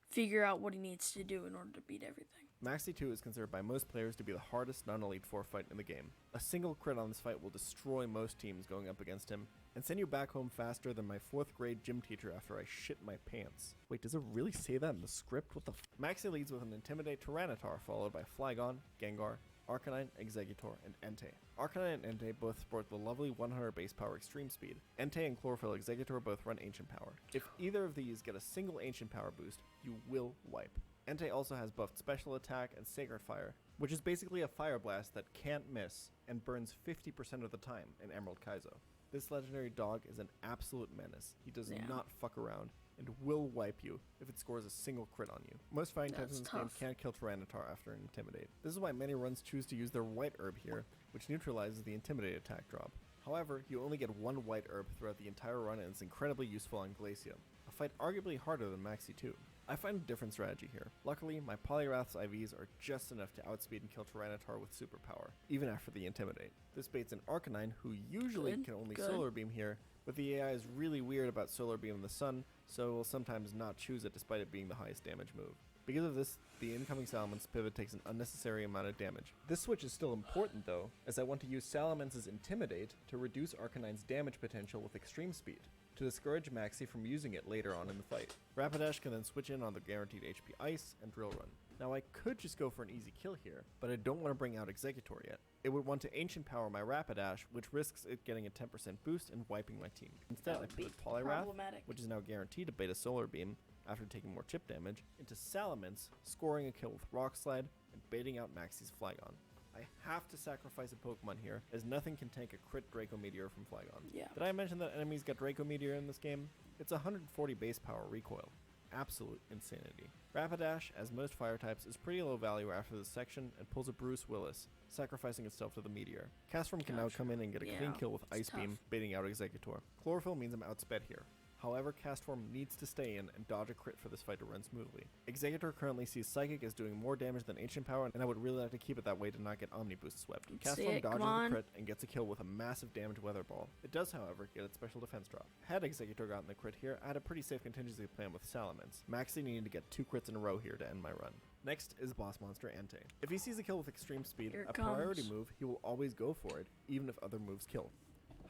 S1: figure out what he needs to do in order to beat everything.
S2: Maxi 2 is considered by most players to be the hardest non-Elite Four fight in the game. A single crit on this fight will destroy most teams going up against him, and send you back home faster than my 4th grade gym teacher after I shit my pants. Wait, does it really say that in the script? What the f— Maxi leads with an Intimidate Tyranitar, followed by Flygon, Gengar, Arcanine, Exeggutor, and Entei. Arcanine and Entei both sport the lovely 100 base power extreme speed. Entei and Chlorophyll Exeggutor both run Ancient Power. If either of these get a single Ancient Power boost, you will wipe. Entei also has buffed Special Attack and Sacred Fire, which is basically a Fire Blast that can't miss and burns 50% of the time in Emerald Kaizo. This legendary dog is an absolute menace. He does not fuck around and will wipe you if it scores a single crit on you. Most fighting types in this game can't kill Tyranitar after an Intimidate. This is why many runs choose to use their White Herb here, which neutralizes the Intimidate attack drop. However, you only get 1 White Herb throughout the entire run, and it's incredibly useful on Glacia, a fight arguably harder than Maxi 2. I find a different strategy here. Luckily, my Poliwrath's IVs are just enough to outspeed and kill Tyranitar with superpower, even after the Intimidate. This baits an Arcanine, who usually can only Solar Beam here, but the AI is really weird about Solar Beam in the sun, so will sometimes not choose it despite it being the highest damage move. Because of this, the incoming Salamence pivot takes an unnecessary amount of damage. This switch is still important though, as I want to use Salamence's Intimidate to reduce Arcanine's damage potential with extreme speed, to discourage Maxi from using it later on in the fight. Rapidash can then switch in on the guaranteed HP Ice and Drill Run. Now I could just go for an easy kill here, but I don't want to bring out Exeggutor yet. It would want to Ancient Power my Rapidash, which risks it getting a 10% boost and wiping my team. Instead I put Poliwrath, which is now guaranteed to bait a Solar Beam after taking more chip damage, into Salamence, scoring a kill with Rock Slide and baiting out Maxi's Flygon. I have to sacrifice a Pokemon here, as nothing can tank a crit Draco Meteor from Flygon. Did I mention that enemies get Draco Meteor in this game? It's 140 base power recoil. Absolute insanity. Rapidash, as most fire types, is pretty low value after this section and pulls a Bruce Willis, sacrificing itself to the Meteor. Castform can now come in and get a clean kill with Ice Beam, baiting out Exeggutor. Chlorophyll means I'm outsped here. However, Castform needs to stay in and dodge a crit for this fight to run smoothly. Exeggutor currently sees Psychic as doing more damage than Ancient Power, and I would really like to keep it that way to not get Omni Boost swept. Castform dodges the crit and gets a kill with a massive damage Weather Ball. It does, however, get its special defense drop. Had Exeggutor gotten the crit here, I had a pretty safe contingency plan with Salamence. Maxi needed to get 2 crits in a row here to end my run. Next is boss monster Entei. If he sees a kill with extreme speed, a priority move, he will always go for it, even if other moves kill.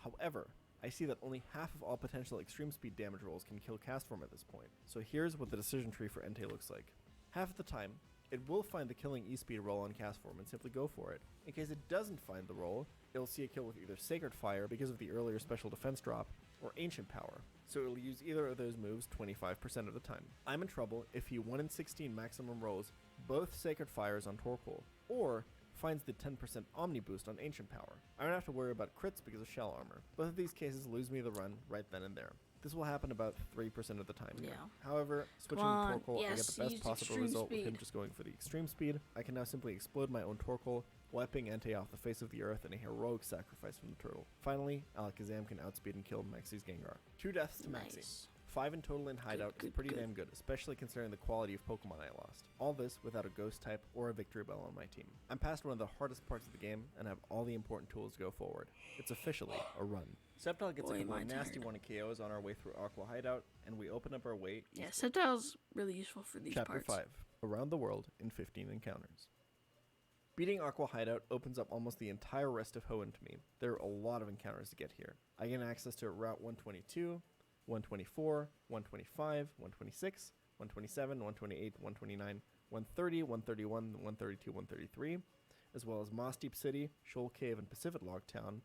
S2: However, I see that only half of all potential extreme speed damage rolls can kill Castform at this point, so here's what the decision tree for Entei looks like. Half of the time, it will find the killing E-speed roll on Castform and simply go for it. In case it doesn't find the roll, it'll see a kill with either Sacred Fire because of the earlier special defense drop, or Ancient Power, so it'll use either of those moves 25% of the time. I'm in trouble if he 1 in 16 maximum rolls both Sacred Fires on Torkoal, or finds the 10% Omni Boost on Ancient Power. I don't have to worry about crits because of Shell Armor. Both of these cases lose me the run right then and there. This will happen about 3% of the time here.
S1: Yeah.
S2: However, switching
S1: Come
S2: to
S1: on.
S2: Torkoal, I get
S1: Yes,
S2: the best
S1: use
S2: possible
S1: extreme
S2: result with him
S1: speed.
S2: just going for the extreme speed. I can now simply explode my own Torkoal, wiping Entei off the face of the earth in a heroic sacrifice from the turtle. Finally, Alakazam can outspeed and kill Maxi's Gengar. 2 deaths to Maxi.
S1: Nice.
S2: 5 in total in Hideout is
S1: good,
S2: pretty
S1: good.
S2: damn good, especially considering the quality of Pokemon I lost. All this without a Ghost type or a Victory Bell on my team. I'm past one of the hardest parts of the game and have all the important tools to go forward. It's officially a run. Sceptile gets
S1: Boy,
S2: a couple
S1: my
S2: of nasty
S1: turn.
S2: 1 KOs on our way through Aqua Hideout, and we open up our way
S1: Yeah,
S2: east.
S1: Sceptile's really useful for these
S2: Chapter
S1: parts.
S2: 5. Around the World in 15 Encounters. Beating Aqua Hideout opens up almost the entire rest of Hoenn to me. There are a lot of encounters to get here. I gain access to Route 122, 124, 125, 126, 127, 128, 129, 130, 131, 132, 133, as well as Moss Deep City, Shoal Cave, and Pacific Log Town,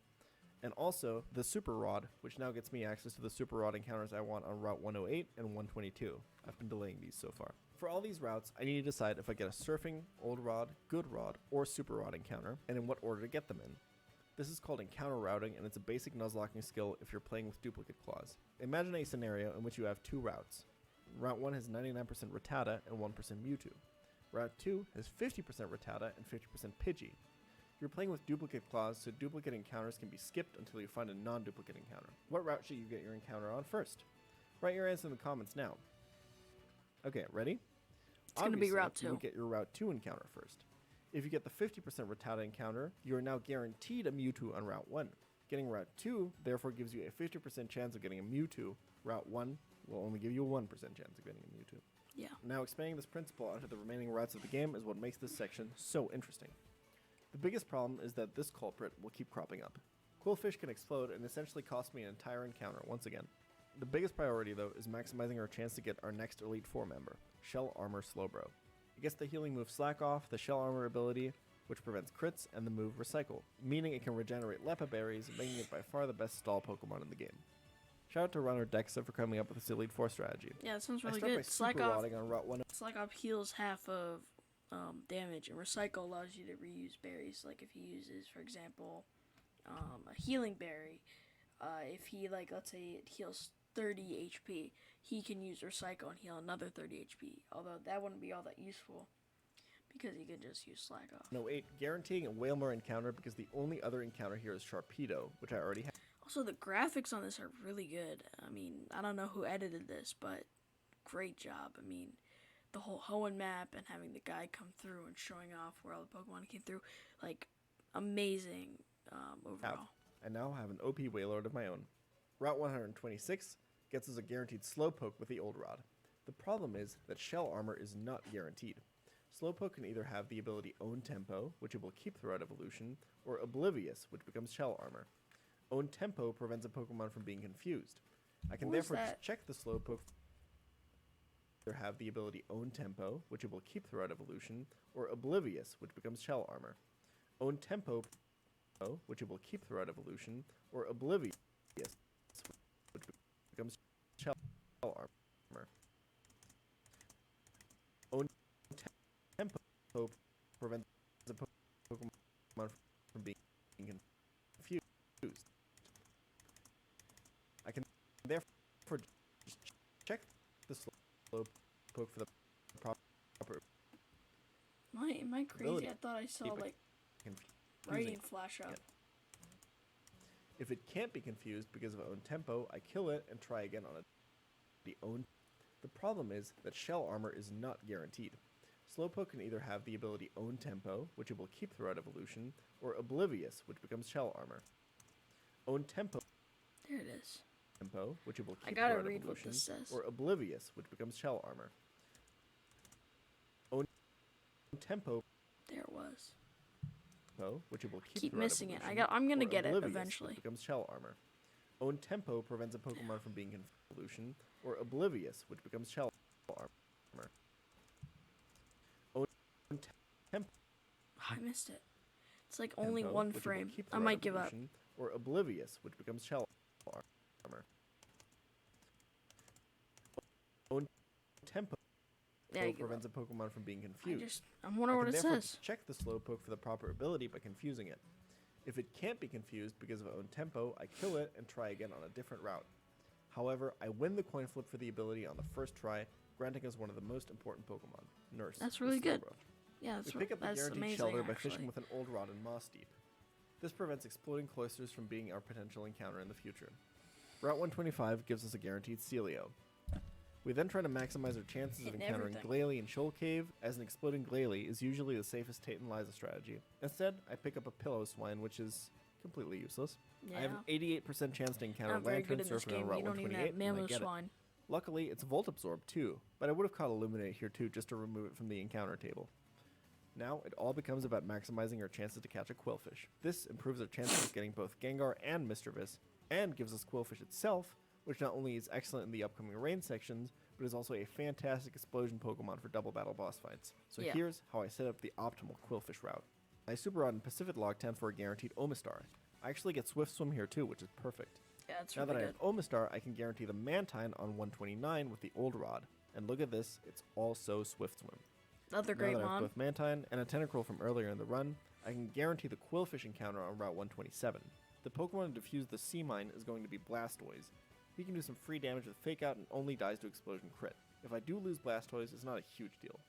S2: and also the Super Rod, which now gets me access to the Super Rod encounters I want on Route 108 and 122. I've been delaying these so far. For all these routes, I need to decide if I get a Surfing, Old Rod, Good Rod, or Super Rod encounter, and in what order to get them in. This is called encounter routing, and it's a basic Nuzlocking skill if you're playing with duplicate claws. Imagine a scenario in which you have 2 routes. Route 1 has 99% Rattata and 1% Mewtwo. Route 2 has 50% Rattata and 50% Pidgey. You're playing with duplicate claws, so duplicate encounters can be skipped until you find a non-duplicate encounter. What route should you get your encounter on first? Write your answer in the comments now. Okay, ready?
S1: It's gonna be Route
S2: You
S1: 2.
S2: would get your Route 2 encounter first. If you get the 50% Rattata encounter, you are now guaranteed a Mewtwo on Route 1. Getting Route 2 therefore gives you a 50% chance of getting a Mewtwo. Route 1 will only give you a 1% chance of getting a Mewtwo.
S1: Yeah.
S2: Now, expanding this principle onto the remaining routes of the game is what makes this section so interesting. The biggest problem is that this culprit will keep cropping up. Quillfish can explode and essentially cost me an entire encounter once again. The biggest priority, though, is maximizing our chance to get our next Elite Four member, Shell Armor Slowbro. It gets the healing move Slack Off, the Shell Armor ability, which prevents crits, and the move Recycle, meaning it can regenerate Lepa Berries, making it by far the best stall Pokemon in the game. Shout out to runner Dexa for coming up with this Elite Four strategy.
S1: Yeah, that sounds
S2: I
S1: really
S2: start by
S1: good. Slack
S2: super
S1: Off.
S2: rodding on Route 1.
S1: Slack Off heals half of damage, and Recycle allows you to reuse berries. Like if he uses, for example, a healing berry, if he, like, let's say it heals 30 HP, he can use Recycle and heal another 30 HP. Although that wouldn't be all that useful because he could just use Slack Off.
S2: No, 8, guaranteeing a Whalmer encounter because the only other encounter here is Sharpedo, which I already have.
S1: Also, the graphics on this are really good. I mean, I don't know who edited this, but great job. I mean, the whole Hoenn map and having the guy come through and showing off where all the Pokemon came through, like, amazing overall.
S2: I now have an OP Wailord of my own. Route 126 gets us a guaranteed Slowpoke with the Old Rod. The problem is that Shell Armor is not guaranteed. Slowpoke can either have the ability Own Tempo, which it will keep throughout evolution, or Oblivious, which becomes Shell Armor. Own Tempo prevents a Pokemon from being confused. I can
S1: What is
S2: therefore
S1: that?
S2: just check the Slowpoke. Either have the ability Own Tempo, which it will keep throughout evolution, or Oblivious, which becomes Shell Armor. Own Tempo, which it will keep throughout evolution, or Oblivious, which becomes Shell Armor. Own Tempo prevents a Pokemon from being confused. I can therefore just check the Slowpoke for the proper
S1: Am I crazy?
S2: ability.
S1: I thought I saw,
S2: Keep it
S1: like,
S2: confusing.
S1: writing flash up.
S2: Yeah. If it can't be confused because of Own Tempo, I kill it and try again on it. The problem is that Shell Armor is not guaranteed. Slowpoke can either have the ability Own Tempo, which it will keep throughout evolution, or Oblivious, which becomes Shell Armor. Own Tempo,
S1: There it is.
S2: which it will keep
S1: I gotta
S2: throughout
S1: read what
S2: evolution,
S1: this says.
S2: or Oblivious, which becomes Shell Armor. Own Tempo,
S1: There it was.
S2: which it will keep
S1: Keep
S2: throughout
S1: missing it.
S2: evolution,
S1: I'm gonna
S2: or
S1: get it
S2: Oblivious,
S1: eventually.
S2: which becomes Shell Armor. Own Tempo prevents a Pokemon from being confused in evolution, or Oblivious, which becomes Shell Armor. Own Tempo,
S1: I missed it. It's like only
S2: Tempo,
S1: one
S2: which it will
S1: frame.
S2: keep
S1: I
S2: throughout
S1: might give up.
S2: evolution, or Oblivious, which becomes Shell Armor. Own Tempo
S1: Yeah, I give
S2: prevents
S1: up.
S2: a Pokemon from being confused.
S1: I'm wondering
S2: I
S1: what
S2: can
S1: it
S2: therefore
S1: says.
S2: check the Slowpoke for the proper ability by confusing it. If it can't be confused because of Own Tempo, I kill it and try again on a different route. However, I win the coin flip for the ability on the first try, granting us one of the most important Pokemon, Nurse.
S1: That's
S2: the
S1: really good.
S2: Slowbro.
S1: Yeah,
S2: We pick up the
S1: that's
S2: guaranteed
S1: amazing,
S2: shelter by
S1: actually.
S2: fishing with an old rod in Moss Deep. This prevents exploding cloisters from being our potential encounter in the future. Route 125 gives us a guaranteed Celio. We then try to maximize our chances of
S1: Hitting
S2: encountering
S1: everything.
S2: Glalie in Shoal Cave, as an exploding Glalie is usually the safest Tate and Liza strategy. Instead, I pick up a Pillow Swine, which is completely useless. I have an 88% chance to encounter
S1: Not very
S2: Lantern
S1: good in this
S2: Surfer on
S1: game.
S2: Route
S1: You don't even
S2: 128,
S1: have
S2: and I
S1: Mammoth
S2: get it.
S1: Swine.
S2: Luckily, it's Volt Absorb too, but I would have caught Illuminate here too just to remove it from the encounter table. Now, it all becomes about maximizing our chances to catch a Quillfish. This improves our chances of getting both Gengar and Mischievous, and gives us Quillfish itself, which not only is excellent in the upcoming rain sections, but is also a fantastic explosion Pokemon for double battle boss fights. So
S1: Yeah.
S2: here's how I set up the optimal Quillfish route. I Super Rod in Pacific Log 10 for a guaranteed Omastar. I actually get Swift Swim here too, which is perfect.
S1: Yeah, it's
S2: Now
S1: really
S2: that I
S1: good.
S2: have Omastar, I can guarantee the Mantine on 129 with the old rod. And look at this, it's also Swift Swim.
S1: Another
S2: Now
S1: great
S2: that I have
S1: mon.
S2: both Mantine and a Tentacruel from earlier in the run, I can guarantee the Quillfish encounter on Route 127. The Pokemon to defuse the Sea Mine is going to be Blastoise. He can do some free damage with Fake Out and only dies to Explosion Crit. If I do lose Blastoise, it's not a huge deal.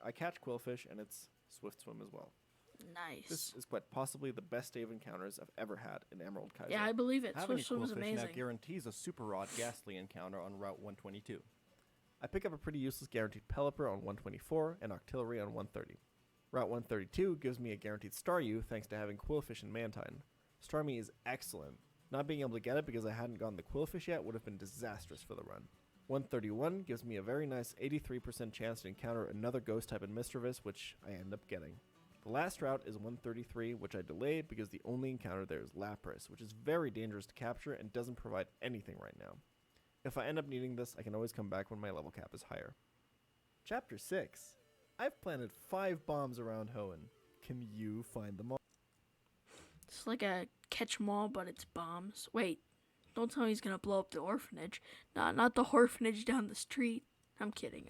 S2: I catch Quillfish and it's Swift Swim as well.
S1: Nice.
S2: This is quite possibly the best day of encounters I've ever had in Emerald Kaiser.
S1: Yeah, I believe it.
S2: Having
S1: Swift Swim
S2: a
S1: is
S2: Quillfish now
S1: amazing.
S2: guarantees a Super Rod Ghastly encounter on Route 122. I pick up a pretty useless guaranteed Pelipper on 124 and Octillery on 130. Route 132 gives me a guaranteed Staryu thanks to having Quillfish and Mantine. Starmie is excellent. Not being able to get it because I hadn't gotten the Quillfish yet would have been disastrous for the run. 131 gives me a very nice 83% chance to encounter another Ghost type in Mischievous, which I end up getting. The last route is 133, which I delayed because the only encounter there is Lapras, which is very dangerous to capture and doesn't provide anything right now. If I end up needing this, I can always come back when my level cap is higher. Chapter 6. I've planted 5 bombs around Hoenn. Can you find them all?
S1: It's like a catch 'em all, but it's bombs. Wait, don't tell me he's gonna blow up the orphanage. Not the orphanage down the street. I'm kidding.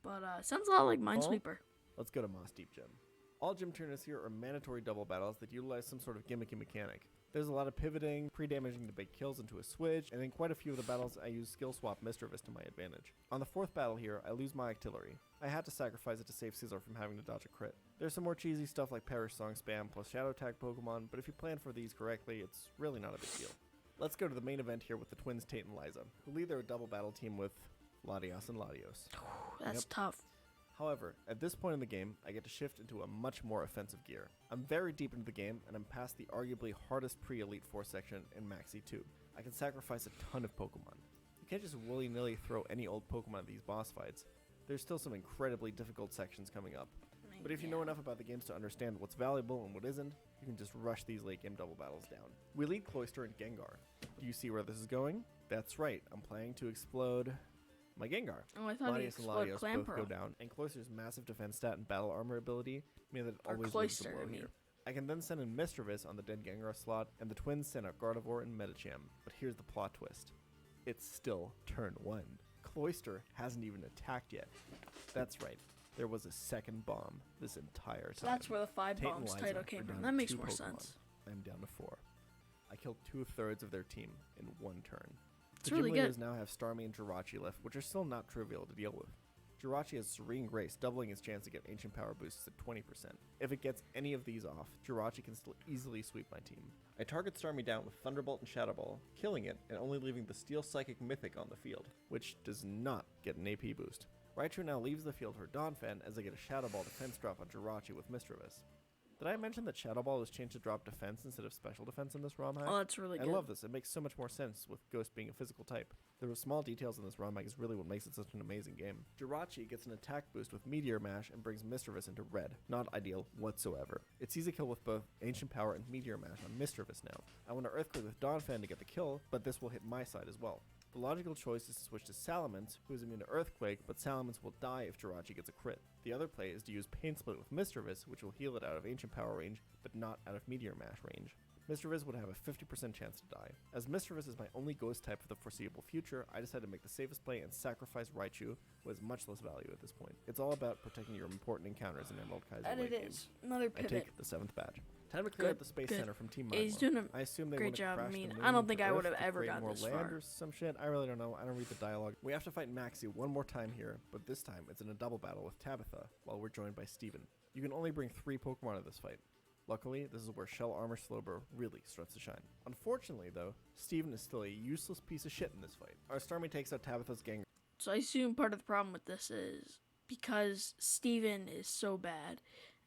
S1: But sounds a lot like Minesweeper.
S2: Let's go to Moss Deep Gym. All gym trainers here are mandatory double battles that utilize some sort of gimmicky mechanic. There's a lot of pivoting, pre-damaging to big kills into a switch, and in quite a few of the battles I use skill swap Mischievous to my advantage. On the 4th battle here, I lose my Octillery. I had to sacrifice it to save Caesar from having to dodge a crit. There's some more cheesy stuff like Perish Song spam plus Shadow Tag Pokemon, but if you plan for these correctly, it's really not a big deal. Let's go to the main event here with the twins Tate and Liza, who lead their double battle team with Latios and Latios.
S1: That's
S2: Yep.
S1: tough.
S2: However, at this point in the game, I get to shift into a much more offensive gear. I'm very deep into the game, and I'm past the arguably hardest pre-Elite Four section in Maxi 2. I can sacrifice a ton of Pokemon. You can't just willy-nilly throw any old Pokemon at these boss fights. There's still some incredibly difficult sections coming up. But if you know enough about the games to understand what's valuable and what isn't, you can just rush these late game double battles down. We lead Cloyster and Gengar. Do you see where this is going? That's right, I'm planning to explode my Gengar.
S1: Oh, I thought he
S2: Latios and
S1: exploded
S2: Latios both go
S1: Clamperl.
S2: down, and Cloyster's massive defense stat and battle armor ability mean that it
S1: Or
S2: always loses
S1: Cloyster,
S2: the blow
S1: I mean.
S2: here. I can then send in Mischievous on the dead Gengar slot, and the twins send out Gardevoir and Medicham. But here's the plot twist. It's still turn 1. Cloyster hasn't even attacked yet. That's right. There was a second bomb this entire time.
S1: So that's where the 5
S2: Tate and
S1: bombs
S2: Liza
S1: title
S2: are
S1: came
S2: down
S1: from.
S2: to
S1: That makes
S2: 2
S1: more
S2: Pokemon.
S1: sense.
S2: I'm down to 4. I killed 2/3 of their team in 1 turn.
S1: It's
S2: The
S1: really
S2: gym leaders
S1: good.
S2: now have Starmie and Jirachi left, which are still not trivial to deal with. Jirachi has Serene Grace, doubling its chance to get Ancient Power boosts at 20%. If it gets any of these off, Jirachi can still easily sweep my team. I target Starmie down with Thunderbolt and Shadow Ball, killing it and only leaving the Steel Psychic Mythic on the field, which does not get an AP boost. Raichu now leaves the field for Donphan as I get a Shadow Ball defense drop on Jirachi with Mischievous. Did I mention that Shadow Ball was changed to drop defense instead of special defense in this ROM hack?
S1: Oh, that's really
S2: I
S1: good.
S2: love this. It makes so much more sense with Ghost being a physical type. The small details in this ROM hack is really what makes it such an amazing game. Jirachi gets an attack boost with Meteor Mash and brings Mischievous into red. Not ideal whatsoever. It's easy kill with both Ancient Power and Meteor Mash on Mischievous now. I want to Earthquake with Donphan to get the kill, but this will hit my side as well. The logical choice is to switch to Salamence, who is immune to Earthquake, but Salamence will die if Jirachi gets a crit. The other play is to use Pain Split with Mischievous, which will heal it out of Ancient Power range, but not out of Meteor Mash range. Mischievous would have a 50% chance to die. As Mischievous is my only Ghost type for the foreseeable future, I decided to make the safest play and sacrifice Raichu, who has much less value at this point. It's all about protecting your important encounters in Emerald Kaiser
S1: And
S2: late
S1: it
S2: game.
S1: is. Another
S2: I
S1: pivot.
S2: take the 7th badge. Time to clear
S1: Good,
S2: out the Space
S1: good.
S2: Center from Team
S1: He's
S2: Milo.
S1: doing a
S2: I assume they
S1: great
S2: want to
S1: job. I
S2: crash
S1: mean,
S2: the
S1: I don't
S2: moon
S1: think
S2: to
S1: I would
S2: Earth
S1: have
S2: to
S1: ever
S2: create
S1: gotten
S2: more
S1: this
S2: land
S1: far.
S2: or some shit. I really don't know. I don't read the dialogue. We have to fight Maxie one more time here, but this time it's in a double battle with Tabitha, while we're joined by Steven. You can only bring 3 Pokemon to this fight. Luckily, this is where Shell Armor Slowbro really starts to shine. Unfortunately, though, Steven is still a useless piece of shit in this fight. Our Starmie takes out Tabitha's gang.
S1: So I assume part of the problem with this is because Steven is so bad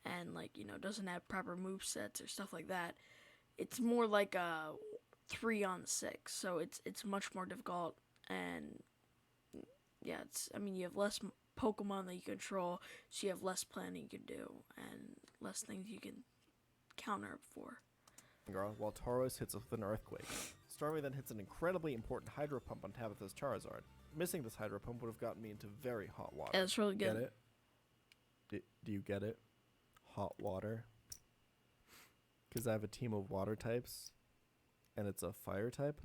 S1: and, like, you know, doesn't have proper move sets or stuff like that, it's more like a 3-on-6. So it's much more difficult, and yeah, I mean, you have less Pokemon that you control, so you have less planning you can do and less things you can counter for.
S2: While Tauros hits us with an Earthquake. Starmie then hits an incredibly important Hydro Pump on Tabitha's Charizard. Missing this Hydro Pump would have gotten me into very hot water.
S1: Yeah, it's really good.
S2: Get it? Do you get it? Hot water? Because I have a team of water types, and it's a fire type.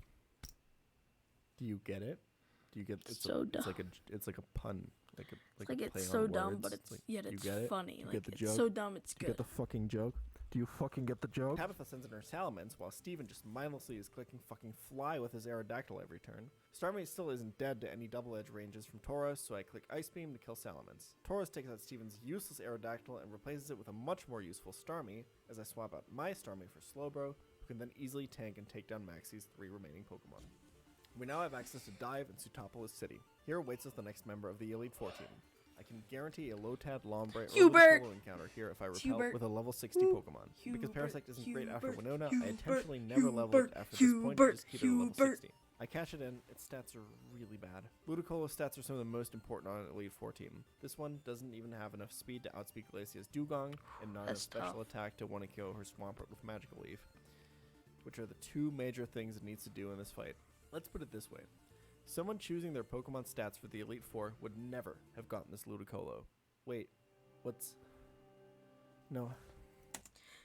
S2: Do you get it? Do you get it's
S1: So
S2: it's like
S1: dumb.
S2: it's like a pun, like a
S1: Like,
S2: a play
S1: it's
S2: on
S1: so dumb,
S2: words.
S1: but it's
S2: like,
S1: yet
S2: you
S1: it's
S2: get it?
S1: funny.
S2: You
S1: Like,
S2: get the
S1: it's
S2: joke?
S1: so dumb, it's
S2: Do you get
S1: good.
S2: the fucking joke? Do you fucking get the joke? Tabitha sends in her Salamence while Steven just mindlessly is clicking fucking fly with his Aerodactyl every turn. Starmie still isn't dead to any double edge ranges from Tauros, so I click Ice Beam to kill Salamence. Tauros takes out Steven's useless Aerodactyl and replaces it with a much more useful Starmie as I swap out my Starmie for Slowbro, who can then easily tank and take down Maxie's 3 remaining Pokemon. We now have access to Dive in Sutopolis City. Here awaits us the next member of the Elite Four team. I can guarantee a Lotad, Lombre, or
S1: Hubert!
S2: Ludicolo encounter here if I repel
S1: Hubert!
S2: with a level 60
S1: Woo!
S2: Pokemon. Because
S1: Hubert!
S2: Parasect isn't great after
S1: Hubert!
S2: Winona, I
S1: Hubert!
S2: intentionally never leveled
S1: Hubert!
S2: it after this point to
S1: Hubert!
S2: just keep it at level
S1: Hubert!
S2: 60. I catch it in, its stats are really bad. Ludicolo's stats are some of the most important on an Elite Four team. This one doesn't even have enough speed to outspeed Glacia's Dugong, and not enough
S1: That's
S2: special
S1: tough.
S2: attack to want to kill her Swampert with Magical Leaf, which are the 2 major things it needs to do in this fight. Let's put it this way. Someone choosing their Pokemon stats for the Elite Four would never have gotten this Ludicolo. Wait, what's... No.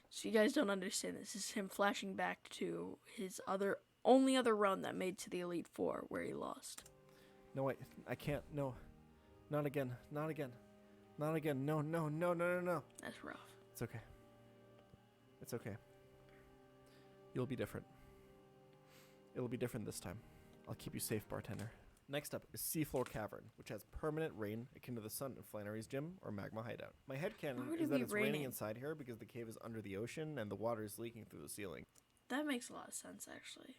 S1: So you guys don't understand this. This is him flashing back to his only other run that made to the Elite Four where he lost.
S2: No, I can't. No. Not again. Not again. Not again. No, no, no, no, no, no.
S1: That's rough.
S2: It's okay. It's okay. You'll be different. It'll be different this time. I'll keep you safe, bartender. Next up is Seafloor Cavern, which has permanent rain akin to the sun in Flannery's gym or magma hideout. My
S1: Why
S2: headcanon
S1: would
S2: is
S1: it
S2: that
S1: be
S2: it's raining
S1: raining?
S2: inside here because the cave is under the ocean and the water is leaking through the ceiling.
S1: That makes a lot of sense, actually.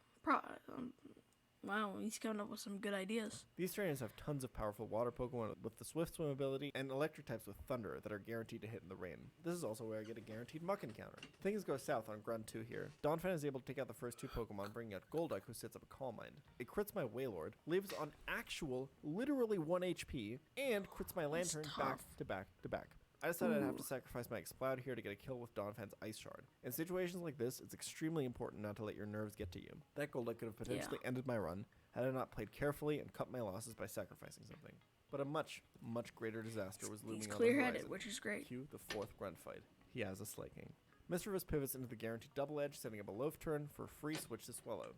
S1: Wow, he's coming up with some good ideas.
S2: These trainers have tons of powerful water Pokemon with the Swift Swim ability and electric types with Thunder that are guaranteed to hit in the rain. This is also where I get a guaranteed Muck encounter. Things go south on Grunt 2 here. Donphan is able to take out the first 2 Pokemon, bringing out Golduck, who sets up a Calm Mind. It crits my Wailord, lives on actual, literally 1 HP, and crits my Lantern back
S1: tough.
S2: to back to back. I decided I'd have to
S1: Ooh.
S2: sacrifice my Exploud here to get a kill with Donphan's Ice Shard. In situations like this, it's extremely important not to let your nerves get to you. That Golduck could have potentially ended my run had I not played carefully and cut my losses by sacrificing something. But a much, much greater disaster was looming
S1: He's
S2: on the
S1: clear-headed,
S2: horizon.
S1: which is great.
S2: Cue the 4th grunt fight. He has a Slaking. Mischievous pivots into the guaranteed double edge, setting up a loaf turn for a free switch to Swellow,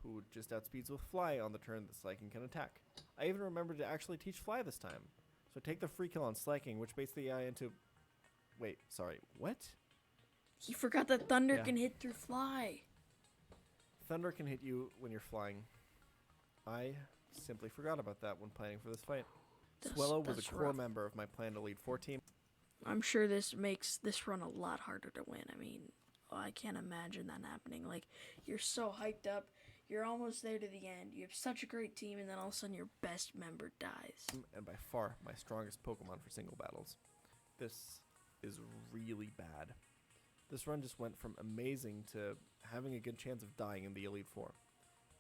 S2: who just outspeeds with Fly on the turn that Slaking can attack. I even remembered to actually teach Fly this time. So take the free kill on Slaking, which baits the AI into... Wait, sorry, what?
S1: He forgot that Thunder
S2: Yeah.
S1: can hit through Fly.
S2: Thunder can hit you when you're flying. I simply forgot about that when planning for this fight. Swellow was a
S1: That's
S2: core
S1: rough.
S2: member of my planned Elite Four team.
S1: I'm sure this makes this run a lot harder to win. I mean, I can't imagine that happening. Like, you're so hyped up, you're almost there to the end, you have such a great team, and then all of a sudden your best member dies.
S2: And by far my strongest Pokemon for single battles. This is really bad. This run just went from amazing to having a good chance of dying in the Elite Four.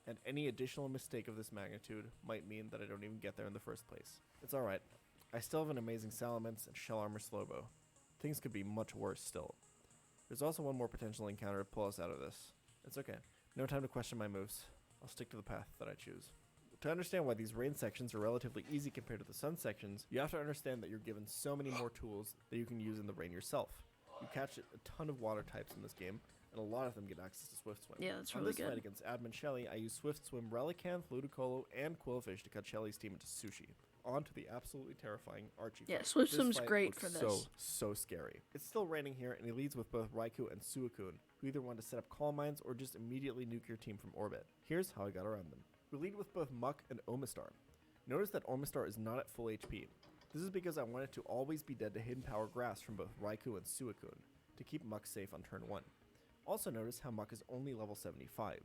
S2: And any additional mistake of this magnitude might mean that I don't even get there in the first place. It's alright. I still have an amazing Salamence and Shell Armor Slowbro. Things could be much worse still. There's also one more potential encounter to pull us out of this. It's okay. No time to question my moves. I'll stick to the path that I choose. To understand why these rain sections are relatively easy compared to the sun sections, you have to understand that you're given so many more tools that you can use in the rain yourself. You catch a ton of water types in this game, and a lot of them get access to Swift Swim.
S1: Yeah, that's
S2: On
S1: really
S2: this fight
S1: good.
S2: against Admin Shelly, I use Swift Swim, Relicanth, Ludicolo, and Quillfish to cut Shelly's team into sushi. On to the absolutely terrifying Archie
S1: Yeah,
S2: fight.
S1: Swift
S2: This
S1: Swim's
S2: fight
S1: great
S2: looks
S1: for this.
S2: So scary. It's still raining here, and he leads with both Raikou and Suicune, who either want to set up calm mines or just immediately nuke your team from orbit. Here's how I got around them. We lead with both Muck and Omastar. Notice that Omastar is not at full HP. This is because I wanted to always be dead to hidden power grass from both Raikou and Suicune, to keep Muck safe on turn 1. Also notice how Muck is only level 75.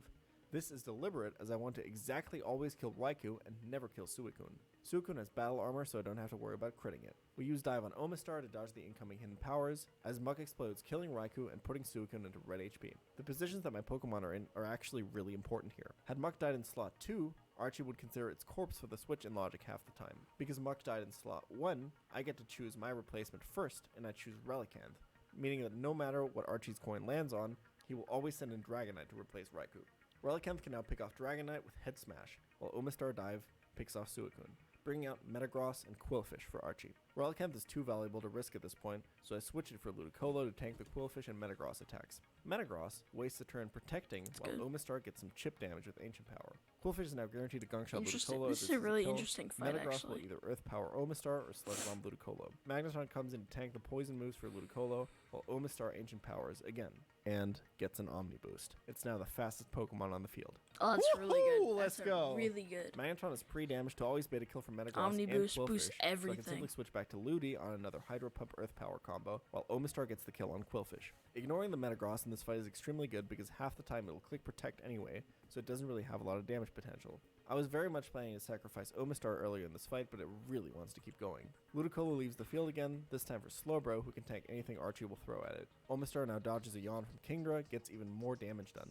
S2: This is deliberate as I want to exactly always kill Raikou and never kill Suicune. Suicune has battle armor, so I don't have to worry about critting it. We use Dive on Omastar to dodge the incoming hidden powers, as Muck explodes, killing Raikou and putting Suicune into red HP. The positions that my Pokemon are in are actually really important here. Had Muck died in slot 2, Archie would consider its corpse for the switch in logic half the time. Because Muck died in slot 1, I get to choose my replacement first, and I choose Relicanth, meaning that no matter what Archie's coin lands on, he will always send in Dragonite to replace Raikou. Relicanth can now pick off Dragonite with Head Smash, while Omastar Dive picks off Suicune, bringing out Metagross and Quillfish for Archie. Relicanth is too valuable to risk at this point, so I switch it for Ludicolo to tank the Quillfish and Metagross attacks. Metagross wastes a turn protecting, while
S1: good.
S2: Omastar gets some chip damage with Ancient Power. Quillfish is now guaranteed to Gunk Shot
S1: Interesting.
S2: Ludicolo.
S1: This
S2: as
S1: is a really
S2: kill.
S1: interesting fight,
S2: Metagross
S1: actually.
S2: will either Earth Power Omastar or Sludge Bomb Ludicolo. Magneton comes in to tank the poison moves for Ludicolo, while Omastar Ancient Powers again, and gets an Omni Boost. It's now the fastest Pokemon on the field.
S1: Oh, that's really
S2: Woohoo!
S1: good.
S2: Let's
S1: That's
S2: go.
S1: Really good.
S2: Magneton is pre-damaged to always beta kill from Metagross
S1: Omni
S2: and
S1: Boost
S2: Quillfish,
S1: boosts
S2: so I can
S1: everything.
S2: simply switch back to Ludi on another Hydro Pump Earth Power combo, while Omastar gets the kill on Quillfish. Ignoring the Metagross in this fight is extremely good because half the time it'll click Protect anyway, so it doesn't really have a lot of damage potential. I was very much planning to sacrifice Omastar earlier in this fight, but it really wants to keep going. Ludicolo leaves the field again, this time for Slowbro, who can tank anything Archie will throw at it. Omastar now dodges a Yawn from Kingdra, gets even more damage done.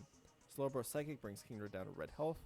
S2: Slowbro Psychic brings Kingdra down to red health.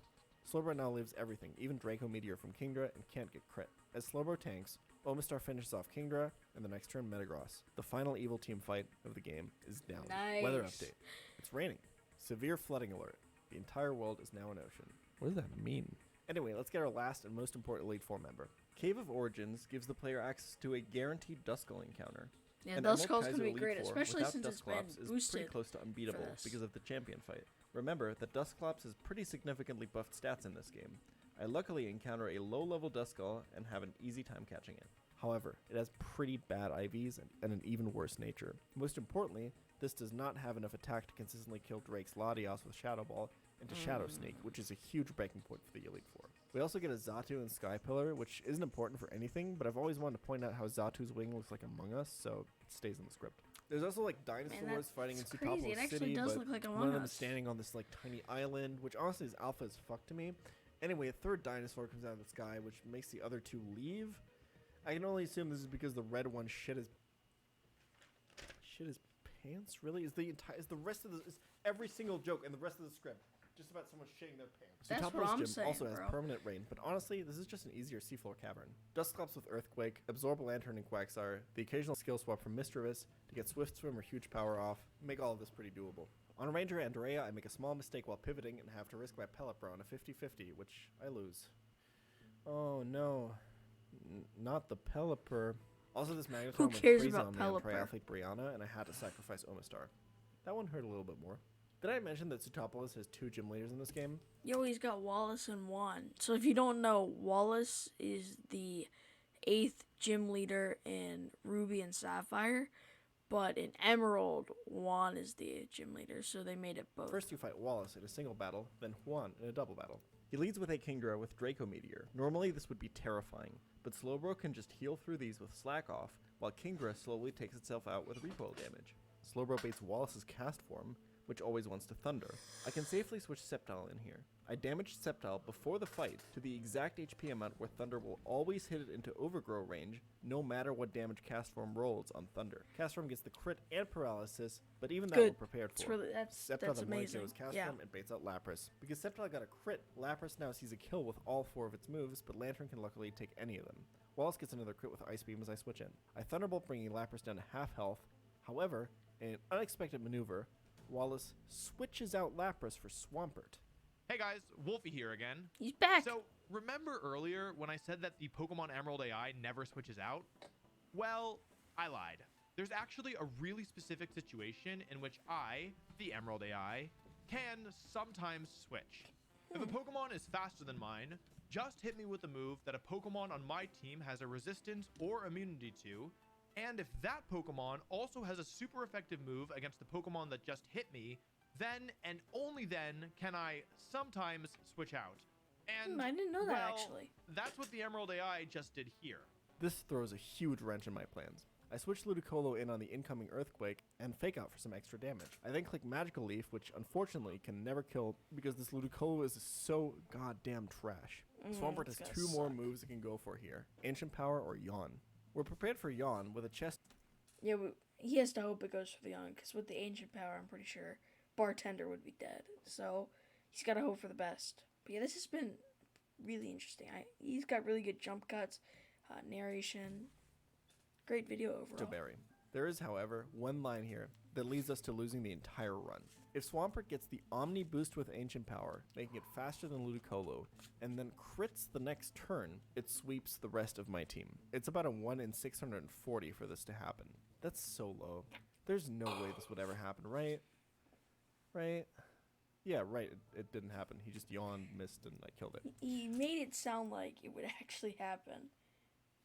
S2: Slowbro now lives everything, even Draco Meteor from Kingdra, and can't get crit. As Slowbro tanks, Omastar finishes off Kingdra, and the next turn Metagross. The final evil team fight of the game is down.
S1: Nice.
S2: Weather update. It's raining. Severe flooding alert. The entire world is now an ocean. What does that mean? Anyway, let's get our last and most important Elite Four member. Cave of Origins gives the player access to a guaranteed Duskull encounter.
S1: Yeah,
S2: And
S1: Duskull's
S2: Emerald
S1: gonna be
S2: Kaiser
S1: great,
S2: Elite Four
S1: especially
S2: without
S1: since it's been
S2: Dusclops is
S1: boosted
S2: pretty close to unbeatable
S1: for this.
S2: because of the champion fight. Remember that Dusclops has pretty significantly buffed stats in this game. I luckily encounter a low-level Duskull and have an easy time catching it. However, it has pretty bad IVs and an even worse nature. Most importantly, this does not have enough attack to consistently kill Drake's Latios with Shadow Ball into Shadow Sneak, which is a huge breaking point for the Elite Four. We also get a Xatu and Sky Pillar, which isn't important for anything, but I've always wanted to point out how Xatu's wing looks like Among Us, so it stays in the script. There's also like dinosaurs
S1: that's
S2: fighting in
S1: crazy. It
S2: Sutopolis
S1: actually
S2: City,
S1: does
S2: but
S1: look like
S2: one
S1: Among
S2: of them is
S1: Us.
S2: standing on this like tiny island, which honestly is alpha as fuck to me. Anyway, a third dinosaur comes out of the sky, which makes the other two leave. I can only assume this is because the red one shit his pants. Really, is the rest of the every single joke in the rest of the script just about someone shitting their pants?
S1: That's
S2: Sutopolis
S1: what I'm
S2: Gym
S1: saying,
S2: also
S1: bro.
S2: has permanent rain, but honestly, this is just an easier Seafloor Cavern. Dusclops with Earthquake, Absorb Lantern and Quagsire, the occasional skill swap from Mischievous to get Swift Swim or Huge Power off, make all of this pretty doable. On Ranger Andrea, I make a small mistake while pivoting and have to risk my Pelipper on a 50-50, which I lose. Oh no. Not the Pelipper. Also, this Magneton
S1: Who
S2: went
S1: cares
S2: crazy
S1: about
S2: on me on
S1: Pelipper?
S2: Triathlete Brianna, and I had to sacrifice Omastar. That one hurt a little bit more. Did I mention that Sutopolis has 2 gym leaders in this game?
S1: Yo, he's got Wallace and Juan. So if you don't know, Wallace is the 8th gym leader in Ruby and Sapphire, but in Emerald, Juan is the 8th gym leader, so they made it both.
S2: First you fight Wallace in a single battle, then Juan in a double battle. He leads with a Kingdra with Draco Meteor. Normally this would be terrifying, but Slowbro can just heal through these with Slack Off, while Kingdra slowly takes itself out with recoil damage. Slowbro baits Wallace's cast form, which always wants to Thunder. I can safely switch Sceptile in here. I damaged Sceptile before the fight to the exact HP amount where Thunder will always hit it into Overgrow range, no matter what damage Cast Form rolls on Thunder. Cast Form gets the crit and paralysis, but even that
S1: Good.
S2: we're prepared for.
S1: It's really- that's
S2: Sceptile then
S1: amazing.
S2: goes Cast
S1: Yeah.
S2: Form and baits out Lapras. Because Sceptile got a crit, Lapras now sees a kill with all 4 of its moves, but Lantern can luckily take any of them. Wallace gets another crit with Ice Beam as I switch in. I Thunderbolt bringing Lapras down to half health. However, in an unexpected maneuver, Wallace switches out Lapras for Swampert.
S3: Hey guys, Wolfie here again.
S1: He's back.
S3: So, remember earlier when I said that the Pokemon Emerald AI never switches out? Well, I lied. There's actually a really specific situation in which I, the Emerald AI, can sometimes switch. If a Pokemon is faster than mine, just hit me with a move that a Pokemon on my team has a resistance or immunity to, and if that Pokemon also has a super effective move against the Pokemon that just hit me, then and only then can I sometimes switch out. And
S1: I didn't know that,
S3: well,
S1: actually.
S3: that's what the Emerald AI just did here.
S2: This throws a huge wrench in my plans. I switch Ludicolo in on the incoming Earthquake and Fake Out for some extra damage. I then click Magical Leaf, which unfortunately can never kill because this Ludicolo is so goddamn trash. Swampert has
S1: it's
S2: 2
S1: gonna
S2: more
S1: suck.
S2: moves it can go for here. Ancient Power or Yawn. We're prepared for Yawn with a chest.
S1: Yeah, but he has to hope it goes for the young, because with the ancient power, I'm pretty sure Bartender would be dead. So he's got to hope for the best. But yeah, this has been really interesting. He's got really good jump cuts, narration, great video overall.
S2: To bury. There is, however, one line here that leads us to losing the entire run. If Swampert gets the Omni boost with Ancient Power, making it faster than Ludicolo, and then crits the next turn, it sweeps the rest of my team. It's about a 1 in 640 for this to happen. That's so low. There's no way this would ever happen, right? Right? Yeah, right. It didn't happen. He just yawned, missed, and I killed it.
S1: He made it sound like it would actually happen.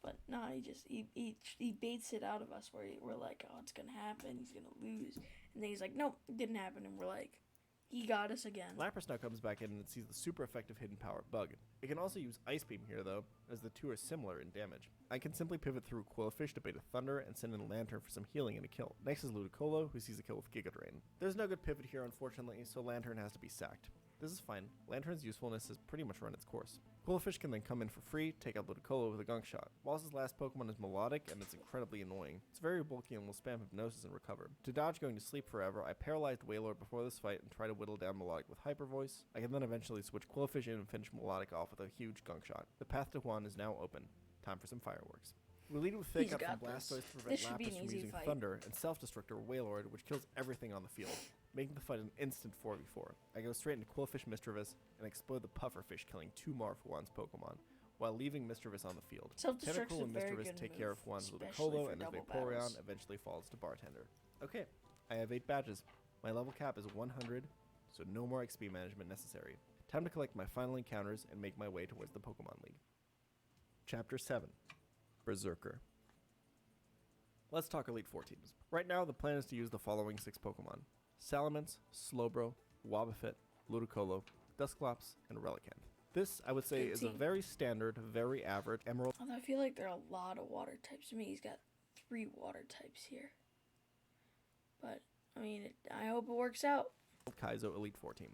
S1: But no, he baits it out of us where we're like, oh, it's going to happen. He's going to lose. And then he's like, nope, it didn't happen. And we're like, he got us again.
S2: Lapras now comes back in and it sees the super effective hidden power Bug. It can also use Ice Beam here though, as the two are similar in damage. I can simply pivot through Quillfish to bait a Thunder and send in Lantern for some healing and a kill. Next is Ludicolo, who sees a kill with Giga Drain. There's no good pivot here unfortunately, so Lantern has to be sacked. This is fine. Lantern's usefulness has pretty much run its course. Quillfish can then come in for free, take out Ludicolo with a Gunk Shot. Whilst his last Pokemon is Melodic and it's incredibly annoying, it's very bulky and will spam Hypnosis and recover. To dodge going to sleep forever, I paralyzed Wailord before this fight and try to whittle down Melodic with Hyper Voice. I can then eventually switch Quillfish in and finish Melodic off with a huge Gunk Shot. The path to Juan is now open. Time for some fireworks. We lead with Fake
S1: He's
S2: Out from
S1: got this.
S2: Blastoise to
S1: This
S2: prevent
S1: should be
S2: Lapras
S1: an
S2: from
S1: easy
S2: using
S1: fight.
S2: Thunder, and Self-Destructor Wailord, which kills everything on the field, making the fight an instant 4v4. I go straight into Quillfish Mischievous and explode the Pufferfish, killing 2 more for Juan's Pokemon, while leaving Mischievous on the field.
S1: Self-Destruct's
S2: Tentacool
S1: a
S2: and
S1: very
S2: Mischievous
S1: good
S2: take
S1: move,
S2: care of Juan's
S1: especially
S2: Ludicolo,
S1: for
S2: and his
S1: double
S2: Vaporeon
S1: battles.
S2: eventually falls to Bartender. Okay, I have 8 badges. My level cap is 100, so no more XP management necessary. Time to collect my final encounters and make my way towards the Pokemon League. Chapter 7, Berserker. Let's talk Elite Four teams. Right now, the plan is to use the following 6 Pokemon: Salamence, Slowbro, Wobbuffet, Ludicolo, Dusclops, and Relicanth. This, I would say,
S1: Good
S2: is a
S1: team.
S2: very standard, very average Emerald
S1: Although I feel like there are a lot of water types. To me, he's got 3 water types here. But, I mean, I hope it works out.
S2: Kaizo Elite Four team.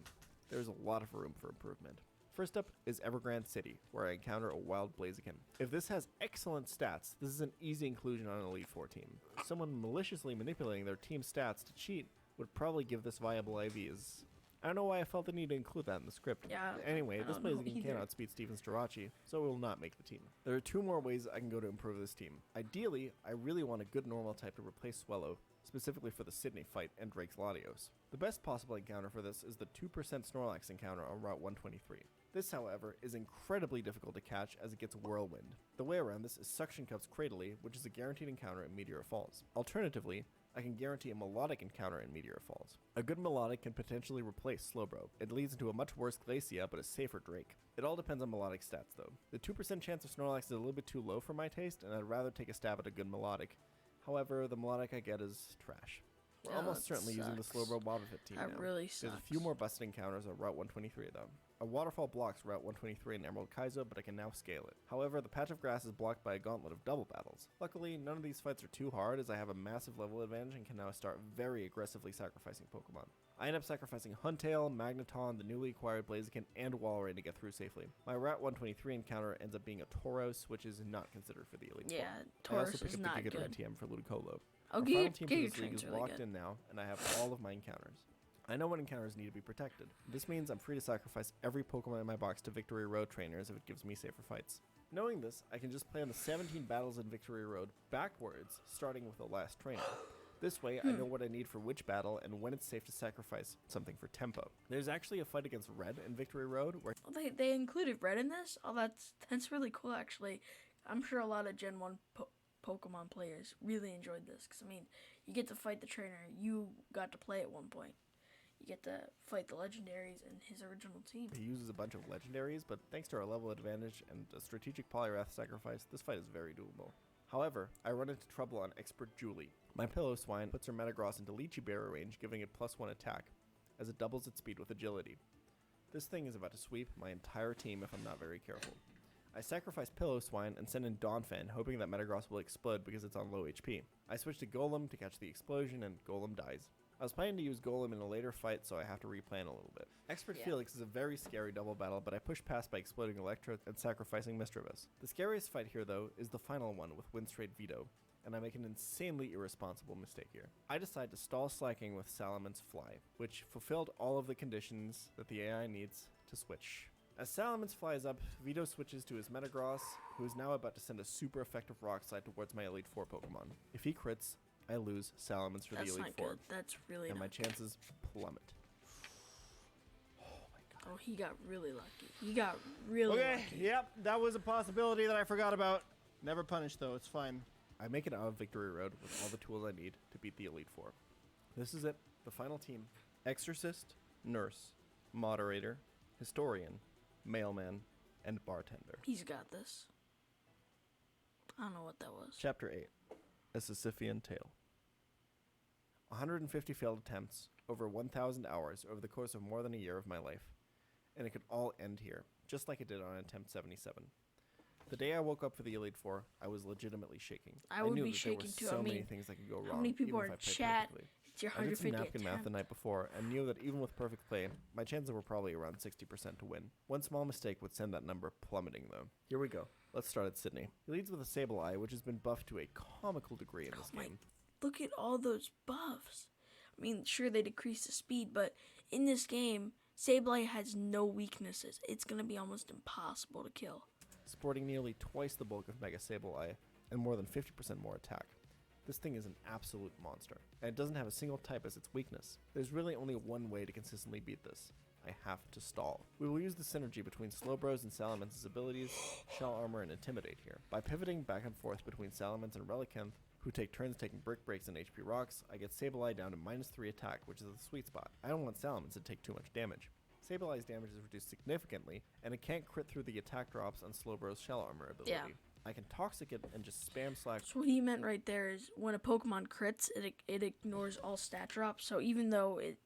S2: There's a lot of room for improvement. First up is Evergrande City, where I encounter a wild Blaziken. If this has excellent stats, this is an easy inclusion on an Elite Four team. Someone maliciously manipulating their team stats to cheat would probably give this viable IVs. I don't know why I felt the need to include that in the script.
S1: Yeah,
S2: Anyway,
S1: I
S2: this
S1: don't know
S2: Blaziken
S1: either.
S2: cannot outspeed Steven's Jirachi, so it will not make the team. There are 2 more ways I can go to improve this team. Ideally, I really want a good normal type to replace Swellow, specifically for the Sydney fight and Drake's Latios. The best possible encounter for this is the 2% Snorlax encounter on Route 123. This, however, is incredibly difficult to catch as it gets Whirlwind. The way around this is Suction Cups Cradily, which is a guaranteed encounter in Meteor Falls. Alternatively, I can guarantee a Melodic encounter in Meteor Falls. A good Melodic can potentially replace Slowbro. It leads into a much worse Glacia, but a safer Drake. It all depends on Melodic stats, though. The 2% chance of Snorlax is a little bit too low for my taste, and I'd rather take a stab at a good Melodic. However, the Melodic I get is trash. We're
S1: Oh,
S2: almost
S1: that
S2: certainly using the
S1: sucks.
S2: Slowbro Wobbuffet team
S1: That
S2: now.
S1: really
S2: There's a
S1: sucks.
S2: few more busted encounters on Route 123 though. A waterfall blocks Route 123 in Emerald Kaizo, but I can now scale it. However, the patch of grass is blocked by a gauntlet of double battles. Luckily, none of these fights are too hard as I have a massive level advantage and can now start very aggressively sacrificing Pokemon. I end up sacrificing Huntail, Magneton, the newly acquired Blaziken, and Walrein to get through safely. My Route 123 encounter ends up being a Tauros, which is not considered for the Elite
S1: Yeah,
S2: Four. I also
S1: Tauros
S2: pick
S1: is
S2: up
S1: not
S2: the Giga
S1: good.
S2: TM for Ludicolo.
S1: Oh,
S2: Our
S1: Giga-
S2: final team for
S1: Giga
S2: this league
S1: Train's
S2: is
S1: really
S2: locked
S1: good.
S2: in now, and I have all of my encounters. I know what encounters need to be protected. This means I'm free to sacrifice every Pokemon in my box to Victory Road trainers if it gives me safer fights. Knowing this, I can just play on the 17 battles in Victory Road backwards, starting with the last trainer. This way, I know what I need for which battle and when it's safe to sacrifice something for tempo. There's actually a fight against Red in Victory Road where
S1: Oh, they included Red in this? Oh, that's really cool, actually. I'm sure a lot of Gen 1 Pokemon players really enjoyed this. Because, I mean, you get to fight the trainer you got to play at one point. you get to fight the legendaries in his original team.
S2: He uses a bunch of legendaries, but thanks to our level advantage and a strategic Poliwrath sacrifice, this fight is very doable. However, I run into trouble on Expert Julie. My Pillow Swine puts her Metagross into Lychee Bearer range, giving it +1 attack, as it doubles its speed with agility. This thing is about to sweep my entire team if I'm not very careful. I sacrifice Pillow Swine and send in Dawnfang, hoping that Metagross will explode because it's on low HP. I switch to Golem to catch the explosion, and Golem dies. I was planning to use Golem in a later fight, so I have to replan a little bit. Expert Felix is a very scary double battle, but I push past by exploding Electro and sacrificing Misdreavus. The scariest fight here, though, is the final one with Windstraight Veto, and I make an insanely irresponsible mistake here. I decide to stall Slacking with Salaman's Fly, which fulfilled all of the conditions that the AI needs to switch. As Salamence flies up, Vito switches to his Metagross, who is now about to send a super effective Rock Slide towards my Elite Four Pokemon. If he crits, I lose Salamence for
S1: That's
S2: the Elite
S1: not
S2: Four,
S1: good. That's really
S2: and my
S1: not good.
S2: chances plummet.
S1: Oh, he got really lucky. He got really
S6: Okay,
S1: lucky.
S6: yep, that was a possibility that I forgot about. Never punished, though. It's fine.
S2: I make it out of Victory Road with all the tools I need to beat the Elite Four. This is it, the final team. Exorcist, Nurse, Moderator, Historian, Mailman, and Bartender.
S1: He's got this. I don't know what that was.
S2: Chapter 8, A Sisyphean Tale. 150 failed attempts, over 1,000 hours over the course of more than a year of my life. And it could all end here, just like it did on attempt 77. The day I woke up for the Elite Four, I was legitimately shaking.
S1: I would
S2: knew
S1: be
S2: that there were
S1: shaking too.
S2: so
S1: I
S2: many
S1: mean,
S2: things that could go wrong.
S1: how many people
S2: even
S1: are
S2: if I
S1: in
S2: played
S1: chat?
S2: perfectly.
S1: It's your
S2: I did some
S1: 150th
S2: napkin math the
S1: attempt.
S2: night before and knew that even with perfect play, my chances were probably around 60% to win. One small mistake would send that number plummeting, though. Here we go. Let's start at Sydney. He leads with a Sableye, which has been buffed to a comical degree in this
S1: Oh my,
S2: game.
S1: look at all those buffs. I mean, sure, they decrease the speed, but in this game, Sableye has no weaknesses. It's going to be almost impossible to kill.
S2: Sporting nearly twice the bulk of Mega Sableye and more than 50% more attack. This thing is an absolute monster, and it doesn't have a single type as its weakness. There's really only one way to consistently beat this. I have to stall. We will use the synergy between Slowbros and Salamence's abilities, Shell Armor, and Intimidate here. By pivoting back and forth between Salamence and Relicanth, who take turns taking Brick Breaks and HP Rocks, I get Sableye down to -3 attack, which is the sweet spot. I don't want Salamence to take too much damage. Sableye's damage is reduced significantly, and it can't crit through the attack drops on Slowbro's Shell Armor ability.
S1: Yeah.
S2: I can Toxic it and just spam Slack.
S1: So what he meant right there is when a Pokemon crits, it ignores all stat drops. So even though it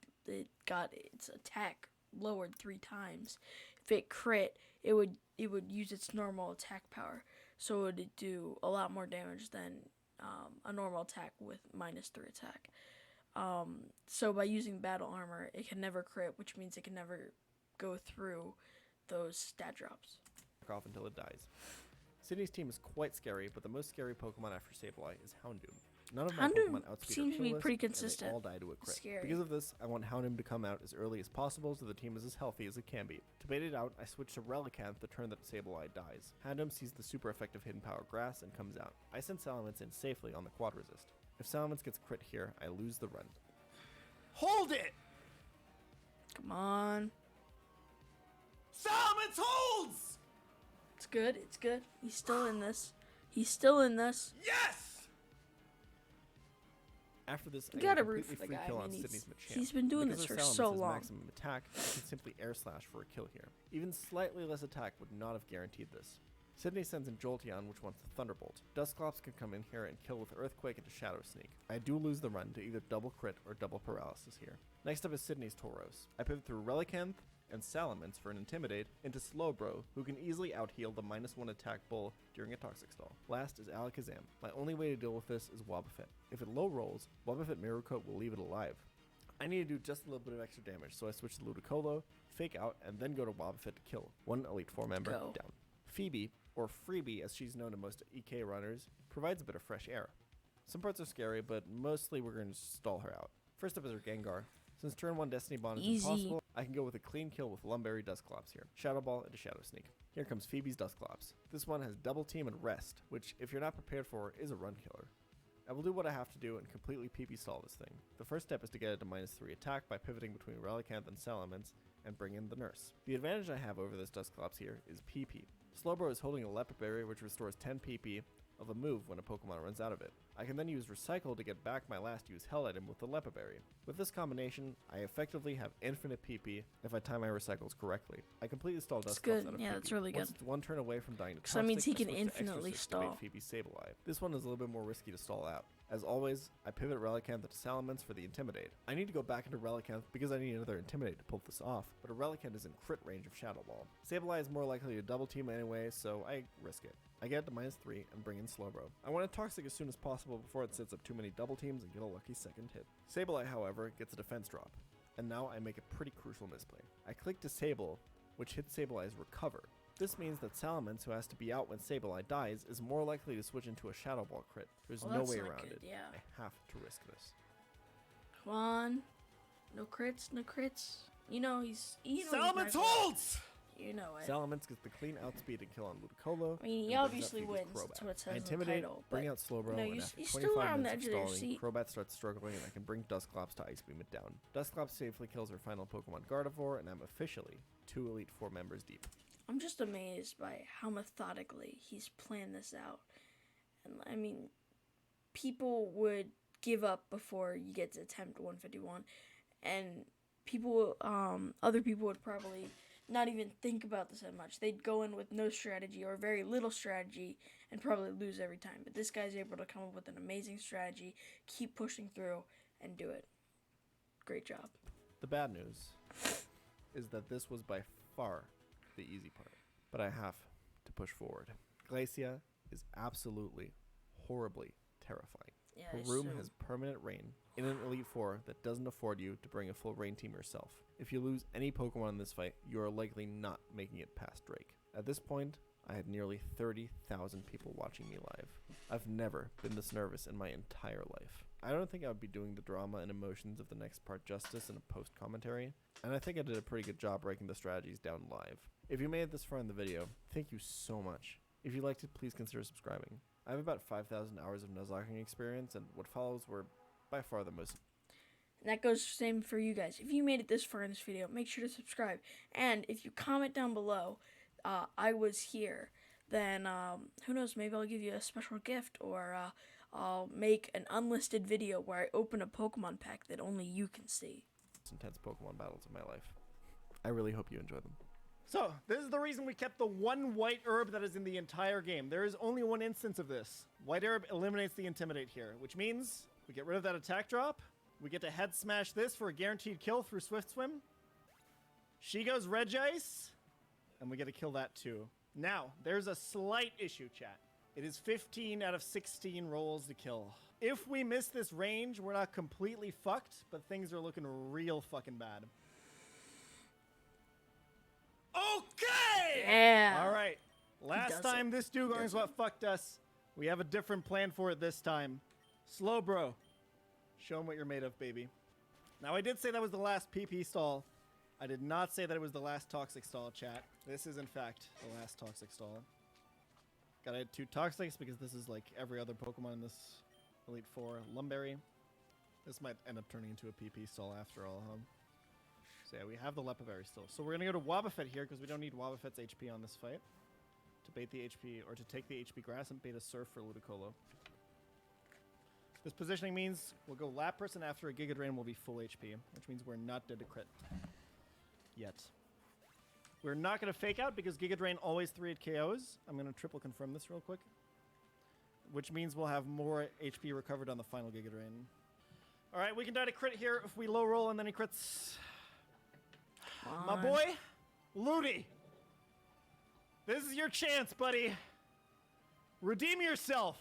S1: got its attack lowered 3 times, if it crit, it would use its normal attack power. So it would do a lot more damage than a normal attack with -3 attack. So by using Battle Armor, it can never crit, which means it can never go through those stat drops.
S2: Off until it dies. Sydney's team is quite scary, but the most scary Pokemon after Sableye is Houndoom. None of my
S1: Houndoom
S2: Pokemon outspeed
S1: seems
S2: or
S1: to be
S2: kill this,
S1: pretty
S2: and they
S1: consistent.
S2: all die to a crit.
S1: Scary.
S2: Because of this, I want Houndoom to come out as early as possible so the team is as healthy as it can be. To bait it out, I switch to Relicanth the turn that Sableye dies. Houndoom sees the super effective Hidden Power Grass and comes out. I send Salamence in safely on the Quad Resist. If Salamence gets crit here, I lose the run.
S6: Hold it!
S1: Come on.
S6: Salamence holds!
S1: It's good. It's good. He's still in this. He's still in this.
S6: Yes!
S2: After this, I
S1: You
S2: get
S1: gotta
S2: a
S1: root
S2: completely
S1: for the
S2: free
S1: guy.
S2: kill
S1: I
S2: on
S1: mean,
S2: Sydney's Machamp.
S1: he's been doing
S2: Because
S1: this
S2: of
S1: for
S2: Salamence
S1: so
S2: has
S1: long.
S2: maximum attack, I can simply Air Slash for a kill here. Even slightly less attack would not have guaranteed this. Sydney sends in Jolteon, which wants the Thunderbolt. Dusclops can come in here and kill with Earthquake into Shadow Sneak. I do lose the run to either double crit or double paralysis here. Next up is Sydney's Tauros. I pivot through Relicanth and Salamence for an Intimidate into Slowbro, who can easily out-heal the -1 attack bull during a Toxic Stall. Last is Alakazam. My only way to deal with this is Wobbuffet. If it low rolls, Wobbuffet Mirror Coat will leave it alive. I need to do just a little bit of extra damage, so I switch to Ludicolo, fake out, and then go to Wobbuffet to kill. One Elite Four member
S1: Go.
S2: down. Phoebe, or Freebie as she's known to most EK runners, provides a bit of fresh air. Some parts are scary, but mostly we're going to stall her out. First up is her Gengar. Since turn 1 Destiny Bond is
S1: Easy.
S2: impossible, I can go with a clean kill with Lumberry Dusclops here. Shadow Ball into Shadow Sneak. Here comes Phoebe's Dusclops. This one has Double Team and Rest, which, if you're not prepared for, is a run killer. I will do what I have to do and completely PP stall this thing. The first step is to get it to -3 attack by pivoting between Relicanth and Salamence and bring in the Nurse. The advantage I have over this Dusclops here is PP. Slowbro is holding a Leopard Berry which restores 10 PP, of a move when a Pokemon runs out of it. I can then use Recycle to get back my last used held item with the Lepa Berry. With this combination, I effectively have infinite PP if I time my recycles correctly. I completely stall
S1: That's
S2: Dusclops
S1: good.
S2: out of
S1: Yeah,
S2: PP.
S1: that's really
S2: Once
S1: good.
S2: it's one turn away from dying to
S1: So that means he
S2: Toxic,
S1: can
S2: I switch to Extra
S1: infinitely
S2: Switch to bait
S1: stall.
S2: Phoebe Sableye. This one is a little bit more risky to stall out. As always, I pivot Relicanth to Salamence for the Intimidate. I need to go back into Relicanth because I need another Intimidate to pull this off, but a Relicanth is in crit range of Shadow Ball. Sableye is more likely to double team anyway, so I risk it. I get it to -3 and bring in Slowbro. I want to Toxic as soon as possible before it sets up too many double teams and get a lucky second hit. Sableye, however, gets a defense drop, and now I make a pretty crucial misplay. I click Disable, which hits Sableye's Recover. This means that Salamence, who has to be out when Sableye dies, is more likely to switch into a Shadow Ball crit. There's
S1: Well,
S2: no
S1: that's
S2: way
S1: not
S2: around
S1: good,
S2: it.
S1: yeah.
S2: I have to risk this.
S1: Come on. No crits, no crits. You know he's... You know
S6: Salamence
S1: he's not-
S6: holds!
S1: You know it.
S2: Salamence gets the clean outspeed and kill on Ludicolo.
S1: I mean, he
S2: and
S1: obviously
S2: brings up
S1: wins.
S2: Phoebe's
S1: That's
S2: Crobat.
S1: what it says
S2: I
S1: in the
S2: intimidate,
S1: title,
S2: bring
S1: but,
S2: out Slowbro,
S1: you know,
S2: and
S1: you're
S2: after
S1: still
S2: 25
S1: on the
S2: minutes
S1: edge
S2: of
S1: of your
S2: stalling,
S1: seat.
S2: Crobat starts struggling and I can bring Dusclops to Ice Beam it down. Dusclops safely kills her final Pokemon Gardevoir, and I'm officially 2 Elite Four members deep.
S1: I'm just amazed by how methodically he's planned this out. And I mean, people would give up before you get to attempt 151, and people, other people would probably not even think about this that much. They'd go in with no strategy or very little strategy and probably lose every time. But this guy's able to come up with an amazing strategy, keep pushing through, and do it. Great job.
S2: The bad news is that this was by far the easy part, but I have to push forward. Glacia is absolutely, horribly terrifying.
S1: Yeah,
S2: Her
S1: it's
S2: room
S1: so-
S2: has permanent rain in an Elite Four that doesn't afford you to bring a full rain team yourself. If you lose any Pokemon in this fight, you are likely not making it past Drake. At this point, I had nearly 30,000 people watching me live. I've never been this nervous in my entire life. I don't think I would be doing the drama and emotions of the next part justice in a post commentary, and I think I did a pretty good job breaking the strategies down live. If you made it this far in the video, thank you so much. If you liked it, please consider subscribing. I have about 5,000 hours of Nuzlocking experience, and what follows were by far the most.
S1: And that goes the same for you guys. If you made it this far in this video, make sure to subscribe. And if you comment down below, I was here, then who knows, maybe I'll give you a special gift, or I'll make an unlisted video where I open a Pokemon pack that only you can see.
S2: Intense Pokemon battles of my life. I really hope you enjoy them.
S6: So, this is the reason we kept the one white herb that is in the entire game. There is only one instance of this. White herb eliminates the Intimidate here, which means we get rid of that attack drop. We get to head smash this for a guaranteed kill through Swift Swim. She goes Regice, and we get to kill that too. Now, there's a slight issue, chat. It is 15 out of 16 rolls to kill. If we miss this range, we're not completely fucked, but things are looking real fucking bad. Okay!
S1: Yeah.
S6: All right. Last
S1: does
S6: time
S1: it.
S6: this dugong is what fucked us. We have a different plan for it this time. Slowbro, show him what you're made of, baby. Now, I did say that was the last PP stall. I did not say that it was the last toxic stall, chat. This is, in fact, the last toxic stall. Gotta add 2 toxics because this is like every other Pokemon in this Elite Four. Lumberry. This might end up turning into a PP stall after all, huh? So yeah, we have the Lepa Berry still. So we're gonna go to Wobbuffet here because we don't need Wobbuffet's HP on this fight. To bait the HP, or to take the HP Grass and bait a Surf for Ludicolo. This positioning means we'll go Lapras, and after a Giga Drain we'll be full HP, which means we're not dead to crit. Yet. We're not gonna fake out because Giga Drain always 3-hit KOs. I'm gonna triple confirm this real quick. Which means we'll have more HP recovered on the final Giga Drain. Alright, we can die to crit here if we low roll and then he crits. My boy, Ludi. This is your chance, buddy. Redeem yourself.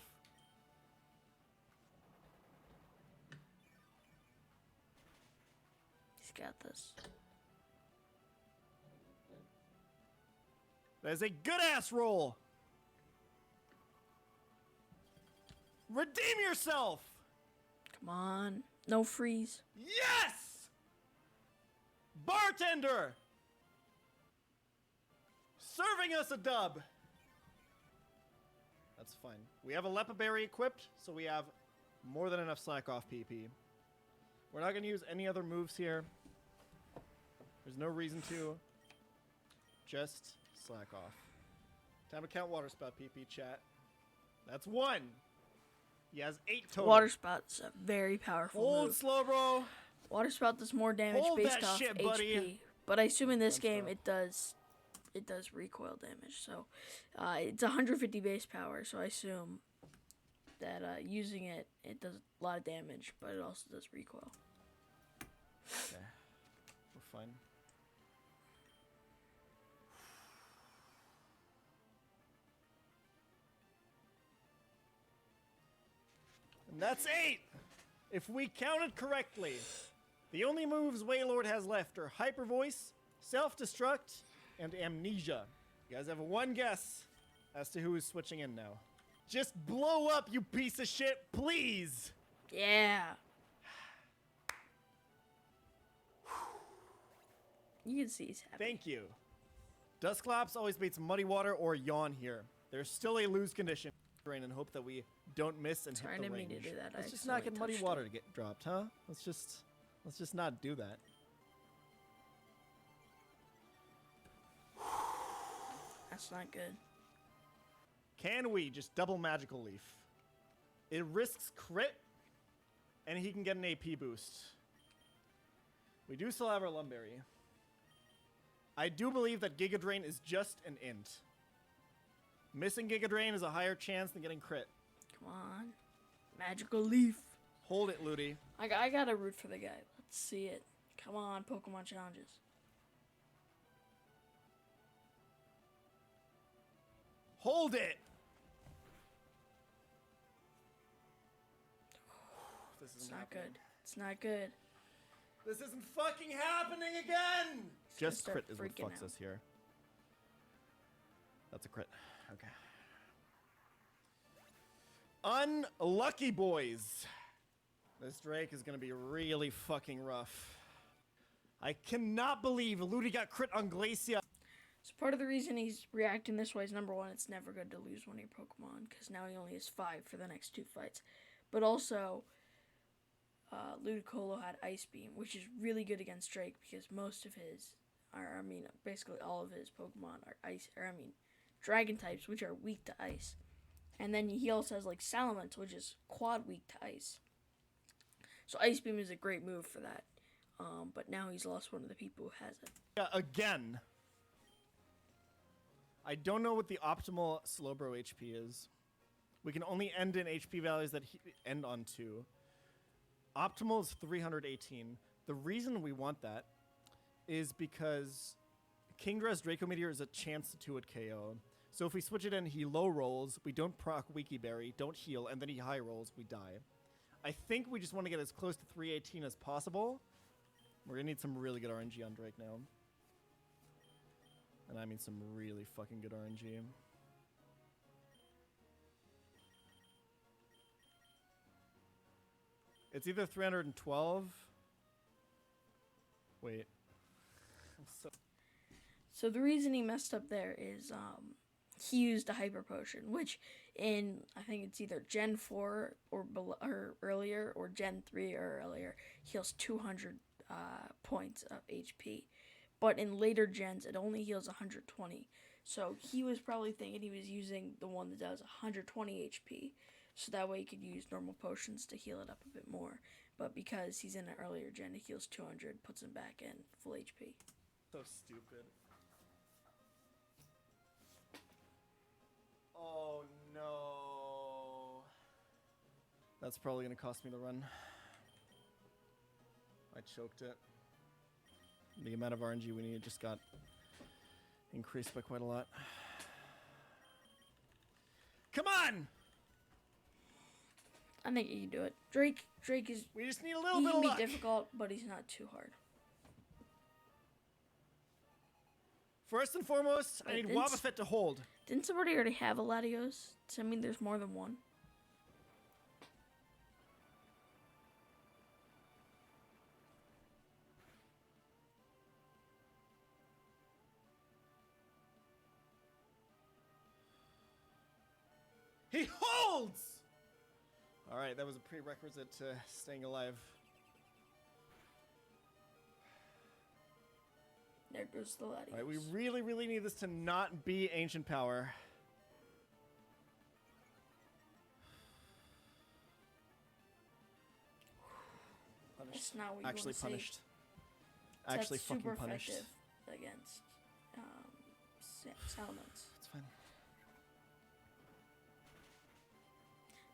S1: He's got this.
S6: That is a good-ass roll. Redeem yourself.
S1: Come on. No freeze.
S6: Yes! Bartender! Serving us a dub. That's fine. We have a Lepa Berry equipped, so we have more than enough slack off PP. We're not going to use any other moves here. There's no reason to. Just slack off. Time to count water spout PP, chat. That's 1. He has 8 total.
S1: Water Spout's a very powerful
S6: Hold
S1: move.
S6: slow, bro.
S1: Water Spout does more damage
S6: Hold
S1: based
S6: that
S1: off
S6: shit,
S1: HP.
S6: buddy.
S1: But I assume in this game
S6: Sunspot.
S1: it does recoil damage. So it's 150 base power. So I assume that using it does a lot of damage, but it also does recoil.
S6: Okay. We're fine. And that's 8! If we counted correctly, the only moves Waylord has left are Hyper Voice, Self-Destruct, and Amnesia. You guys have one guess as to who is switching in now. Just blow up, you piece of shit, please!
S1: Yeah. You can see he's happy.
S6: Thank you. Dusclops always beats Muddy Water or Yawn here. There's still a lose condition. And hope that we don't miss and
S1: Sorry, I
S6: hit the
S1: didn't mean
S6: range.
S1: to do that. I
S6: Let's just not get
S1: accidentally
S6: Muddy
S1: touched
S6: Water
S1: it.
S6: to get dropped, huh? Let's just not do that.
S1: That's not good.
S6: Can we just double Magical Leaf? It risks crit, and he can get an AP boost. We do still have our Lumberry. I do believe that Giga Drain is just an int. Missing Giga Drain is a higher chance than getting crit.
S1: Come on. Magical Leaf.
S6: Hold it, Ludi.
S1: I gotta root for the guy. Let's see it. Come on, Pokemon challenges.
S6: Hold it! This
S1: It's
S6: isn't
S1: not
S6: happening.
S1: good. It's not good.
S6: This isn't fucking happening again! Just
S1: start
S6: crit is what
S1: freaking
S6: fucks
S1: out.
S6: us here. That's a crit. Okay. Unlucky boys. This Drake is gonna be really fucking rough. I cannot believe Ludi got crit on Glacia.
S1: So part of the reason he's reacting this way is, number one, it's never good to lose one of your Pokemon, because now he only has 5 for the next 2 fights. But also, Ludicolo had Ice Beam, which is really good against Drake, because most of his, basically all of his Pokemon are Dragon types, which are weak to Ice. And then he also has, Salamence, which is quad weak to Ice. So Ice Beam is a great move for that. But now he's lost one of the people who has it.
S6: Yeah, again. I don't know what the optimal Slowbro HP is. We can only end in HP values that end on 2. Optimal is 318. The reason we want that is because Kingdra's Draco Meteor is a chance to 2-hit KO. So if we switch it in, he low rolls, we don't proc Wiki Berry, don't heal, and then he high rolls, we die. I think we just want to get as close to 318 as possible. We're going to need some really good RNG on Drake now. And I mean some really fucking good RNG. It's either 312. Wait.
S1: So the reason he messed up there is he used a Hyper Potion, which in, I think it's either Gen 4 or earlier, or Gen 3 or earlier, heals 200 points of HP. But in later gens, it only heals 120. So he was probably thinking he was using the one that does 120 HP. So that way he could use normal potions to heal it up a bit more. But because he's in an earlier gen, it heals 200, puts him back in full HP.
S6: So stupid. Oh no. That's probably going to cost me the run. I choked it. The amount of RNG we need just got increased by quite a lot. Come on!
S1: I think you can do it. Drake is,
S6: We just need a little
S1: he
S6: bit
S1: can
S6: of
S1: be
S6: luck.
S1: difficult, but he's not too hard.
S6: First and foremost, I
S1: Wait,
S6: need
S1: didn't
S6: Wobbuffet to hold.
S1: Didn't somebody already have a Latios? Does that mean there's more than one?
S6: He holds! Alright, that was a prerequisite to staying alive.
S1: There goes the Latios.
S6: Alright, we really, really need this to not be Ancient Power.
S1: That's not what you
S6: Actually
S1: want to see.
S6: punished. Actually
S1: That's
S6: fucking
S1: super
S6: punished.
S1: effective against Salamence.
S6: It's fine.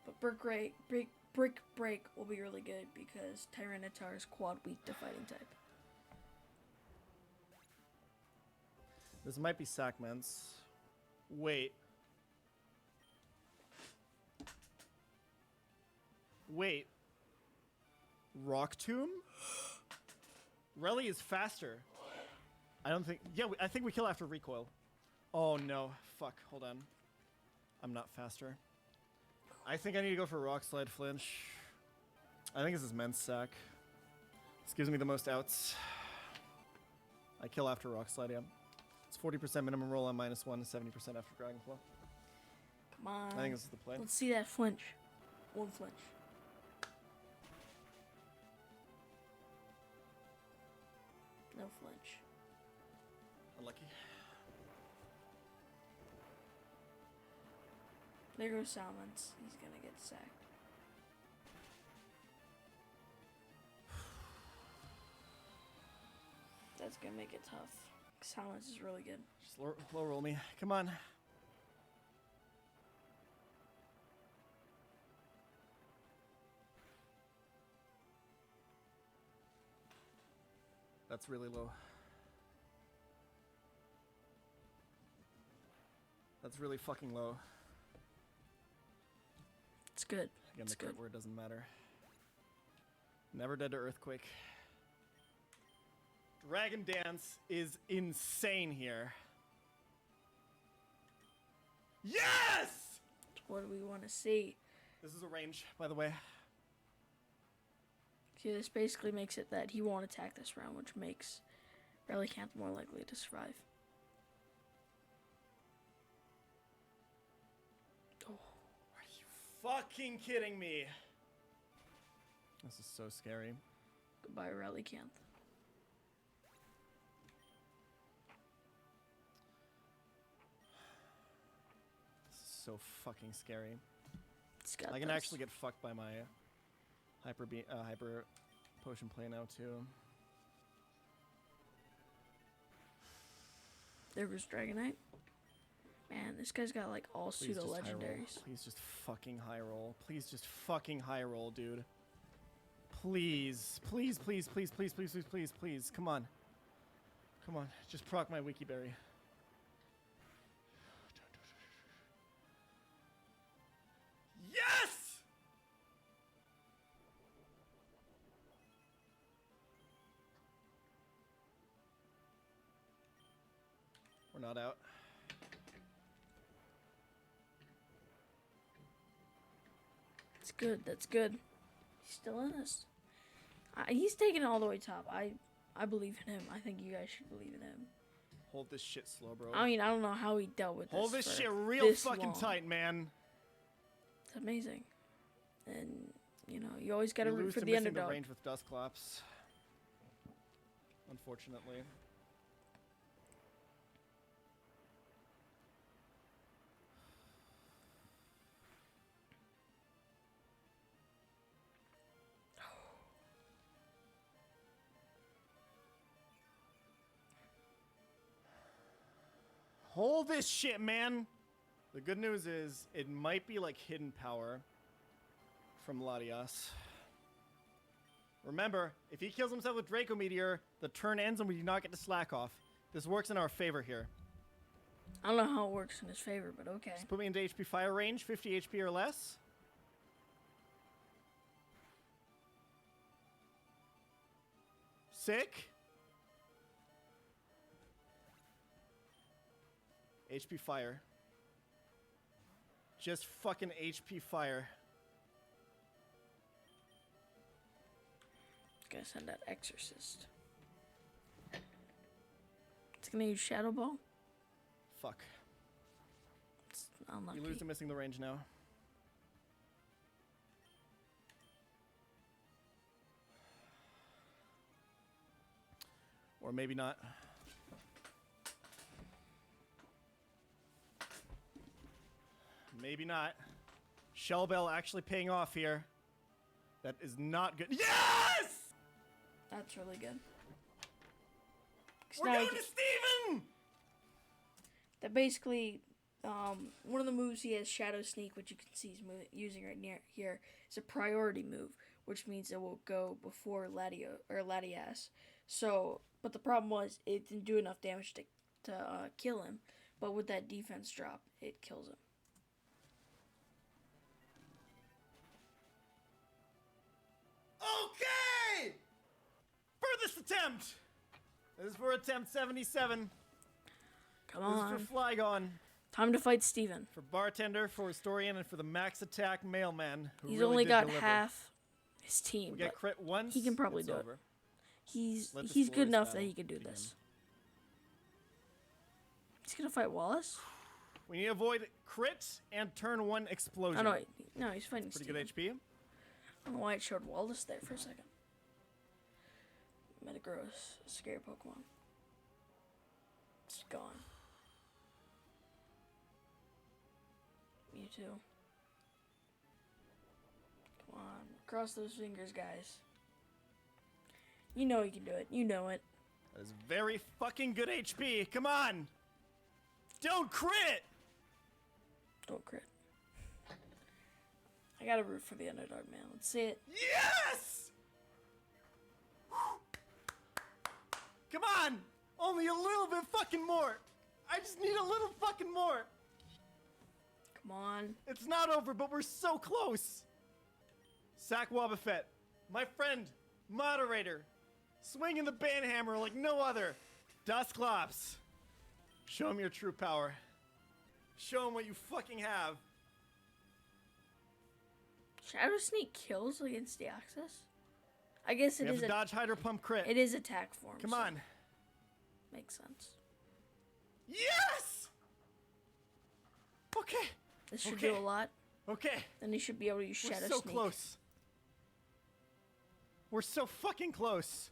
S1: But Brick Break will be really good because Tyranitar is quad weak to fighting type.
S6: This might be Sackments. Wait. Wait. Rock Tomb? Relly is faster. I don't think... Yeah, I think we kill after recoil. Oh, no. Fuck. Hold on. I'm not faster. I think I need to go for Rock Slide Flinch. I think this is Men's Sack. This gives me the most outs. I kill after Rock Slide, yeah. It's 40% minimum roll on -1, 70% after Dragon Claw.
S1: Come on.
S6: I think this is the play.
S1: Let's see that flinch. One flinch. No flinch.
S6: Unlucky.
S1: There goes Salamence. He's gonna get sacked. That's gonna make it tough. Salamence is really good.
S6: Just low roll me. Come on. That's really low. That's really fucking low.
S1: It's good.
S6: Again,
S1: It's
S6: the crit
S1: good.
S6: word doesn't matter. Never dead to Earthquake. Dragon Dance is insane here. Yes!
S1: What do we want to see?
S6: This is a range, by the way.
S1: See, this basically makes it that he won't attack this round, which makes Relicanth more likely to survive. Oh,
S6: Are you fucking kidding me? This is so scary.
S1: goodbye, Relicanth.
S6: This is so fucking scary.
S1: It's got
S6: I can
S1: this.
S6: actually get fucked by my hyper potion play now too.
S1: There goes Dragonite. Man, this guy's got like all
S6: Please
S1: pseudo
S6: just high roll.
S1: legendaries.
S6: Please just fucking high roll. Please just fucking high roll, dude. Please. Please, please, please, please, please, please, please, please. Come on. Come on. Just proc my Wiki Berry. Yes! We're not out.
S1: It's good. That's good. He's still in this. He's taking it all the way top. I believe in him. I think you guys should believe in him.
S6: Hold this shit slow, bro.
S1: I mean, I don't know how he dealt with
S6: Hold
S1: this
S6: this
S1: for
S6: shit real
S1: this
S6: fucking
S1: long.
S6: tight, man.
S1: It's amazing. And, you know, you always got to
S6: We
S1: root
S6: lose
S1: for
S6: to
S1: the
S6: missing
S1: underdog.
S6: the range with Dusclops. Unfortunately. Hold this shit, man! The good news is, it might be like hidden power from Latias. Remember, if he kills himself with Draco Meteor, the turn ends and we do not get to slack off. This works in our favor here.
S1: I don't know how it works in his favor, but okay.
S6: Just put me into HP fire range, 50 HP or less. Sick. HP fire. Just fucking HP fire.
S1: Gonna send out Exorcist. It's gonna use Shadow Ball.
S6: Fuck.
S1: It's unlucky.
S6: You lose to missing the range now. Or maybe not. Maybe not. Shell Bell actually paying off here. That is not good. Yes!
S1: That's really good. 'Cause
S6: We're
S1: now
S6: going to Steven!
S1: that basically, one of the moves he has, Shadow Sneak, which you can see he's using right near here, is a priority move, which means it will go before Latias. So, but the problem was it didn't do enough damage to kill him. But with that defense drop, it kills him.
S6: Okay! Furthest attempt! This is for attempt 77.
S1: Come
S6: This
S1: on.
S6: is for Flygon.
S1: Time to fight Steven.
S6: For Bartender, for Historian, and for the Max Attack Mailman. Who
S1: He's
S6: really
S1: only
S6: did
S1: got
S6: deliver.
S1: half his team,
S6: We get
S1: but
S6: crit once.
S1: he can probably
S6: it's
S1: do it.
S6: over.
S1: he's
S6: Let this
S1: good
S6: glorious
S1: enough that
S6: battle
S1: he could do
S6: begin.
S1: this. He's gonna fight Wallace?
S6: We need to avoid crit and turn 1 explosion.
S1: Oh no, he's fighting
S6: Pretty
S1: Steven.
S6: good HP.
S1: I don't know why it showed Wallace there for a second. Metagross, a scary Pokemon. It's gone. Mewtwo. Come on, cross those fingers, guys. You know you can do it. You know it.
S6: That is very fucking good HP. Come on! Don't crit!
S1: Don't crit. I gotta root for the underdog, man. Let's see it.
S6: Yes! Come on! Only a little bit fucking more! I just need a little fucking more!
S1: Come on.
S6: It's not over, but we're so close! Sack Wobbuffet, my friend, moderator, swinging the banhammer like no other. Dusclops, show him your true power. Show him what you fucking have.
S1: Shadow Sneak kills against Deoxys? I guess
S6: We
S1: it
S6: have
S1: is
S6: to
S1: a,
S6: dodge Hydro Pump crit.
S1: it is attack form.
S6: Come
S1: so
S6: on.
S1: Makes sense.
S6: Yes! Okay.
S1: This should
S6: Okay.
S1: do a lot.
S6: Okay.
S1: Then he should be able to use
S6: We're
S1: Shadow
S6: so
S1: Sneak.
S6: close. We're so fucking close.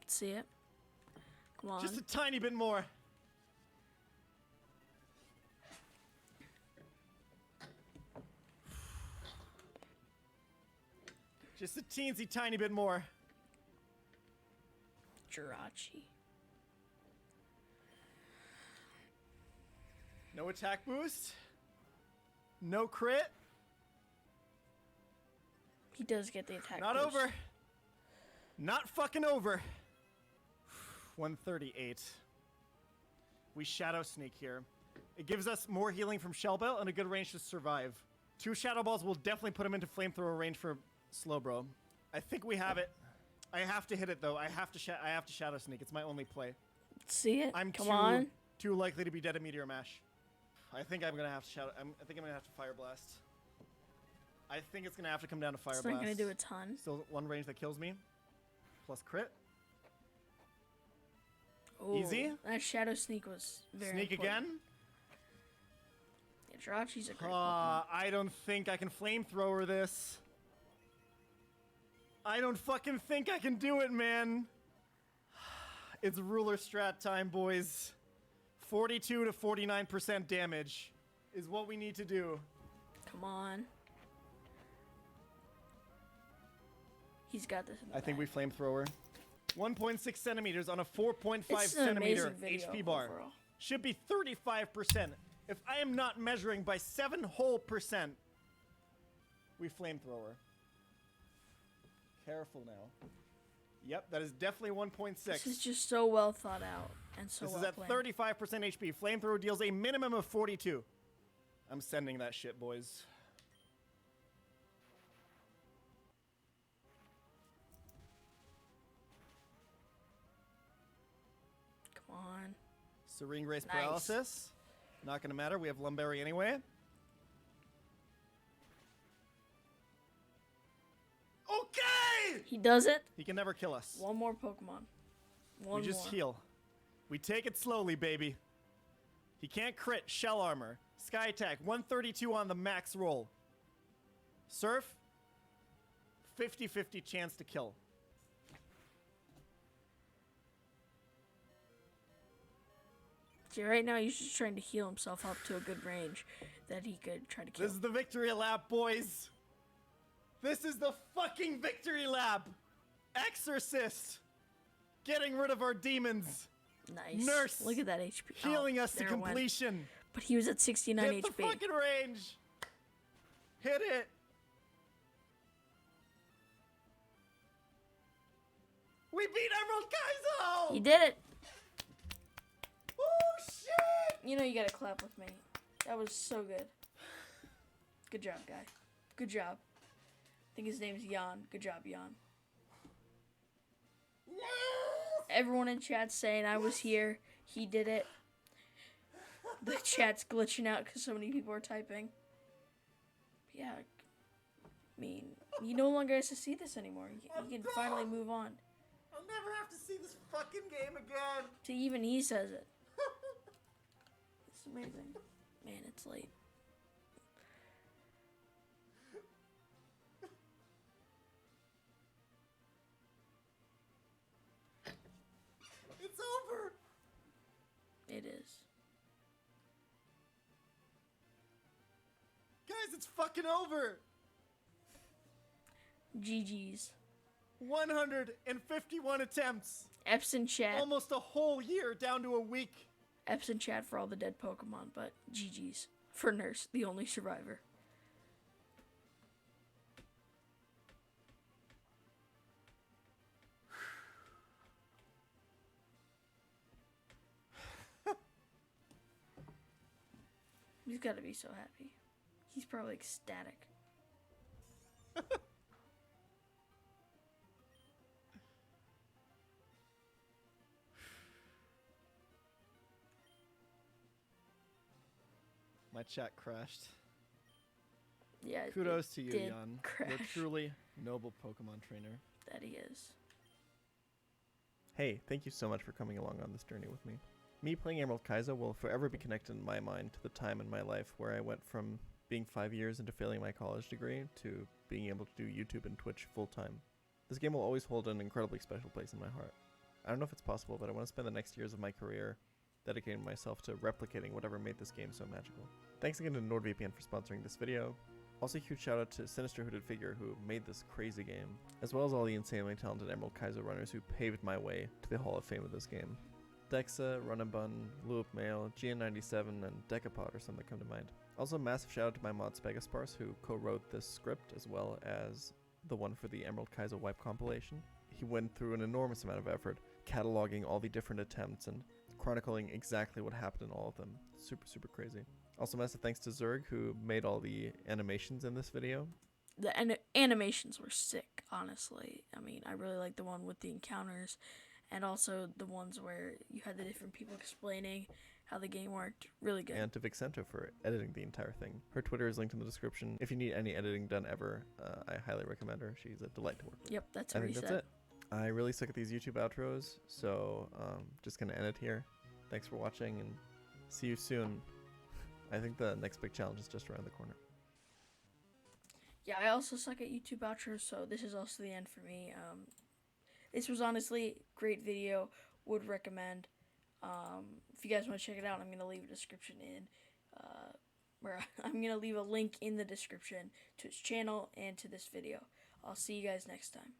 S1: Let's see it. Come on.
S6: Just a tiny bit more. Just a teensy tiny bit more.
S1: Jirachi.
S6: No attack boost. No crit.
S1: He does get the attack
S6: Not
S1: boost.
S6: over. Not fucking over. 138. We Shadow Sneak here. It gives us more healing from Shell Belt and a good range to survive. 2 Shadow Balls will definitely put him into Flamethrower range for Slowbro. I think we have it. I have to hit it though. I have to Shadow Sneak. It's my only play.
S1: Let's see it.
S6: I'm
S1: Come on.
S6: too likely to be dead at Meteor Mash. I think I'm gonna have to I think I'm gonna have to Fire Blast. I think it's gonna have to come down to Fire
S1: It's
S6: Blast.
S1: not gonna do a ton.
S6: Still one range that kills me. Plus crit.
S1: Ooh,
S6: Easy.
S1: That Shadow Sneak was very
S6: Sneak
S1: important.
S6: again.
S1: Yeah, Jirachi's a great Pokemon.
S6: I don't think I can Flamethrower this. I don't fucking think I can do it, man. It's ruler strat time, boys. 42 to 49% damage is what we need to do.
S1: Come on. He's got this in the
S6: I think we
S1: bag.
S6: Flamethrower. 1.6 centimeters on a 4.5
S1: It's an
S6: centimeter
S1: amazing video
S6: HP bar.
S1: overall.
S6: Should be 35%. If I am not measuring by 7 whole percent, we Flamethrower. Careful now. Yep, that is definitely 1.6.
S1: This is just so well thought out and so
S6: This
S1: well
S6: is at
S1: planned.
S6: 35% HP. Flamethrower deals a minimum of 42. I'm sending that shit, boys.
S1: Come on.
S6: Serene Grace
S1: Nice.
S6: Paralysis. Not gonna matter. We have Lumberry anyway. Okay!
S1: He does it.
S6: He can never kill us.
S1: One more Pokemon. One
S6: We just
S1: more.
S6: heal. We take it slowly, baby. He can't crit. Shell Armor. Sky Attack. 132 on the max roll. Surf. 50-50 chance to kill.
S1: See, right now he's just trying to heal himself up to a good range that he could try to kill.
S6: This is the victory lap, boys. This is the fucking victory lap! Exorcist! Getting rid of our demons!
S1: Nice.
S6: Nurse!
S1: Look at that HP.
S6: Healing us to
S1: there it went.
S6: completion!
S1: But he was at 69
S6: Hit the
S1: HP.
S6: fucking range! Hit it! We beat Emerald Kaizo!
S1: He did it.
S6: Oh shit!
S1: You know you gotta clap with me. That was so good. Good job, guy. Good job. I think his name's Jan. Good job, Jan.
S6: Yes!
S1: Everyone in chat's saying I was here. He did it. The chat's glitching out because so many people are typing. Yeah, I mean, you no longer has to see this anymore. You can finally move on.
S6: I'll never have to see this fucking game again.
S1: See, even he says it. It's amazing. Man, it's late.
S6: It's over.
S1: It is.
S6: Guys, it's fucking over.
S1: GG's.
S6: 151 attempts.
S1: Eps in chat.
S6: Almost a whole year down to a week.
S1: Eps in chat for all the dead Pokemon, but GG's. For Nurse, the only survivor. He's gotta be so happy. He's probably ecstatic.
S6: My chat crashed.
S1: Yeah. it
S6: Kudos to you,
S1: did
S6: Jan.
S1: crash.
S6: You're truly noble Pokemon trainer.
S1: That he is.
S2: Hey, thank you so much for coming along on this journey with me. Me playing Emerald Kaizo will forever be connected in my mind to the time in my life where I went from being 5 years into failing my college degree to being able to do YouTube and Twitch full time. This game will always hold an incredibly special place in my heart. I don't know if it's possible, but I want to spend the next years of my career dedicating myself to replicating whatever made this game so magical. Thanks again to NordVPN for sponsoring this video. Also, a huge shout out to Sinister Hooded Figure who made this crazy game, as well as all the insanely talented Emerald Kaizo runners who paved my way to the Hall of Fame of this game. Dexa, Runabun, Loop Mail, GN97, and Decapod are some that come to mind. Also, a massive shout out to my mod Spegaspars who co-wrote this script as well as the one for the Emerald Kaizo wipe compilation. He went through an enormous amount of effort cataloging all the different attempts and chronicling exactly what happened in all of them. Super crazy. Also, massive thanks to Zerg who made all the animations in this video.
S1: The animations were sick, honestly. I mean, I really like the one with the encounters, and also the ones where you had the different people explaining how the game worked. Really good.
S2: And to Vixento for editing the entire thing. Her Twitter is linked in the description. If you need any editing done ever, I highly recommend her. She's a delight to work with.
S1: Yep, that's
S2: I
S1: a
S2: think
S1: reset.
S2: that's it. I really suck at these YouTube outros, so just gonna end it here. Thanks for watching, and see you soon. I think the next big challenge is just around the corner.
S1: Yeah, I also suck at YouTube outros, so this is also the end for me. This was honestly a great video. Would recommend. If you guys want to check it out, I'm going to leave a description in, where I'm going to leave a link in the description to his channel and to this video. I'll see you guys next time.